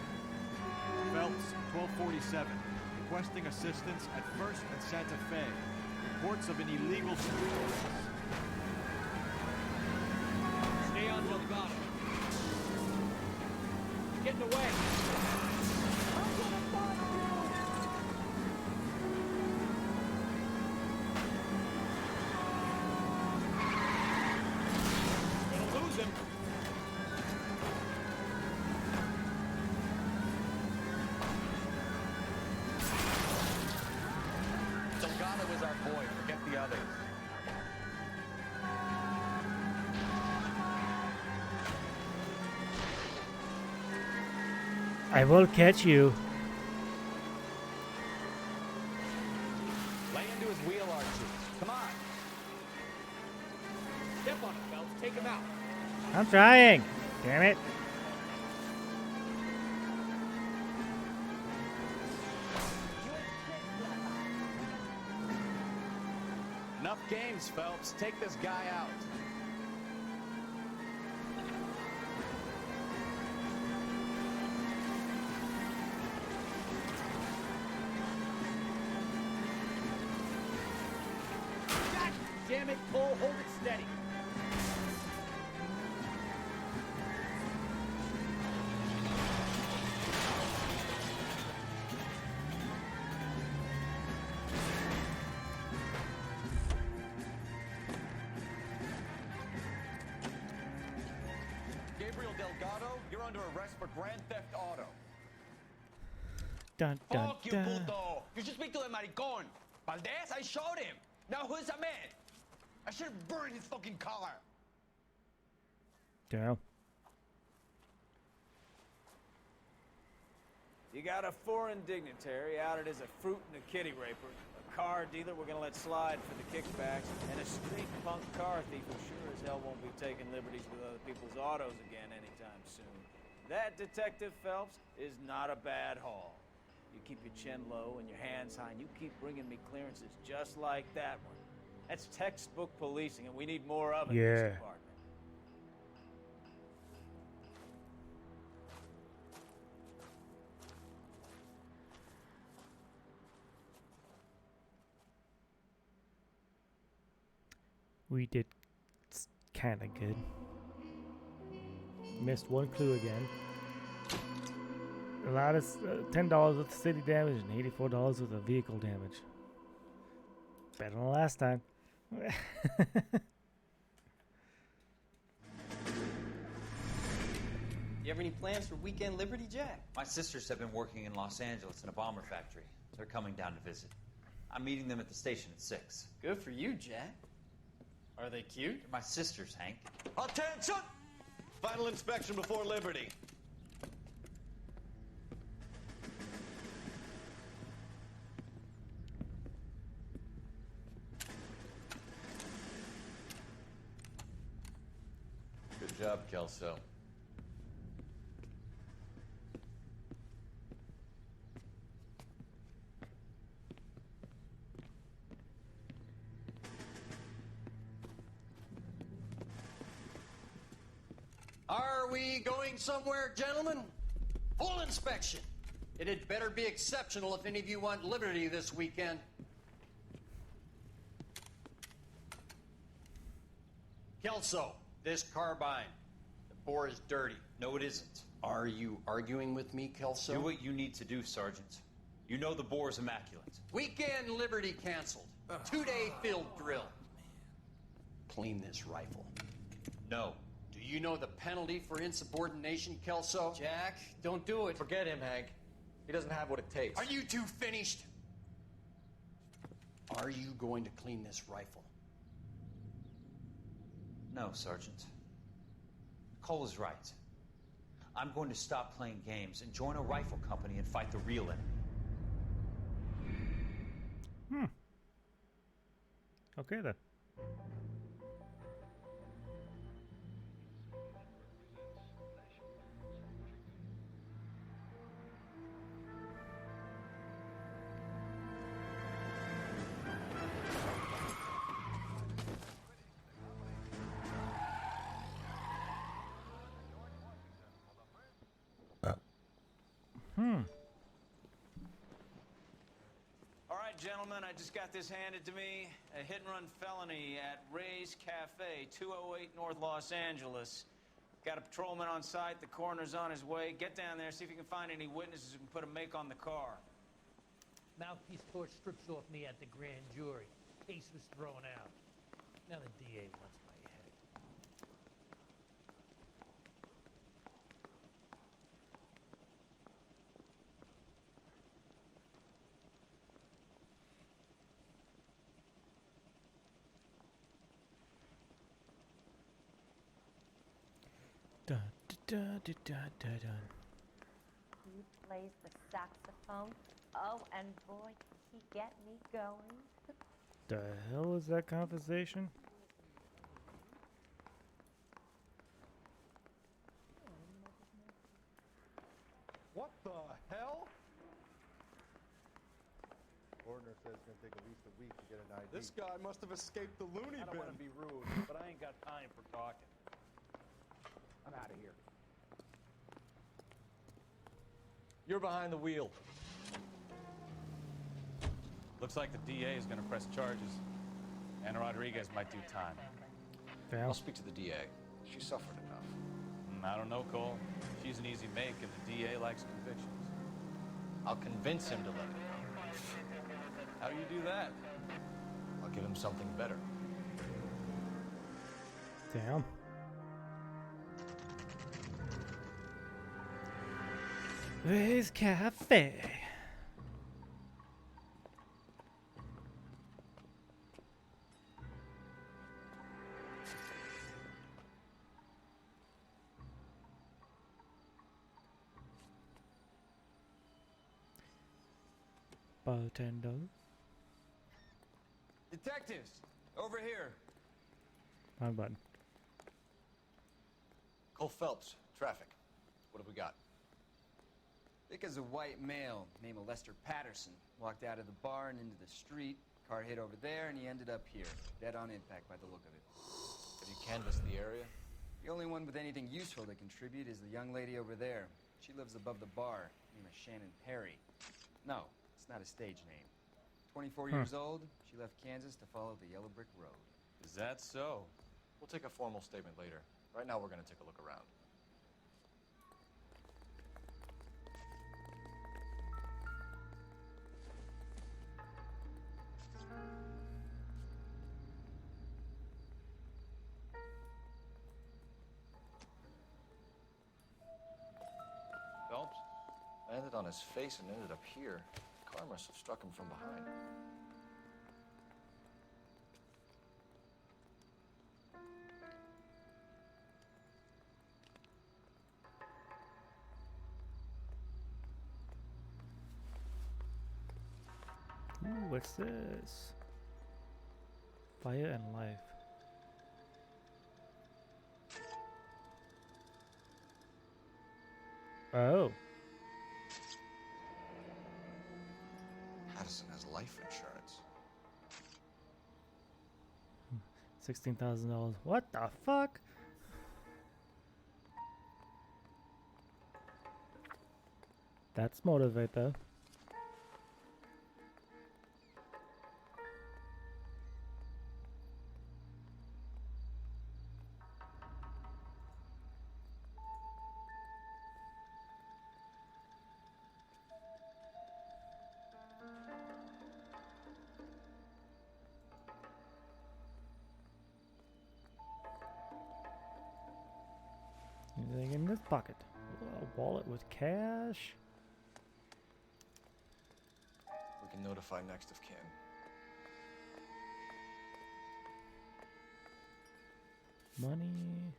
Phelps, 1247. Requesting assistance at 1st and Santa Fe. Reports of an illegal street race. Stay on Delgado. You're getting away. Gonna lose him. Delgado is our boy. Forget the others. I will catch you. Lay into his wheel arches. Come on. Step on it, Phelps. Take him out. I'm trying. Damn it. Enough games, Phelps. Take this guy out. God damn it, Cole. Hold it steady. Gabriel Delgado, you're under arrest for Grand Theft Auto. Dun, dun, Fuck you, dun. puto! You should speak to the maricon! Valdez, I showed him! Now who's the man? I should have burned his fucking car! Don't know. You got a foreign dignitary outed as a fruit and a kitty raper, a car dealer we're gonna let slide for the kickbacks, and a street punk car thief who sure as hell won't be taking liberties with other people's autos again anytime soon. That, Detective Phelps, is not a bad haul. You keep your chin low and your hands high, and you keep bringing me clearances just like that one. That's textbook policing, and we need more of it in this Yeah. department. We did kind of good. Missed one clue again. Allowed us $10 with city damage and $84 with the vehicle damage. Better than last time. You have any plans for weekend Liberty, Jack? My sisters have been working in Los Angeles in a bomber factory. They're coming down to visit. I'm meeting them at the station at 6. Good for you, Jack. Are they cute? They're my sisters, Hank. Attention! Final inspection before Liberty. Good job, Kelso. Are we going somewhere, gentlemen? Full inspection. It had better be exceptional if any of you want liberty this weekend. Kelso, this carbine. The bore is dirty. No, it isn't. Are you arguing with me, Kelso? Do what you need to do, Sergeant. You know the bore is immaculate. Weekend liberty canceled. 2-day field drill. Clean this rifle. No. Do you know the penalty for insubordination, Kelso? Jack, don't do it. Forget him, Hank. He doesn't have what it takes. Are you two finished? Are you going to clean this rifle? No, Sergeant. Cole is right. I'm going to stop playing games and join a rifle company and fight the real enemy. Okay then. All right, gentlemen, I just got this handed to me. A hit-and-run felony at Ray's Cafe, 208 North Los Angeles. Got a patrolman on site. The coroner's on his way. Get down there, see if you can find any witnesses who can put a make on the car. Mouthpiece torch strips off me at the grand jury. Case was thrown out. Now the DA wants my head. Dun, dun, dun, dun, dun, dun. He plays the saxophone. Oh, and boy, can he get me going. The hell is that conversation? What the hell? Ordner says it's gonna take at least a week to get an ID. This guy must have escaped the loony I don't want to bin. be rude, but I ain't got time for talking. I'm out of here. You're behind the wheel. Looks like the DA is going to press charges. Anna Rodriguez might do time. Damn. I'll speak to the DA. She suffered enough. I don't know, Cole. She's an easy make, and the DA likes convictions. I'll convince him to let it go. How do you do that? I'll give him something better. Damn. Ray's Cafe. Bartender. Detectives, over here. Wrong button. Cole Phelps, traffic. What have we got? Thick as a white male named Lester Patterson walked out of the bar and into the street. Car hit over there, and he ended up here, dead on impact by the look of it. Have you canvassed the area? The only one with anything useful to contribute is the young lady over there. She lives above the bar, name is Shannon Perry. No, it's not a stage name. 24 years old, she left Kansas to follow the Yellow Brick Road. Is that so? We'll take a formal statement later. Right now, we're going to take a look around. Phelps? Landed on his face and ended up here. The car must have struck him from behind. Ooh, what's this? Fire and life. Oh. Patterson has life insurance. $16,000. What the fuck? That's motivator. Anything in this pocket? A wallet with cash. We can notify next of kin. Money.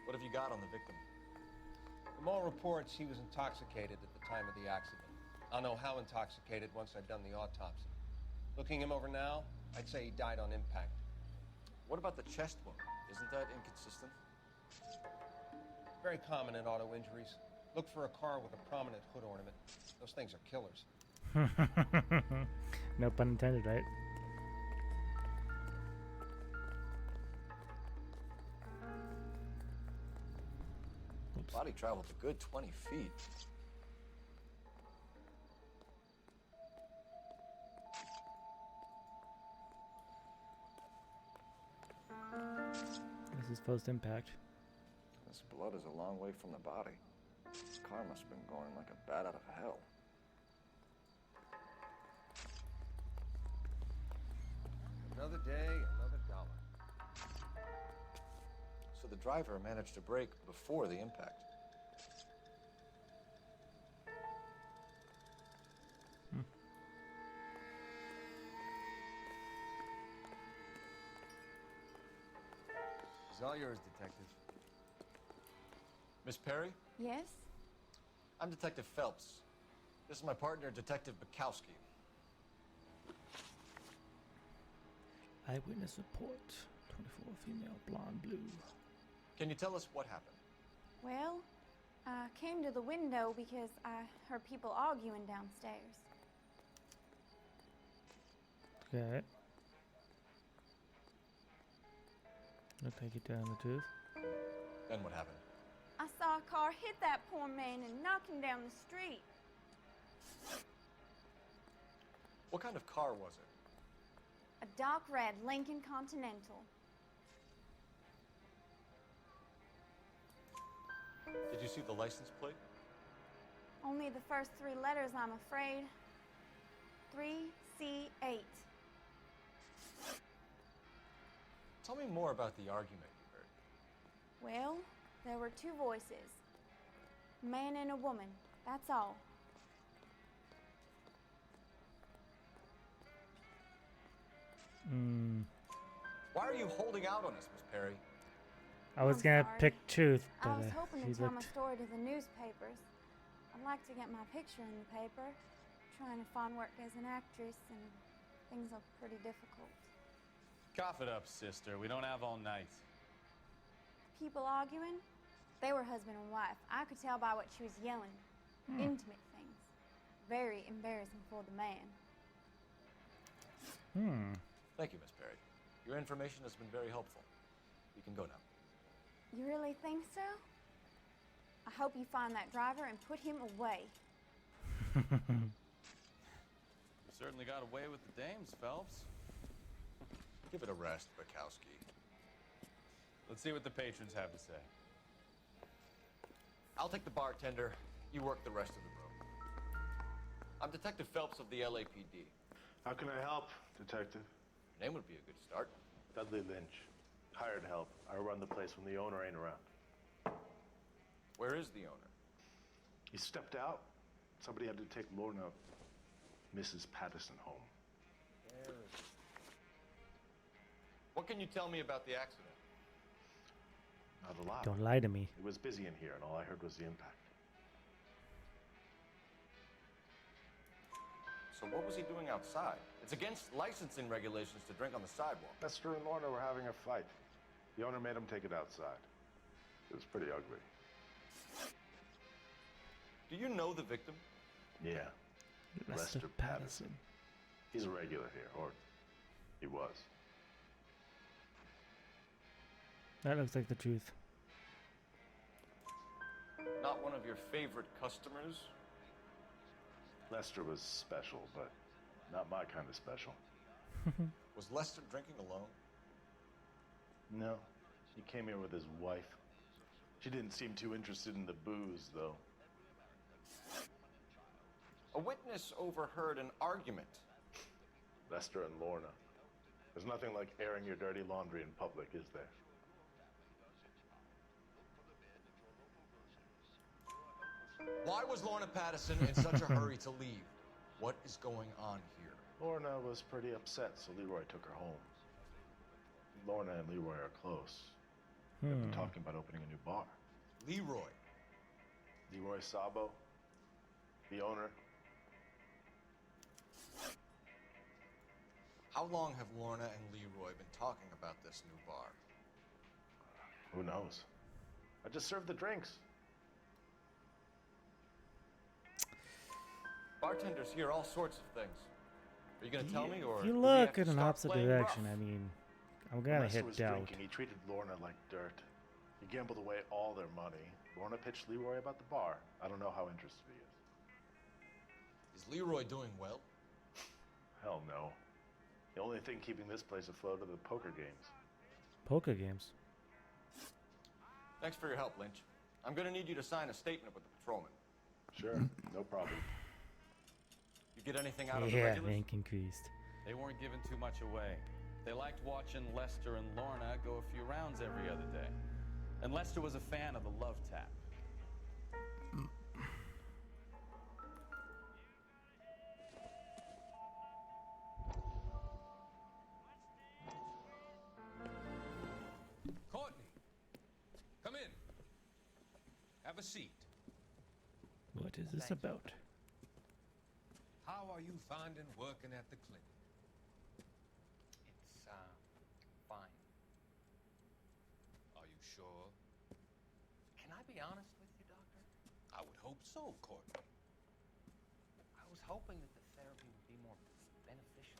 What have you got on the victim? From all reports, he was intoxicated at the time of the accident. I'll know how intoxicated once I've done the autopsy. Looking him over now, I'd say he died on impact. What about the chest wound? Isn't that inconsistent? Very common in auto injuries. Look for a car with a prominent hood ornament. Those things are killers. No pun intended, right? Body traveled a good 20 feet. This is post impact. This blood is a long way from the body. This car must have been going like a bat out of hell. Another day, another dollar. So the driver managed to brake before the impact. It's all yours, Detective. Miss Perry? Yes? I'm Detective Phelps. This is my partner, Detective Bukowski. Eyewitness report. 24 female, blonde, blue. Can you tell us what happened? Well, I came to the window because I heard people arguing downstairs. Okay. I'll take it down the tooth. Then what happened? I saw a car hit that poor man and knock him down the street. What kind of car was it? A dark red Lincoln Continental. Did you see the license plate? Only the first 3 letters, I'm afraid. 3C8. Tell me more about the argument you heard. Well, there were 2 voices. A man and a woman, that's all. Why are you holding out on us, Miss Perry? I was I'm gonna sorry. pick Tooth, but I was hoping he to tell my looked. story to the newspapers. I'd like to get my picture in the paper. Trying to find work as an actress, and things are pretty difficult. Cough it up, sister. We don't have all night. People arguing? They were husband and wife. I could tell by what she was yelling. Intimate things. Very embarrassing for the man. Thank you, Miss Perry. Your information has been very helpful. You can go now. You really think so? I hope you find that driver and put him away. You certainly got away with the dames, Phelps. Give it a rest, Bukowski. Let's see what the patrons have to say. I'll take the bartender. You work the rest of the room. I'm Detective Phelps of the LAPD. How can I help, Detective? Your name would be a good start. Dudley Lynch. Hired help. I run the place when the owner ain't around. Where is the owner? He stepped out. Somebody had to take Lorna, Mrs. Patterson, home. What can you tell me about the accident? Not a lot. Don't lie to me. It was busy in here, and all I heard was the impact. So what was he doing outside? It's against licensing regulations to drink on the sidewalk. Lester and Lorna were having a fight. The owner made him take it outside. It was pretty ugly. Do you know the victim? Yeah. Lester Patterson. He's a regular here, or he was. That looks like the truth. Not one of your favorite customers? Lester was special, but not my kind of special. Was Lester drinking alone? No. He came here with his wife. She didn't seem too interested in the booze, though. A witness overheard an argument. Lester and Lorna. There's nothing like airing your dirty laundry in public, is there? Why was Lorna Patterson in such a hurry to leave? What is going on here? Lorna was pretty upset, so Leroy took her home. Lorna and Leroy are close. They've been talking about opening a new bar. Leroy? Leroy Sabo, the owner. How long have Lorna and Leroy been talking about this new bar? Who knows? I just served the drinks. Bartenders hear all sorts of things. Are you going to tell me, or If you do we have look to in an start opposite playing direction, rough? I mean, I'm gonna Lester hit was doubt. drinking. He treated Lorna like dirt. He gambled away all their money. Lorna pitched Leroy about the bar. I don't know how interested he is. Is Leroy doing well? Hell no. The only thing keeping this place afloat are the poker games. Poker games. Thanks for your help, Lynch. I'm going to need you to sign a statement with the patrolman. Sure, no problem. You get anything out of the Yeah, regulars? rank increased. They weren't giving too much away. They liked watching Lester and Lorna go a few rounds every other day. And Lester was a fan of the love tap. Courtney! Have a seat. What is this about? How are you finding working at the clinic? It's, fine. Are you sure? Can I be honest with you, Doctor? I would hope so, Courtney. I was hoping that the therapy would be more beneficial.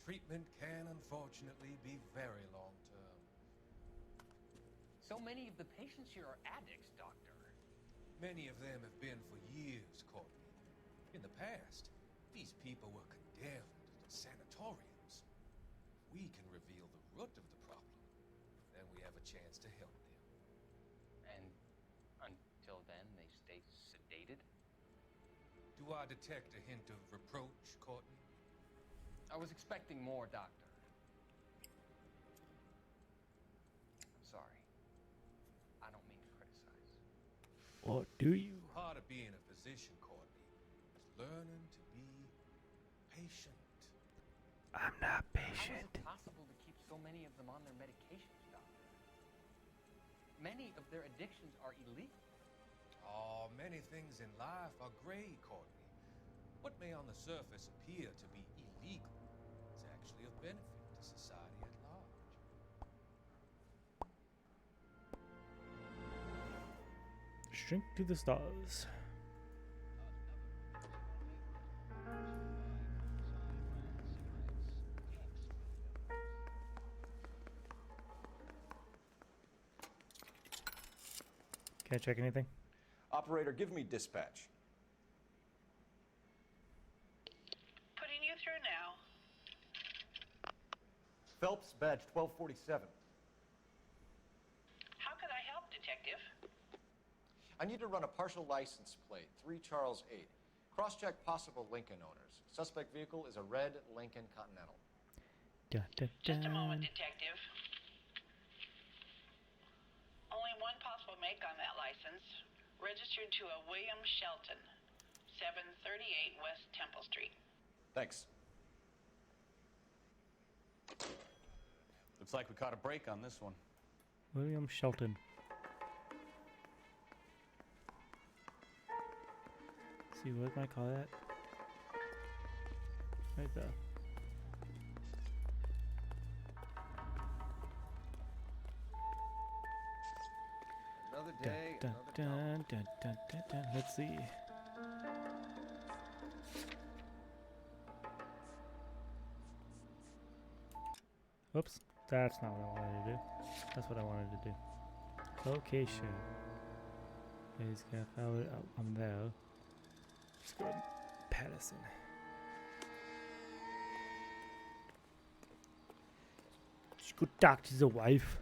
Treatment can unfortunately be very long-term. So many of the patients here are addicts, Doctor. Many of them have been for years, Courtney. In the past, these people were condemned to sanatoriums. We can reveal the root of the problem. Then we have a chance to help them. And until then, they stay sedated? Do I detect a hint of reproach, Courtney? I was expecting more, Doctor. I'm sorry. I don't mean to criticize. Or do you? Part of being a physician, Courtney, is learning to be patient. I'm not How patient. is it possible to keep so many of them on their medications, Doctor? Many of their addictions are illegal. Oh, many things in life are gray, Courtney. What may on the surface appear to be illegal is actually of benefit to society at large. Shrink to the stars. Can't check anything. Operator, give me dispatch. Putting you through now. Phelps, badge 1247. How could I help, Detective? I need to run a partial license plate, 3 Charles 8. Cross-check possible Lincoln owners. Suspect vehicle is a red Lincoln Continental. Dun, dun, Just a moment, dun. Detective. Only one possible make on that license. Registered to a William Shelton, 738 West Temple Street. Thanks. Looks like we caught a break on this one. William Shelton. Let's see, what might I call that? Right there. Another Dun, day, dun, another dun, dun, dun, dun, dun. Let's see. Oops, that's not what I wanted to do. That's what I wanted to do. Location. He's gonna follow it up. I'm there. Let's go to Patterson. Let's go talk to the wife.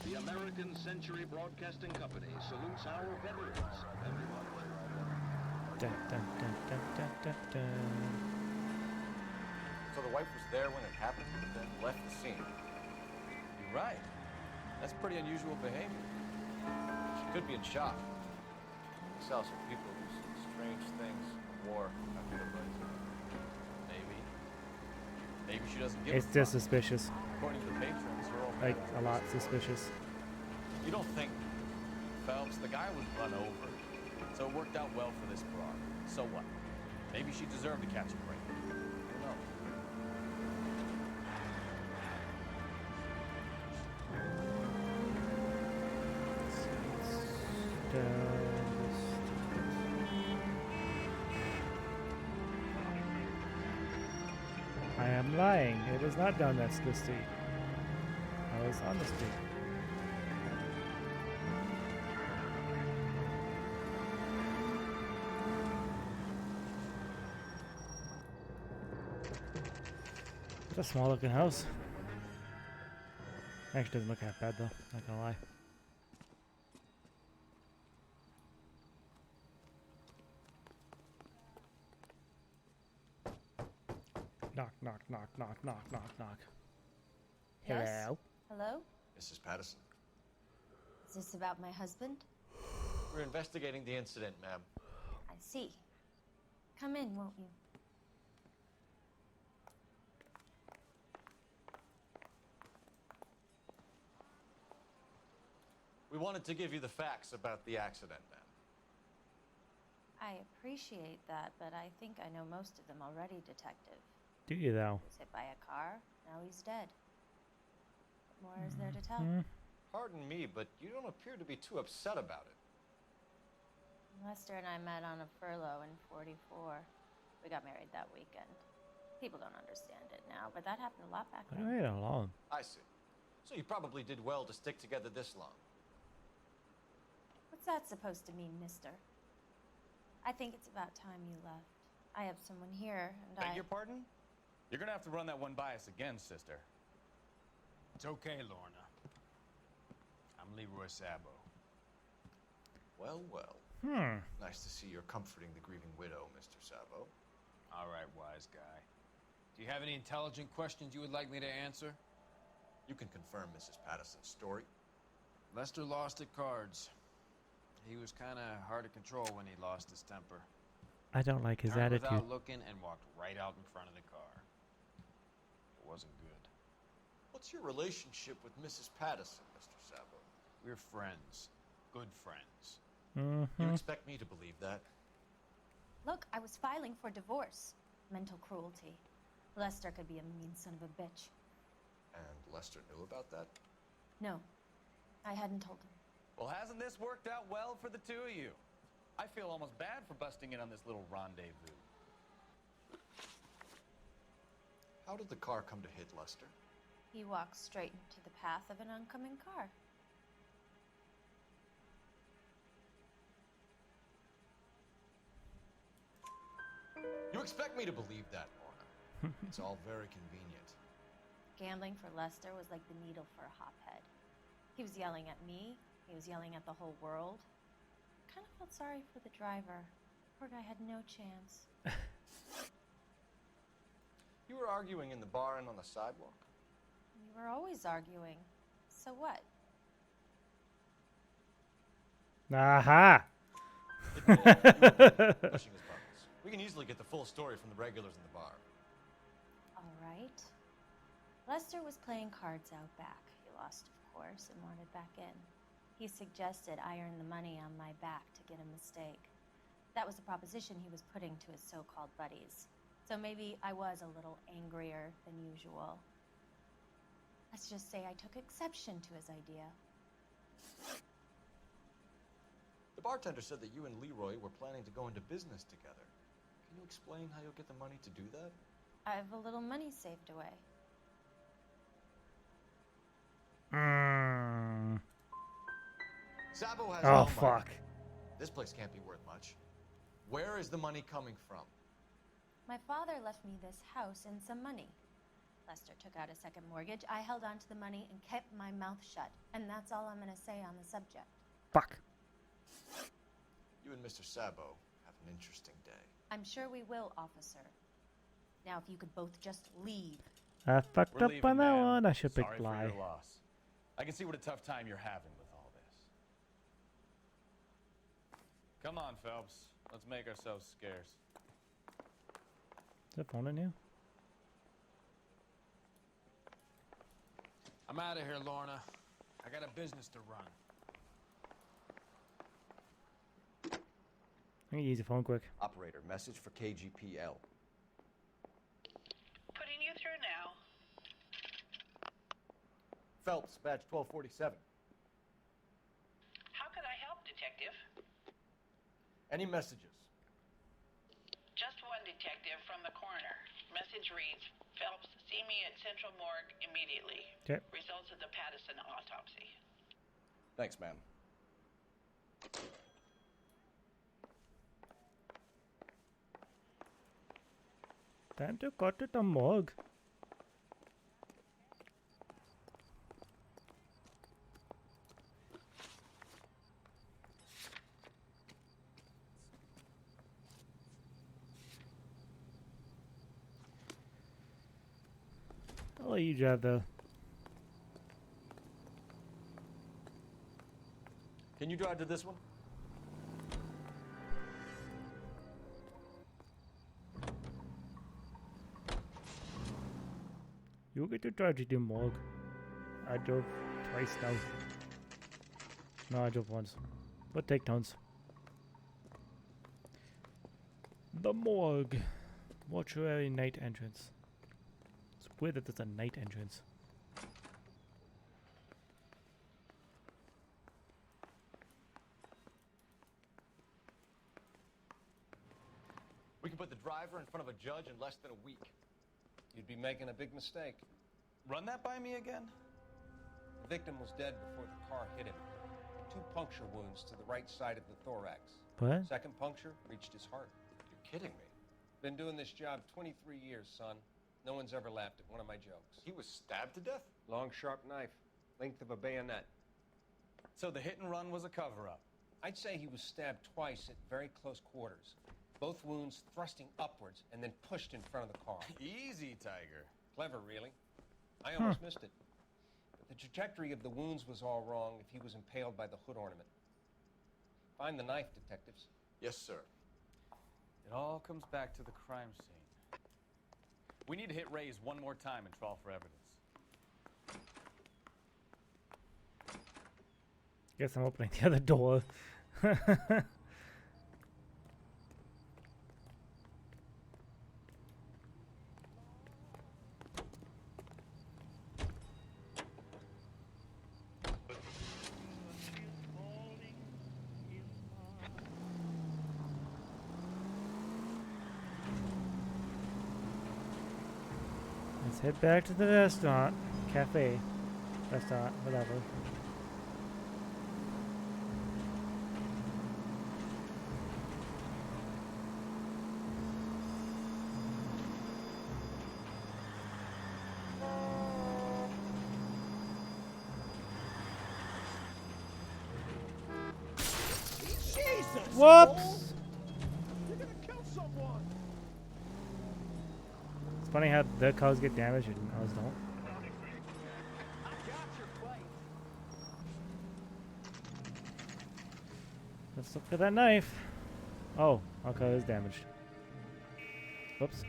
The American Century Broadcasting Company salutes our veterans, everyone. Dun, dun, dun, dun, dun, dun, dun. So the wife was there when it happened, but then left the scene. You're right. That's pretty unusual behavior. She could be in shock. We saw some people do some strange things in war after the fight. Maybe. Maybe she doesn't give It's a just fuck. suspicious. According to the patrons, her old Like, man a lot was- suspicious. You don't think, Phelps, the guy was run over. So it worked out well for this broad. So what? Maybe she deserved to catch a break. I don't know. I am lying. It was not down that's the street. I was on the street. It's a small looking house. Actually doesn't look that bad though, not gonna lie. Knock, knock, knock, knock, knock, knock, knock. Yes? Hello? Hello? Mrs. Patterson. Is this about my husband? We're investigating the incident, ma'am. I see. Come in, won't you? wanted to give you the facts about the accident, ma'am. I appreciate that, but I think I know most of them already, Detective. Do you, though? He was hit by a car, now he's dead. What more is there to tell? Pardon me, but you don't appear to be too upset about it. Lester and I met on a furlough in '44. We got married that weekend. People don't understand it now, but that happened a lot back then. Wait long. I see. So you probably did well to stick together this long. What's that supposed to mean, mister? I think it's about time you left. I have someone here, and Beg your pardon? You're gonna have to run that one by us again, sister. It's okay, Lorna. I'm Leroy Sabo. Well, well. Nice to see you're comforting the grieving widow, Mr. Sabo. All right, wise guy. Do you have any intelligent questions you would like me to answer? You can confirm Mrs. Patterson's story. Lester lost at cards. He was kind of hard to control when he lost his temper. I don't like his Turned attitude. without looking and walked right out in front of the car. It wasn't good. What's your relationship with Mrs. Patterson, Mr. Sabo? We're friends. Good friends. You expect me to believe that? Look, I was filing for divorce. Mental cruelty. Lester could be a mean son of a bitch. And Lester knew about that? No, I hadn't told him. Well, hasn't this worked out well for the two of you? I feel almost bad for busting in on this little rendezvous. How did the car come to hit Lester? He walked straight into the path of an oncoming car. You expect me to believe that, Lorna? It's all very convenient. Gambling for Lester was like the needle for a hophead. He was yelling at me. He was yelling at the whole world. I kind of felt sorry for the driver. Poor guy had no chance. You were arguing in the bar and on the sidewalk? We were always arguing. So what? Aha! Pushing his buttons. We can easily get the full story from the regulars in the bar. All right. Lester was playing cards out back. He lost, of course, and wanted back in. He suggested I earn the money on my back to get a mistake. That was the proposition he was putting to his so-called buddies. So maybe I was a little angrier than usual. Let's just say I took exception to his idea. The bartender said that you and Leroy were planning to go into business together. Can you explain how you'll get the money to do that? I have a little money saved away. Sabo has Oh, no fuck. money. This place can't be worth much. Where is the money coming from? My father left me this house and some money. Lester took out a second mortgage. I held on to the money and kept my mouth shut. And that's all I'm going to say on the subject. Fuck. You and Mr. Sabo have an interesting day. I'm sure we will, officer. Now, if you could both just leave. I fucked We're up leaving, on that ma'am. one. I should pick Sorry for lie. your loss. I can see what a tough time you're having with all this. Come on, Phelps. Let's make ourselves scarce. Is that phone in here? I'm out of here, Lorna. I got a business to run. I'm gonna use the phone quick. Operator, message for KGPL. Putting you through now. Phelps, badge 1247. How can I help, Detective? Any messages? Just one, Detective, from the coroner. Message reads, Phelps, see me at Central Morgue immediately. Okay. Results of the Patterson autopsy. Thanks, ma'am. Time to go to the morgue. I'll let you drive though. Can you drive to this one? You get to drive to the morgue. I drove twice now. No, I jumped once. But take turns. The morgue. Mortuary night entrance. It's weird that there's a night entrance. We can put the driver in front of a judge in less than a week. You'd be making a big mistake. Run that by me again? The victim was dead before the car hit him. 2 puncture wounds to the right side of the thorax. What? Second puncture reached his heart. You're kidding me. Been doing this job 23 years, son. No one's ever laughed at one of my jokes. He was stabbed to death? Long, sharp knife. Length of a bayonet. So the hit and run was a cover-up? I'd say he was stabbed twice at very close quarters. Both wounds thrusting upwards and then pushed in front of the car. Easy, Tiger. Clever, really. I almost missed it. But the trajectory of the wounds was all wrong if he was impaled by the hood ornament. Find the knife, detectives. Yes, sir. It all comes back to the crime scene. We need to hit Ray's one more time and trawl for evidence. Guess I'm opening the other door. Let's head back to the restaurant, cafe, restaurant, whatever. Jesus! Whoops! You're gonna kill someone! It's funny how their cars get damaged and ours don't. Let's look for that knife. Oh, our car is damaged. Whoops.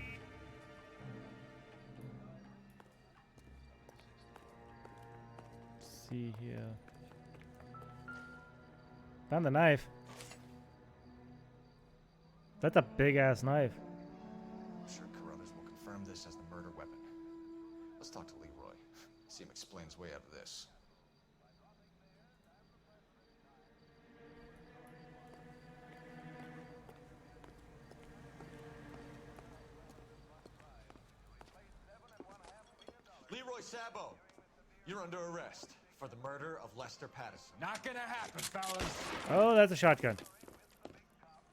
Let's see here. Found the knife. That's a big ass knife. I'm sure Carruthers will confirm this as the murder weapon. Let's talk to Leroy. See him explain his way out of this. Leroy Sabo, you're under arrest for the murder of Lester Patterson. Not gonna happen, fellas. Oh, that's a shotgun.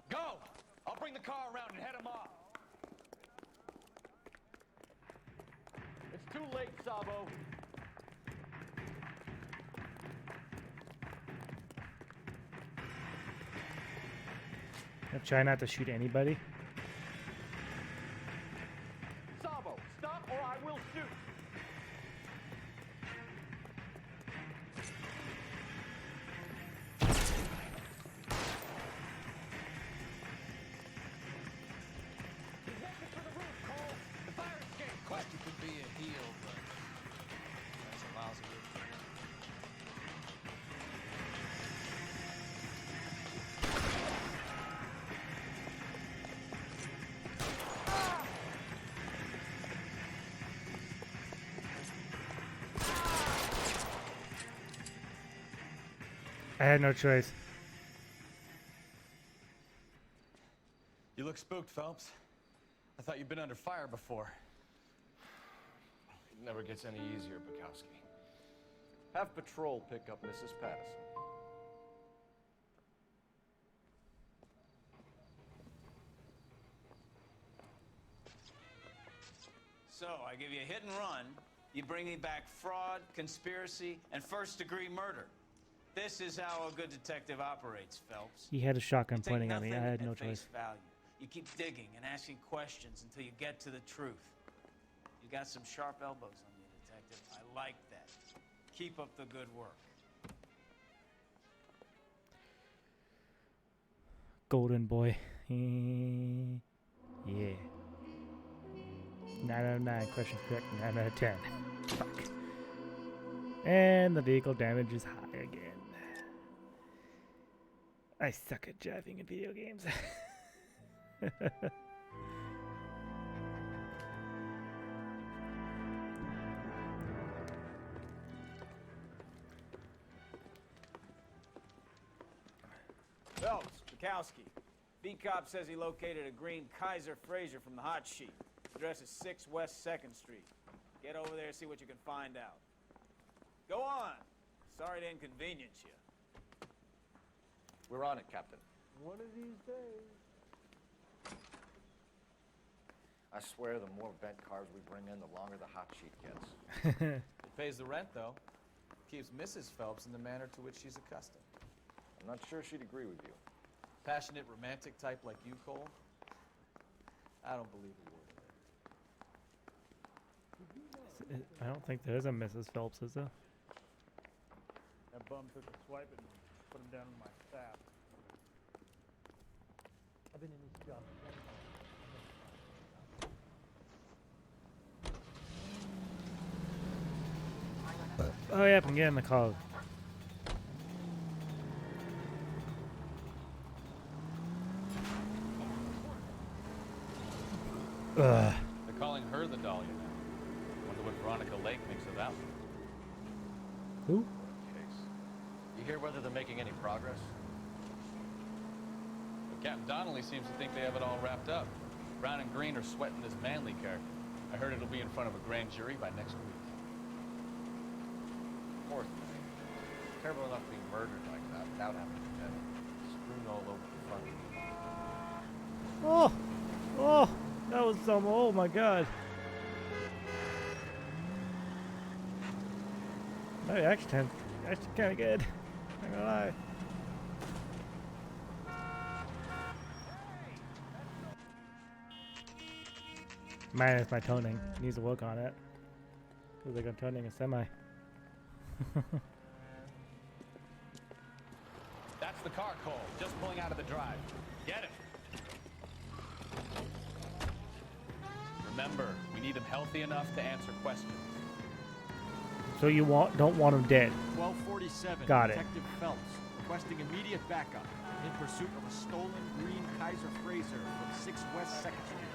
Go! I'll bring the car around and head him off. It's too late, Sabo. Try not to shoot anybody. Sabo, stop or I will shoot. Question could be a heel, but that's a miles away. I had no choice. You look spooked, Phelps. I thought you'd been under fire before. It never gets any easier, Bukowski. Have patrol pick up Mrs. Patterson. So, I give you a hit and run. You bring me back fraud, conspiracy, and first-degree murder. This is how a good detective operates, Phelps. He had a shotgun You take pointing at me. I nothing had no at face choice. value. You keep digging and asking questions until you get to the truth. You got some sharp elbows on you, detective. I like that. Keep up the good work. Golden boy. Yeah. 9 out of 9. Question correct. 9 out of 10. Fuck. And the vehicle damage is high again. I suck at driving in video games. Phelps, Bukowski. Beat cop says he located a green Kaiser Fraser from the hot sheet. Address is 6 West 2nd Street. Get over there and see what you can find out. Go on. Sorry to inconvenience you. We're on it, Captain. One of these days. I swear the more bent cars we bring in, the longer the hot sheet gets. It pays the rent, though. Keeps Mrs. Phelps in the manner to which she's accustomed. I'm not sure she'd agree with you. Passionate, romantic type like you, Cole? I don't believe a word of it. I don't think there's a Mrs. Phelps, is there? That bum took a swipe and put him down in my staff. I've been in this job. Oh yeah, I can get in the car. They're calling her the Dahlia now. Wonder what Veronica Lake thinks of that one. Who? Case. You hear whether they're making any progress? Well, Captain Donnelly seems to think they have it all wrapped up. Brown and Green are sweating this Manley character. I heard it'll be in front of a grand jury by next week. Poor thing. Terrible enough being murdered like that without having to dead. Strewn all over the front. Oh! Oh! That was some. Oh my god. My action actually kind of good. Not gonna lie. Minus my toning. Needs to work on it. Feels like I'm toning a semi. That's the car, Cole. Just pulling out of the drive. Get him. Remember, we need him healthy enough to answer questions. So you don't want him dead. 1247. Got it. Detective Phelps requesting immediate backup in pursuit of a stolen green Kaiser Fraser from 6 West 2nd Street.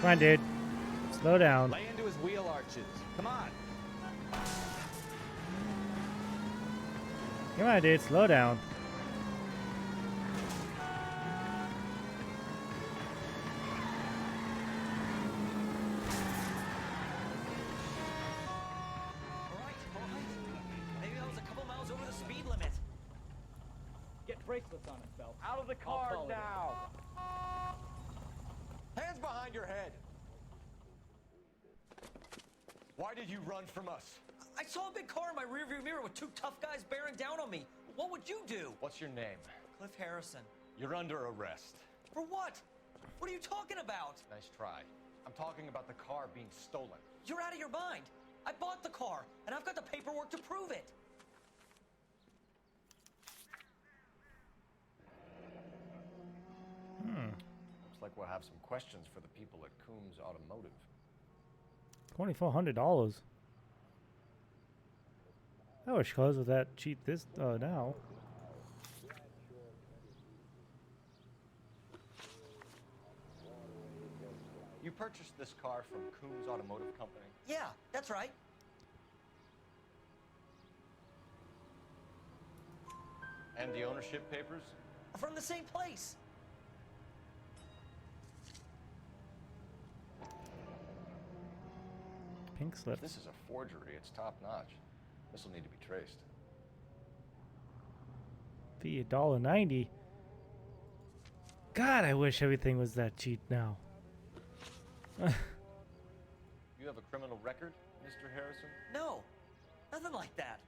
Come on, dude. Slow down. Lay into his wheel arches. Come on. Come on, dude. Slow down. Maybe that was a couple miles over the speed limit. Get bracelets on it, Phelps. Out of the I'll car call it now! Hands behind your head! Why did you run from us? I saw a big car in my rearview mirror with 2 tough guys bearing down on me. What would you do? What's your name? Cliff Harrison. You're under arrest. For what? What are you talking about? Nice try. I'm talking about the car being stolen. You're out of your mind. I bought the car, and I've got the paperwork to prove it. Looks like we'll have some questions for the people at Coombs Automotive. $2,400. I wish cars was that cheap this now. You purchased this car from Coombs Automotive Company? Yeah, that's right. And the ownership papers? From the same place. Pink slip. This is a forgery. It's top notch. This will need to be traced. Fee $1.90. God, I wish everything was that cheap now. You have a criminal record, Mr. Harrison? No, nothing like that.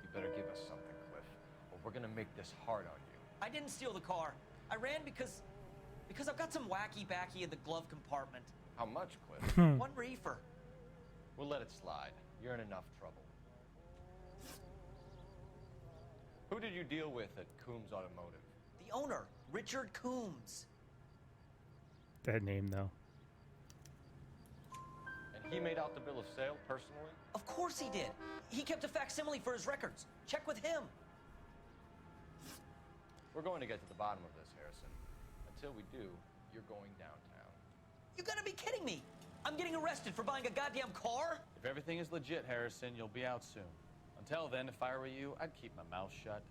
You better give us something, Cliff, or we're gonna make this hard on you. I didn't steal the car. I ran because I've got some wacky backy in the glove compartment. How much, Cliff? One reefer. We'll let it slide. You're in enough trouble. Who did you deal with at Coombs Automotive? The owner, Richard Coombs. That name, though. And he made out the bill of sale personally? Of course he did. He kept a facsimile for his records. Check with him. We're going to get to the bottom of this, Harrison. Until we do, you're going downtown. You gotta be kidding me. I'm getting arrested for buying a goddamn car? If everything is legit, Harrison, you'll be out soon. Until then, if I were you, I'd keep my mouth shut.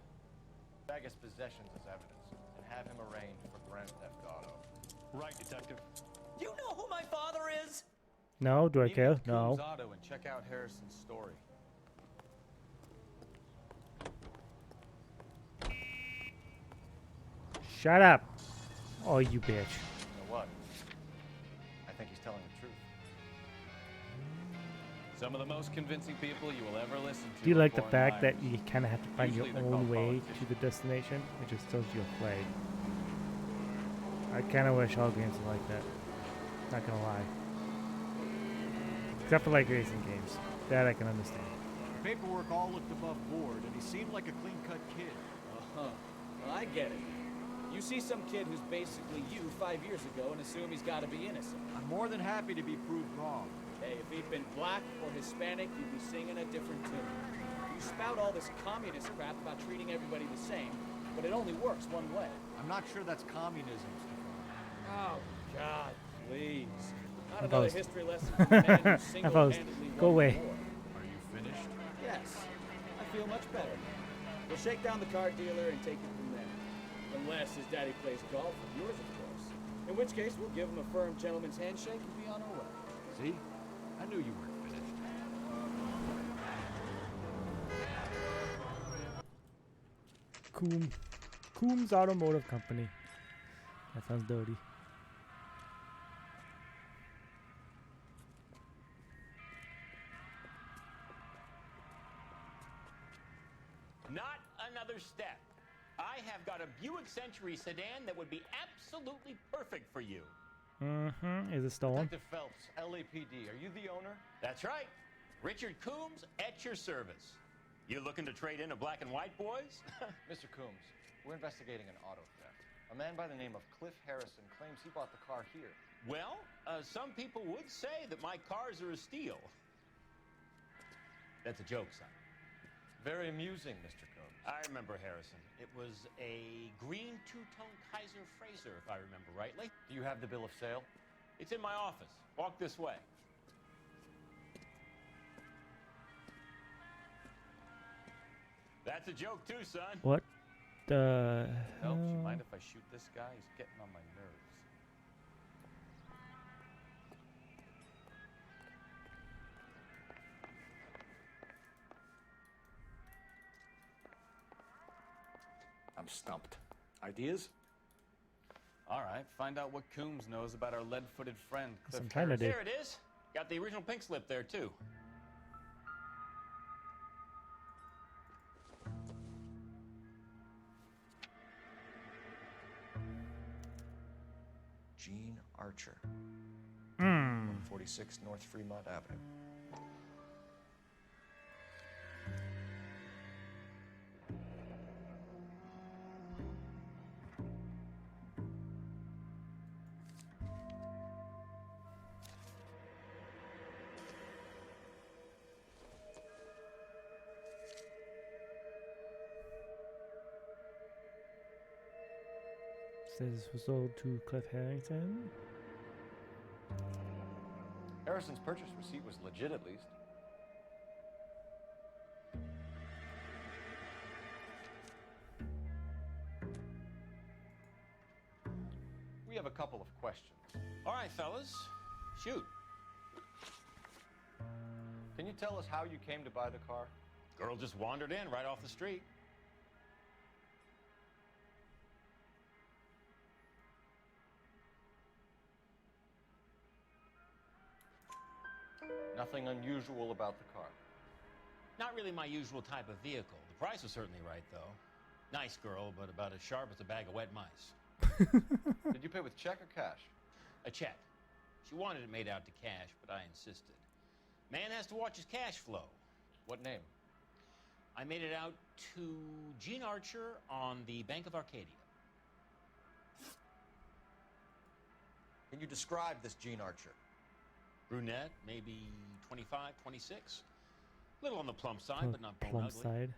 Bag his possessions as evidence, and have him arraigned for grand theft auto. Right, detective. You know who my father is? No, do I Meet care? with No. Coombs Auto and check out Harrison's story. Shut up. Oh, you bitch. You know what? I think he's telling the truth. Some of the most convincing people you will ever listen to. Do you like the are fact that foreign you kind of have to find your Usually they're own called way to the destination? It just tells you a flag. I kind of wish all games were like that. Not gonna lie. Except for like racing games. That I can understand. The paperwork all looked above board, and he seemed like a clean-cut kid. Uh-huh. Well, I get it. You see some kid who's basically you 5 years ago and assume he's got to be innocent. I'm more than happy to be proved wrong. Hey, if he'd been black or Hispanic, you'd be singing a different tune. You spout all this communist crap about treating everybody the same, but it only works one way. I'm not sure that's communism, Stefan. Oh, God, please. Not I'm another opposed. history lesson from a man who I'm opposed. single-handedly Go won the away. war. Are you finished? Yes, I feel much better. We'll shake down the car dealer and take it from there. Unless his daddy plays golf with yours, of course. In which case, we'll give him a firm gentleman's handshake and be on our way. See? I knew you weren't finished. Coombs Automotive Company. That sounds dirty. Not another step. I have got a Buick Century sedan that would be absolutely perfect for you. Mm-hmm. Is it stolen? Detective Phelps, LAPD, are you the owner? That's right. Richard Coombs at your service. You looking to trade in a black and white, boys? Mr. Coombs, we're investigating an auto theft. A man by the name of Cliff Harrison claims he bought the car here. Well, some people would say that my cars are a steal. That's a joke, son. Very amusing, Mr. Coombs. I remember Harrison. It was a green two-tone Kaiser Frazer, if I remember rightly. Do you have the bill of sale? It's in my office. Walk this way. That's a joke too, son. What the Phelps, you hell? mind if I shoot this guy? He's getting on my nerves. I'm stumped. Ideas? All right, find out what Coombs knows about our lead-footed friend, Cliff I'm trying to do. There it is. Got the original pink slip there too. Gene Archer. Hmm. 146 North Fremont Avenue. Says this was sold to Cliff Harrington. Harrison's purchase receipt was legit, at least. We have a couple of questions. All right, fellas. Shoot. Can you tell us how you came to buy the car? Girl just wandered in right off the street. Nothing unusual about the car. Not really my usual type of vehicle. The price was certainly right, though. Nice girl, but about as sharp as a bag of wet mice. Did you pay with check or cash? A check. She wanted it made out to cash, but I insisted. Man has to watch his cash flow. What name? I made it out to Gene Archer on the Bank of Arcadia. Can you describe this Gene Archer? Brunette, maybe 25, 26. Little on the plump side, but not bone Plump ugly. side.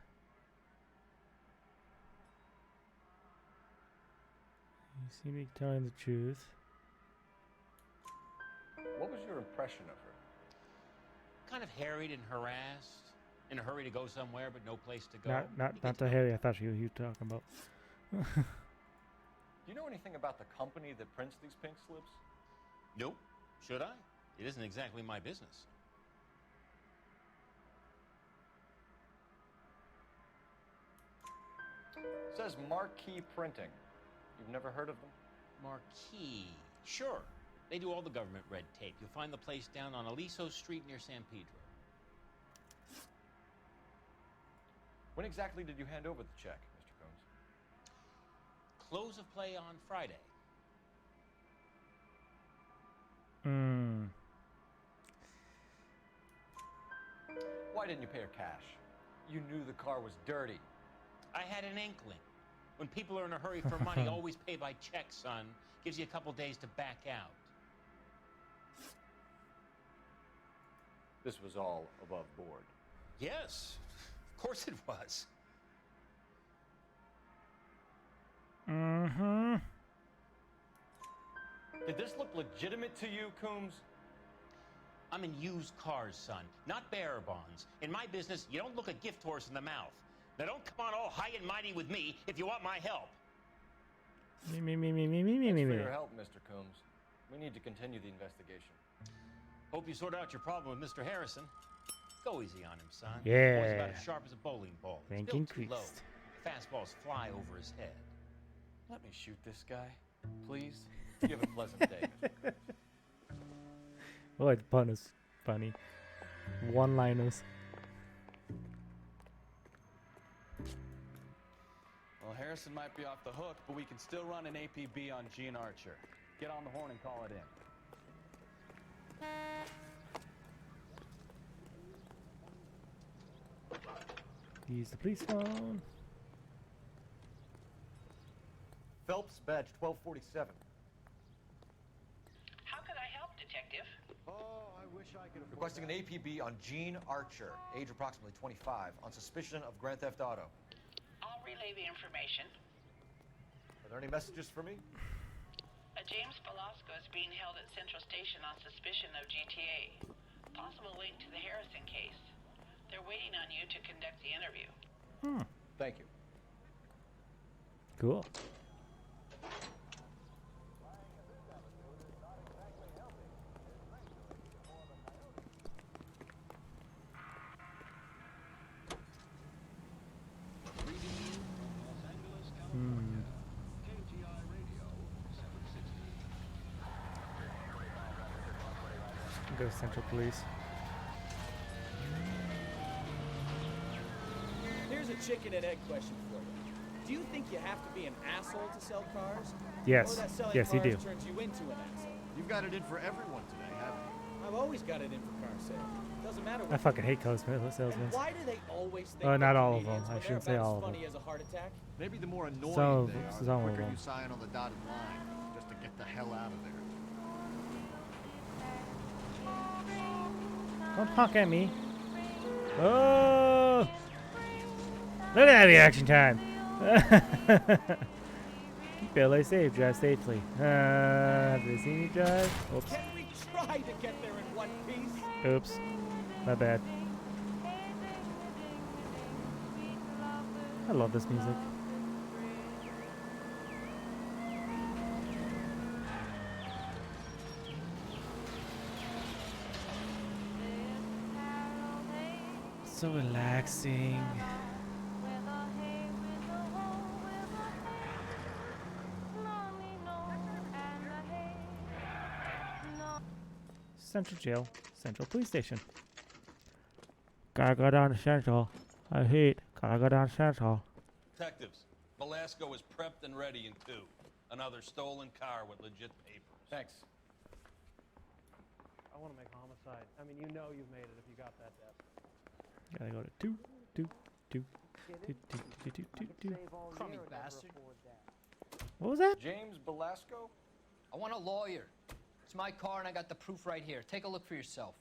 You seem to be telling the truth. What was your impression of her? Kind of harried and harassed. In a hurry to go somewhere, but no place to go. Not the Harry I thought you were talking about. Do you know anything about the company that prints these pink slips? Nope. Should I? It isn't exactly my business. It says Marquee Printing. You've never heard of them? Marquee. Sure. They do all the government red tape. You'll find the place down on Aliso Street near San Pedro. When exactly did you hand over the check, Mr. Combs? Close of play on Friday. Why didn't you pay her cash? You knew the car was dirty. I had an inkling. When people are in a hurry for money, always pay by check, son. Gives you a couple days to back out. This was all above board. Yes, of course it was. Mm-hmm. Did this look legitimate to you, Coombs? I'm in used cars, son, not bearer bonds. In my business, you don't look a gift horse in the mouth. Now don't come on all high and mighty with me if you want my help. Me. Thanks for your help, Mr. Coombs. We need to continue the investigation. Hope you sort out your problem with Mr. Harrison. Go easy on him, son. Yeah. Boy's about as sharp as a bowling ball. He's Rank built too increased. low. Fastballs fly over his head. Let me shoot this guy, please. You have a pleasant day, Mr. Coombs. Oh, the pun is funny. One-liners. Well, Harrison might be off the hook, but we can still run an APB on Gene Archer. Get on the horn and call it in. Use the police phone. Phelps, badge 1247. How could I help, Detective? Oh, I wish I could afford Requesting an APB on Gene Archer, age approximately 25, on suspicion of Grand Theft Auto. I'll relay the information. Are there any messages for me? James Velasco is being held at Central Station on suspicion of GTA. Possible link to the Harrison case. They're waiting on you to conduct the interview. Thank you. Cool. Go to Central Police. Here's a chicken and egg question for you. Do you think you have to be an asshole to sell cars? Yes. Or that selling Yes, you cars do. turns you into an asshole? You've got it in for everyone today, haven't you? I've always got it in for car sales. Doesn't matter what I fucking hate car salesmen. And why do they always think Oh, not they're all of them. comedians I when shouldn't they're say about all as of them. funny as a heart attack? Maybe the more annoying Some of they them, are, some the of quicker them. you sign on the dotted line, just to get the hell out of there. Don't honk at me. Oh! Look at that reaction time. Keep your life safe. Drive safely. Have they seen you drive? Oops. Can we try to get there in one piece? Oops. My bad. I love this music. So relaxing. Central Jail, Central Police Station. Gotta go down to Central. I hate. Gotta go down to Central. Detectives, Velasco is prepped and ready in 2. Another stolen car with legit papers. Thanks. I want to make homicide. I mean, you know you've made it if you got that desk. Gotta go to 2, 2, 2, 2, 2, 2, 2, 2. Crummy bastard. What was that? James Velasco? I want a lawyer. It's my car and I got the proof right here. Take a look for yourself.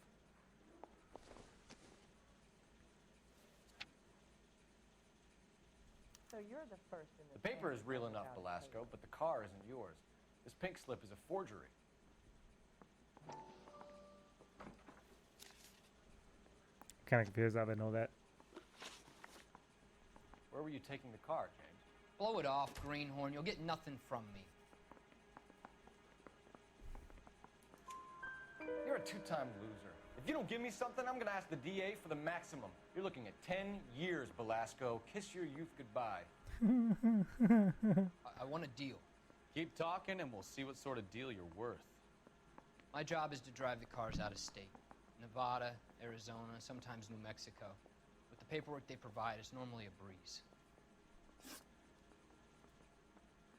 So you're the first in The paper is real enough, Velasco, but the car isn't yours. This pink slip is a forgery. Kind of confused how they know that. Where were you taking the car, James? Blow it off, greenhorn. You'll get nothing from me. You're a two-time loser. If you don't give me something, I'm gonna ask the DA for the maximum. You're looking at 10 years, Velasco. Kiss your youth goodbye. I want a deal. Keep talking and we'll see what sort of deal you're worth. My job is to drive the cars out of state. Nevada, Arizona, sometimes New Mexico. With the paperwork they provide, it's normally a breeze.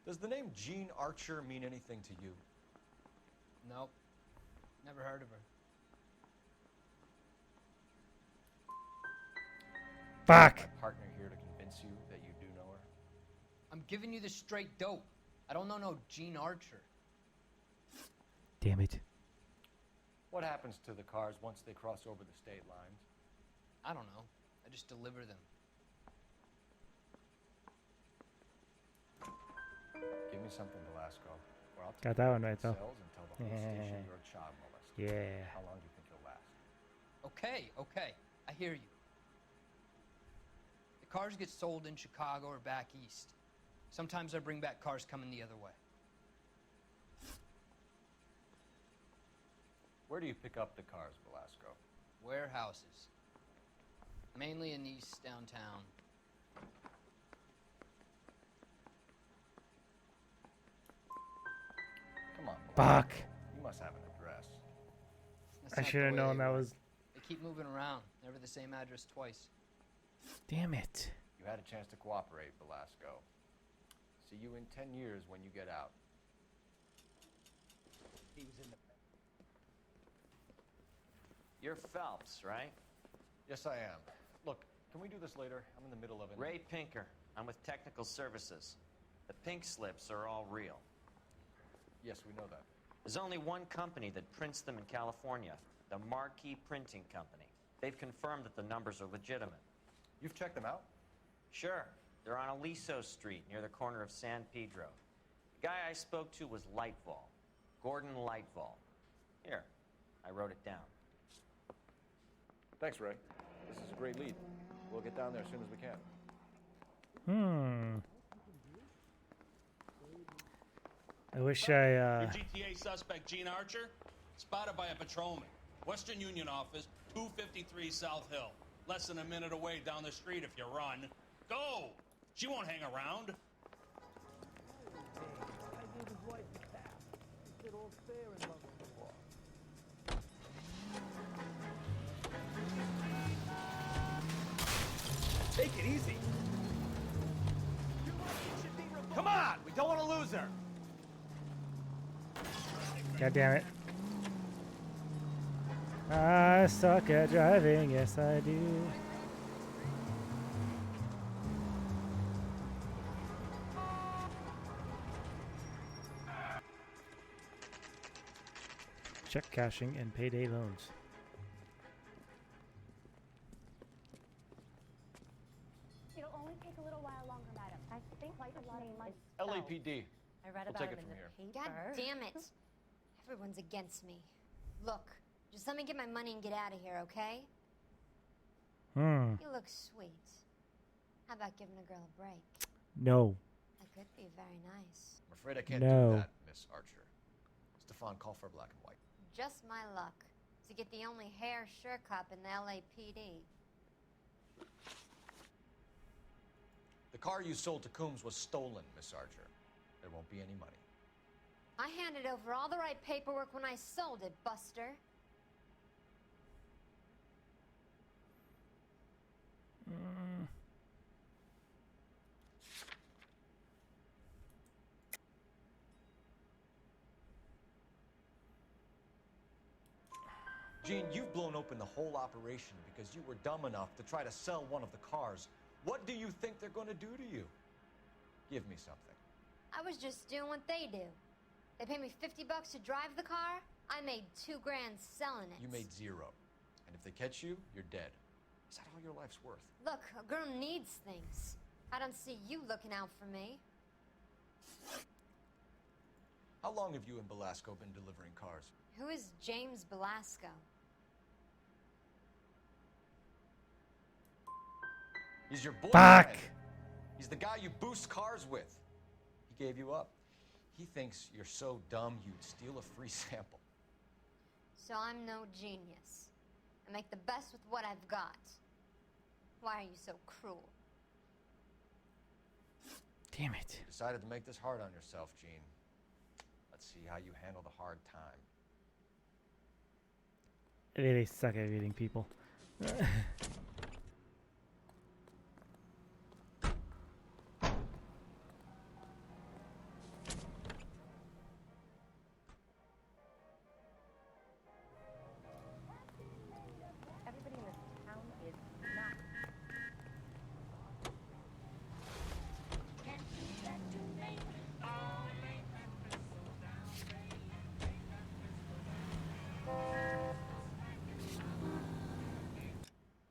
Does the name Jean Archer mean anything to you? Nope. Never heard of her. Fuck. My partner here to convince you that you do know her? I'm giving you the straight dope. I don't know no Jean Archer. Damn it. What happens to the cars once they cross over the state lines? I don't know. I just deliver them. Give me something, Velasco, or I'll Got that one right, though. cells and tell the whole station you're a child molester. Yeah. How long do you think you'll last? Okay. I hear you. The cars get sold in Chicago or back east. Sometimes I bring back cars coming the other way. Where do you pick up the cars, Velasco? Warehouses. Mainly in East downtown. Come on, Velasco. Fuck. You must have an address. That's I not should the have way known they that work. was. They keep moving around. Never the same address twice. Damn it. You had a chance to cooperate, Velasco. See you in 10 years when you get out. He was in the... You're Phelps, right? Yes, I am. Look, can we do this later? I'm in the middle of it. Ray Pinker. I'm with Technical Services. The pink slips are all real. Yes, we know that. There's only one company that prints them in California, the Marquee Printing Company. They've confirmed that the numbers are legitimate. You've checked them out? Sure. They're on Aliso Street, near the corner of San Pedro. The guy I spoke to was Lightval. Gordon Lightval. Here, I wrote it down. Thanks, Ray. This is a great lead. We'll get down there as soon as we can. I wish I, Your GTA suspect, Gene Archer, spotted by a patrolman. Western Union office, 253 South Hill. Less than a minute away down the street if you run. Go! She won't hang around. I gave his wife a tap. He said all's fair in love and war. Take it easy. Come on, we don't want to lose her. God damn it. I suck at driving, yes I do. Check cashing and payday loans. It'll only take a little while longer, madam. I think like a lot of money. LAPD. I read We'll about take him it in from the here. paper. God damn it. Everyone's against me. Look, just let me get my money and get out of here, okay? You look sweet. How about giving a girl a break? No. That could be very nice. I'm afraid I can't No. do that, Miss Archer. Stefan, call for black and white. Just my luck to get the only hair sure cop in the LAPD. The car you sold to Coombs was stolen, Miss Archer. There won't be any money. I handed over all the right paperwork when I sold it, Buster. Gene, you've blown open the whole operation because you were dumb enough to try to sell one of the cars. What do you think they're going to do to you? Give me something. I was just doing what they do. They pay me $50 to drive the car. I made $2 grand selling it. You made 0. And if they catch you, you're dead. Is that all your life's worth? Look, a girl needs things. I don't see you looking out for me. How long have you and Belasco been delivering cars? Who is James Belasco? He's your boyfriend. Fuck! He's the guy you boost cars with. He gave you up. He thinks you're so dumb you'd steal a free sample. So I'm no genius. I make the best with what I've got. Why are you so cruel? Damn it. You decided to make this hard on yourself, Gene. Let's see how you handle the hard time. I really suck at reading people. Everybody in this town is nuts.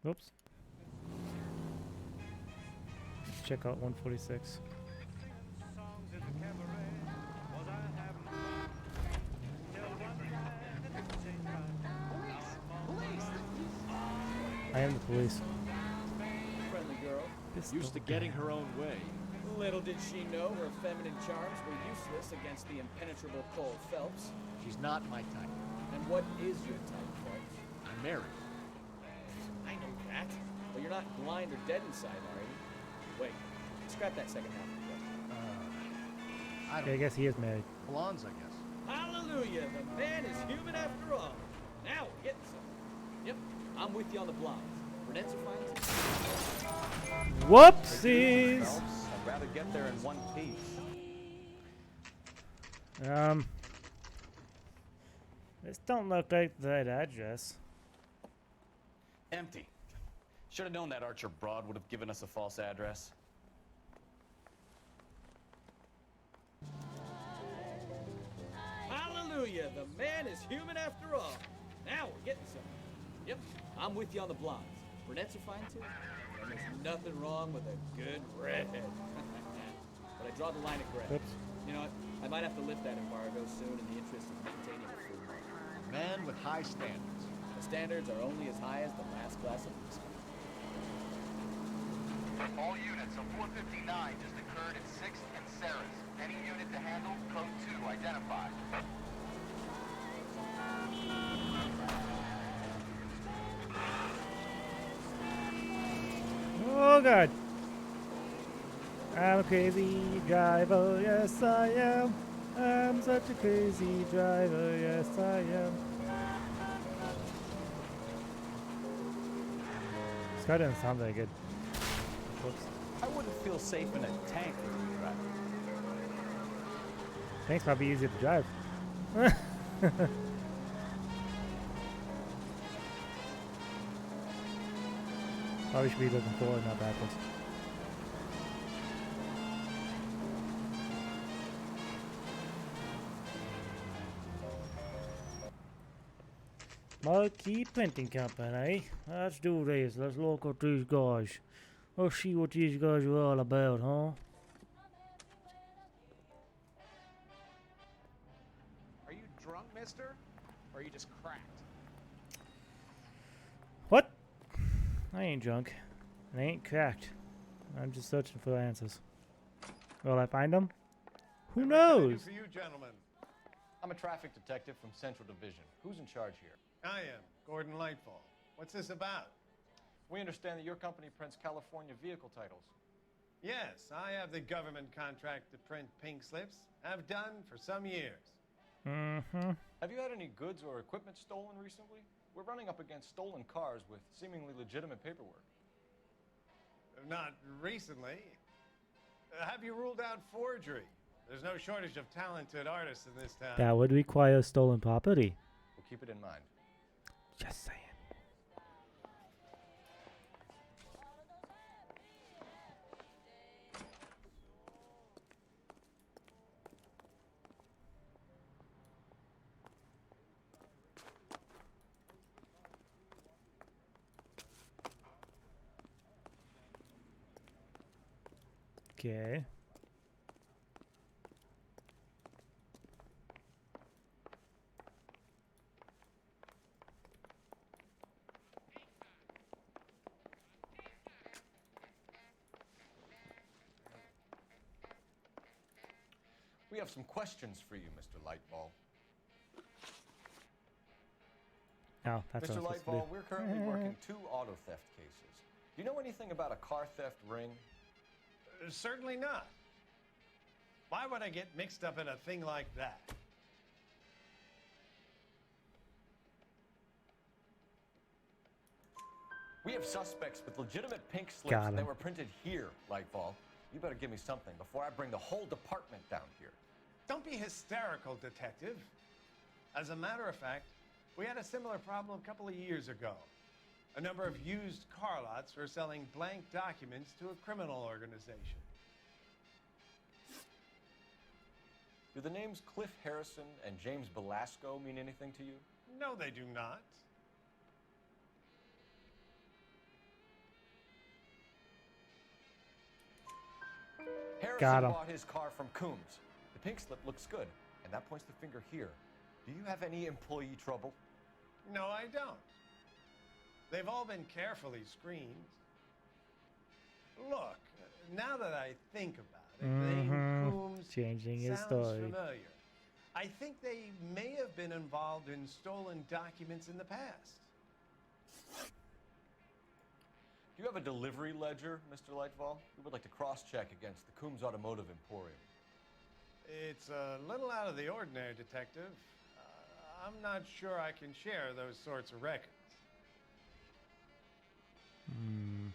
Whoops. Check out 146. I am the police. Friendly girl. Used to getting her own way. Little did she know her feminine charms were useless against the impenetrable Cole Phelps. She's not my type. And what is your type, Phelps? I'm married. I know that. But you're not blind or dead inside, are you? Wait, scrap that second half of the question. I Okay, I guess he is married. Blondes, I guess. Hallelujah! The man is human after all. Now we're getting somewhere. Yep, I'm with you on the blondes. Brunettes are fine too. Whoopsies! I'd rather get there in one piece. This don't look like the right address. Empty. Should have known that Archer Broad would have given us a false address. Hallelujah! The man is human after all. Now we're getting somewhere. Yep, I'm with you on the blondes. Brunettes are fine too. And there's nothing wrong with a good redhead. But I draw the line at gray. Oops. You know what? I might have to lift that embargo soon in the interest of maintaining a free market. A man with high standards. The standards are only as high as the last glass of whiskey. All units, a 459 just occurred at 6th and Sarah's. Any unit to handle, code 2 identified. Oh god. I'm a crazy driver, yes I am. I'm such a crazy driver, yes I am. This car doesn't sound very good. Whoops. I wouldn't feel safe in a tank as you drive. Tank's probably easier to drive. Probably should be looking forward, not backwards. Marquee Printing Company. Let's do this. Let's look at these guys. Let's see what these guys are all about, huh? Are you drunk, mister? Or are you just cracked? What? I ain't drunk. And I ain't cracked. I'm just searching for answers. Will I find them? Who knows? For you, gentlemen. I'm a traffic detective from Central Division. Who's in charge here? I am, Gordon Lightfall. What's this about? We understand that your company prints California vehicle titles. Yes, I have the government contract to print pink slips. Have done for some years. Mm-hmm. Have you had any goods or equipment stolen recently? We're running up against stolen cars with seemingly legitimate paperwork. Not recently. Have you ruled out forgery? There's no shortage of talented artists in this town. That would require stolen property. We'll keep it in mind. Just saying. Okay. We have some questions for you, Mr. Lightball. Oh, that's Mr. what I'm supposed to Lightball, do. we're currently working 2 auto theft cases. Do you know anything about a car theft ring? Certainly not. Why would I get mixed up in a thing like that? We have suspects with legitimate pink Got slips 'em. that were printed here, Lightball. You better give me something before I bring the whole department down here. Don't be hysterical, Detective. As a matter of fact, we had a similar problem a couple of years ago. A number of used car lots were selling blank documents to a criminal organization. Do the names Cliff Harrison and James Belasco mean anything to you? No, they do not. Harrison bought his car from Coombs. The pink slip looks good, and that points the finger here. Do you have any employee trouble? No, I don't. They've all been carefully screened. Look, now that I think about it, the name Coombs Changing his sounds story. familiar. I think they may have been involved in stolen documents in the past. Do you have a delivery ledger, Mr. Lightfall? We would like to cross-check against the Coombs Automotive Emporium. It's a little out of the ordinary, Detective. I'm not sure I can share those sorts of records. Hmm.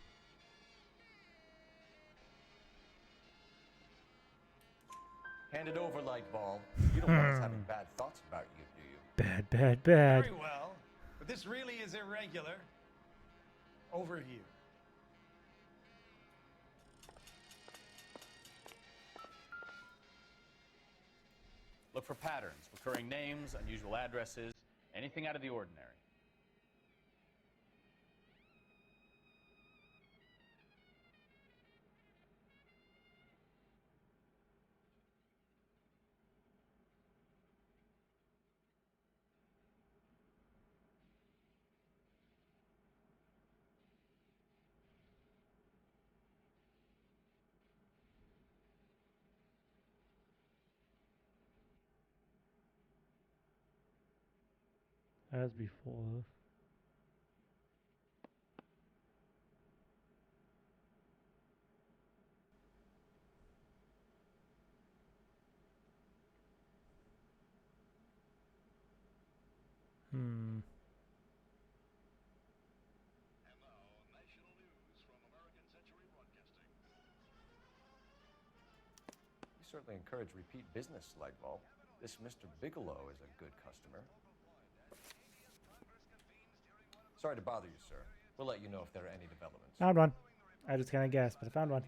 Hand it over, Lightball. You don't want us having bad thoughts about you, do you? Bad, bad, bad. Very well, but this really is irregular. Over here. Look for patterns, recurring names, unusual addresses, anything out of the ordinary. As before. Hmm. We certainly encourage repeat business, Lightball. This Mr. Bigelow is a good customer. Sorry to bother you, sir. We'll let you know if there are any developments. Found one. I just kind of guessed, but I found one.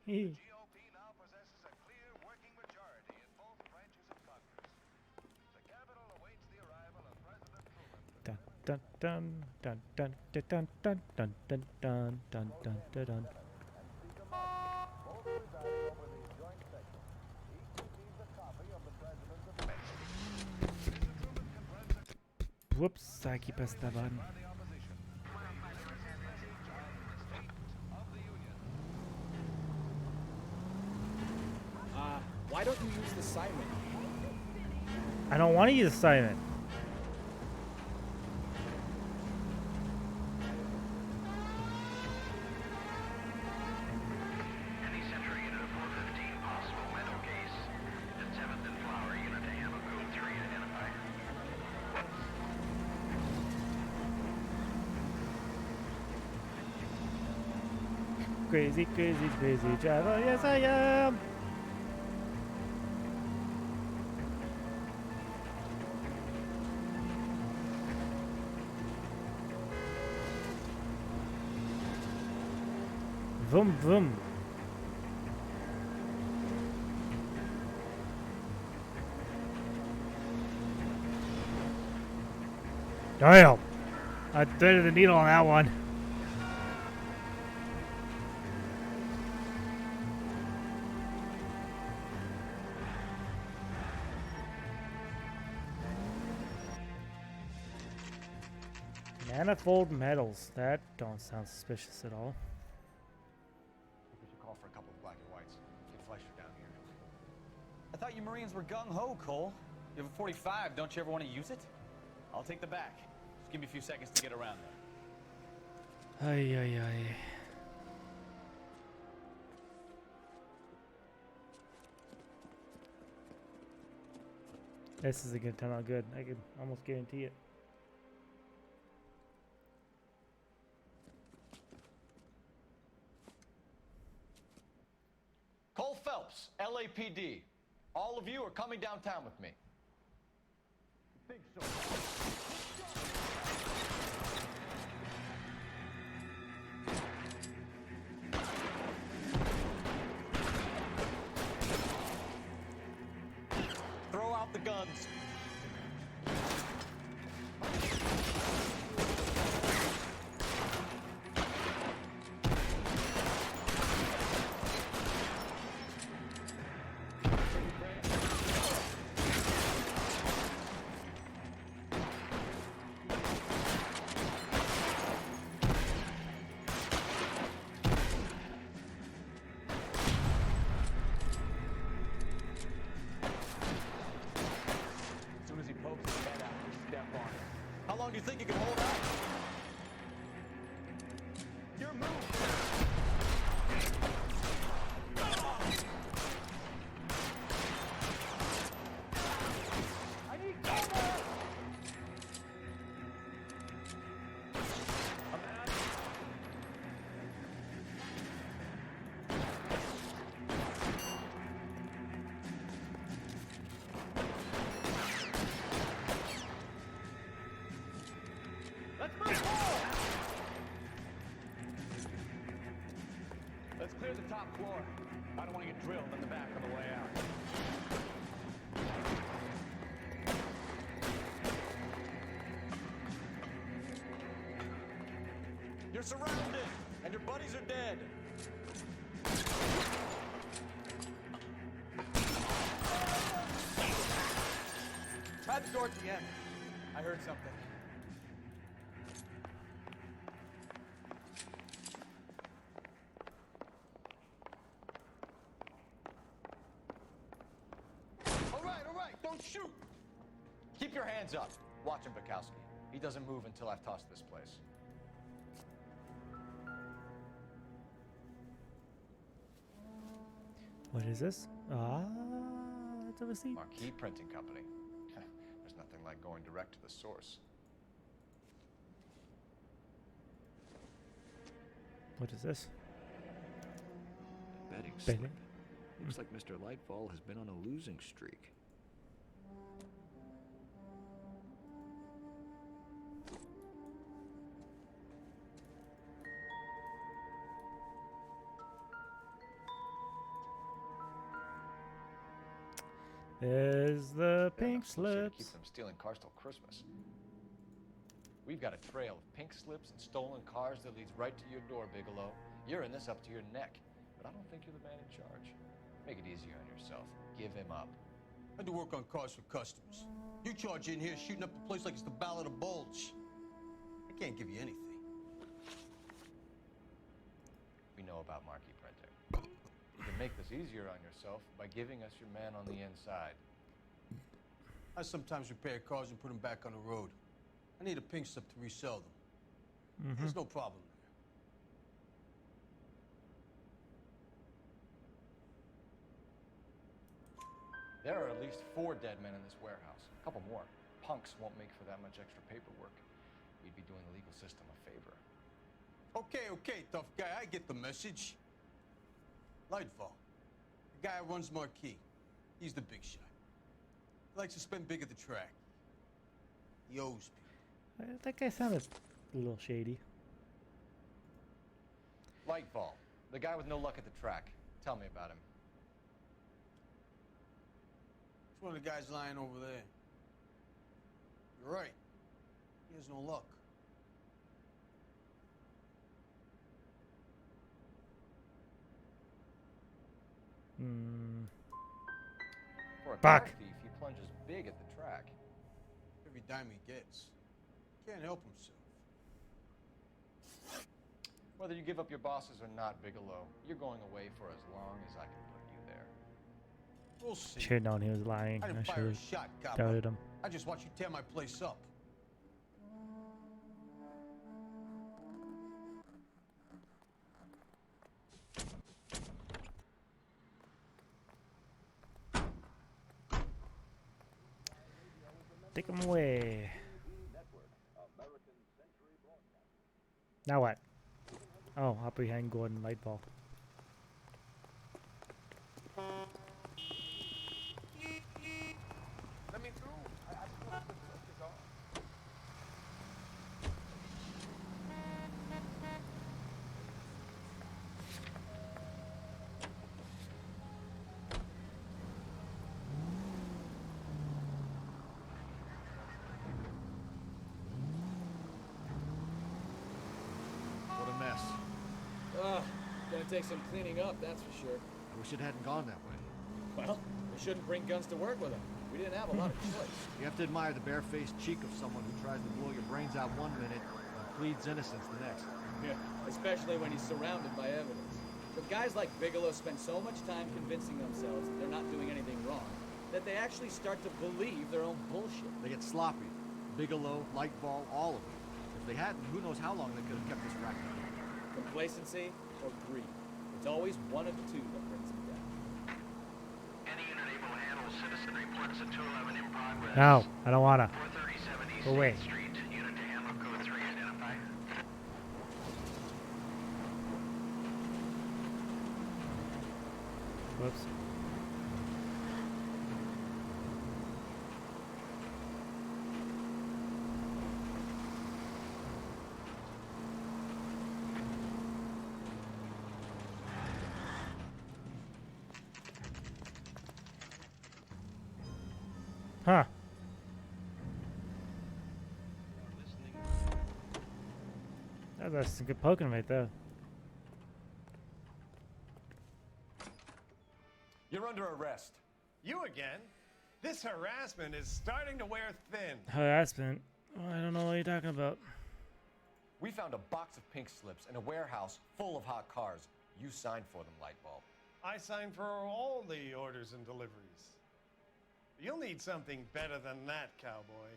Hee. Dun dun dun dun dun dun dun dun dun dun dun dun dun dun. Whoops, aquí estaban. Why don't you use the siren? I don't want to use a siren. Crazy, crazy, crazy driver. Yes, I am. Vroom vroom. Damn! I threaded the needle on that one. Manifold metals. That don't sound suspicious at all. We should call for a couple of black and whites. Get Fleischer down here. I thought you Marines were gung-ho, Cole. You have a 45. Don't you ever want to use it? I'll take the back. Just give me a few seconds to get around there. Ay, ay, ay. This is gonna turn out good. I can almost guarantee it. Cole Phelps, LAPD. All of you are coming downtown with me. Think so. Throw out the guns. How long do you think you can hold out? Your move. I need cover. Let's move forward! Let's clear the top floor. I don't want to get drilled in the back on the way out. You're surrounded, and your buddies are dead. Try the door at the end. I heard something. All right, don't shoot! Keep your hands up. Watch him, Bukowski. He doesn't move until I've tossed this place. What is this? Ah, it's a receipt. Marquee Printing Company. There's nothing like going direct to the source. What is this? Betting Betting? slip. Looks like Mr. Lightfall has been on a losing streak. There's the pink Enough sincere to slips. keep them stealing cars till Christmas. We've got a trail of pink slips and stolen cars that leads right to your door, Bigelow. You're in this up to your neck, but I don't think you're the man in charge. Make it easier on yourself. Give him up. I do work on cars for customers. You charge in here shooting up the place like it's the Ballad of Bulge. I can't give you anything. We know about marquee printing. You can make this easier on yourself by giving us your man on the inside. I sometimes repair cars and put them back on the road. I need a pink slip to resell them. There's no problem there. There are at least 4 dead men in this warehouse. A couple more. Punks won't make for that much extra paperwork. We'd be doing the legal system a favor. Okay, tough guy. I get the message. Lightfall. The guy who runs Marquee. He's the big shot. He likes to spend big at the track. He owes people. That guy sounded a little shady. Lightfall. The guy with no luck at the track. Tell me about him. It's one of the guys lying over there. You're right. He has no luck. For a Fuck. car thief, he plunges big at the track. Every dime he gets. Can't help himself. Whether you give up your bosses or not, Bigelow, you're going away for as long as I can put you there. We'll see. Should have known he was lying. I I didn't should fire a have shot, cop. doubted him. I just watched you tear my place up. Take him away. Now what? Oh, apprehend Gordon Lightball. Let me through. I just the is all. What a mess. Gonna take some cleaning up, that's for sure. I wish it hadn't gone that way. Well, we shouldn't bring guns to work with them. We didn't have a lot of choice. You have to admire the barefaced cheek of someone who tries to blow your brains out one minute and pleads innocence the next. Yeah, especially when he's surrounded by evidence. But guys like Bigelow spend so much time convincing themselves that they're not doing anything wrong that they actually start to believe their own bullshit. They get sloppy. Bigelow, Lightball, all of them. If they hadn't, who knows how long they could have kept this racket up. Complacency or greed. It's always one of the two that brings them down. Any unit able to handle citizen reports at 211 in progress. No, I don't wanna. 437 East Go away. 8th Street. Unit to handle code 3 identified. Whoops. Huh. That's some good poking right there. You're under arrest. You again? This harassment is starting to wear thin. Harassment? Oh, I don't know what you're talking about. We found a box of pink slips in a warehouse full of hot cars. You signed for them, Lightball. I signed for all the orders and deliveries. You'll need something better than that, cowboy.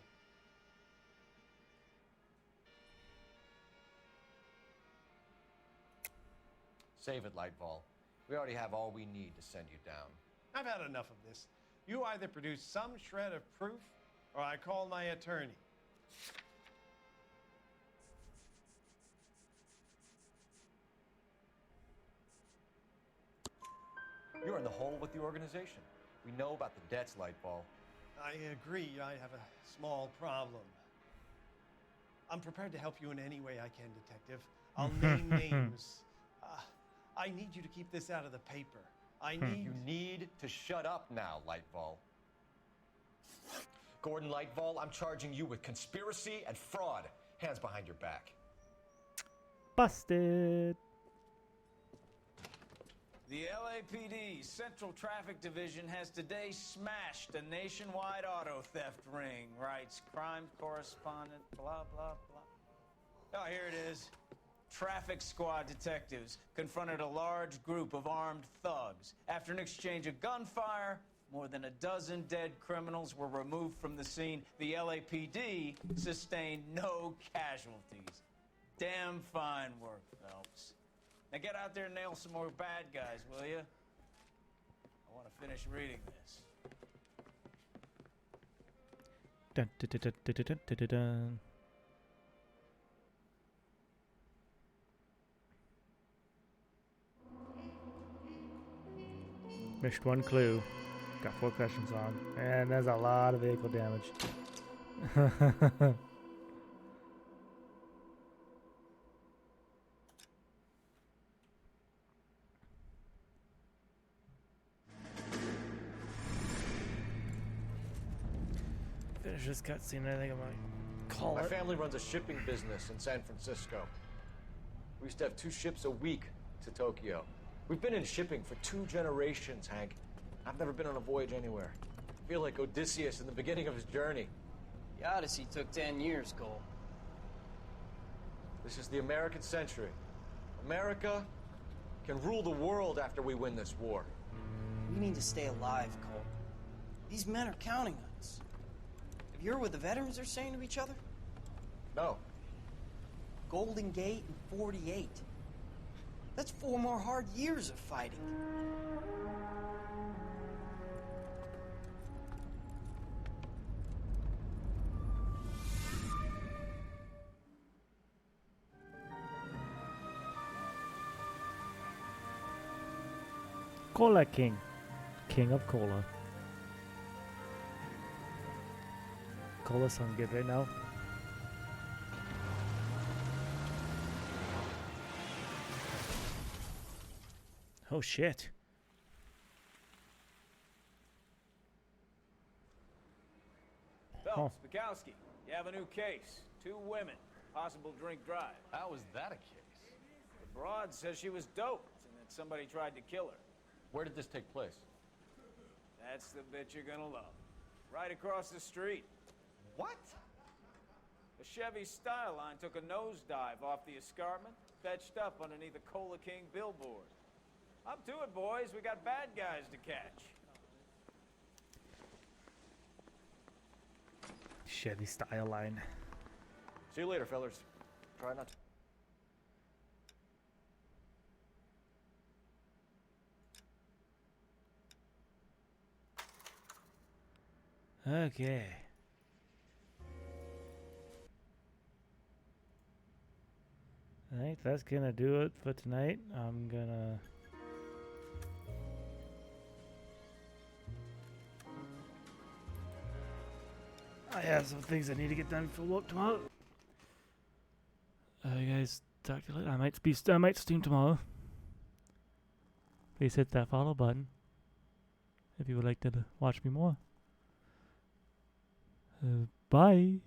Save it, Lightball. We already have all we need to send you down. I've had enough of this. You either produce some shred of proof, or I call my attorney. You're in the hole with the organization. We know about the debts, Lightball. I agree. I have a small problem. I'm prepared to help you in any way I can, Detective. I'll name names. I need you to keep this out of the paper. You need to shut up now, Lightball. Gordon Lightball, I'm charging you with conspiracy and fraud. Hands behind your back. Busted. The LAPD Central Traffic Division has today smashed a nationwide auto theft ring, writes crime correspondent, blah, blah, blah. Oh, here it is. Traffic squad detectives confronted a large group of armed thugs. After an exchange of gunfire, more than a dozen dead criminals were removed from the scene. The LAPD sustained no casualties. Damn fine work, Phelps. Now get out there and nail some more bad guys, will you? I want to finish reading this. Dun, dun, dun, dun, dun, dun, dun, dun. Missed one clue. Got 4 questions wrong. And there's a lot of vehicle damage. finish this cutscene. I think I'm gonna call My it. family runs a shipping business in San Francisco. We used to have 2 ships a week to Tokyo. We've been in shipping for 2 generations, Hank. I've never been on a voyage anywhere. I feel like Odysseus in the beginning of his journey. The Odyssey took 10 years, Cole. This is the American century. America can rule the world after we win this war. We need to stay alive, Cole. These men are counting on us. Have you heard what the veterans are saying to each other? No. Golden Gate and 48. That's 4 more hard years of fighting. Cola King. King of Cola. Cola sounds good right now. Oh shit. Phelps, Bukowski, you have a new case. 2 women, possible drink drive. How was that a case? The broad says she was doped and that somebody tried to kill her. Where did this take place? That's the bit you're gonna love. Right across the street. What? The Chevy Styline took a nosedive off the escarpment, fetched up underneath a Cola King billboard. Up to it, boys. We got bad guys to catch. Chevy style line. See you later, fellers. Try not to. Okay. I think that's gonna do it for tonight. I'm gonna I have some things I need to get done for work tomorrow. You guys talk to you later. I might stream tomorrow. Please hit that follow button if you would like to watch me more. Bye.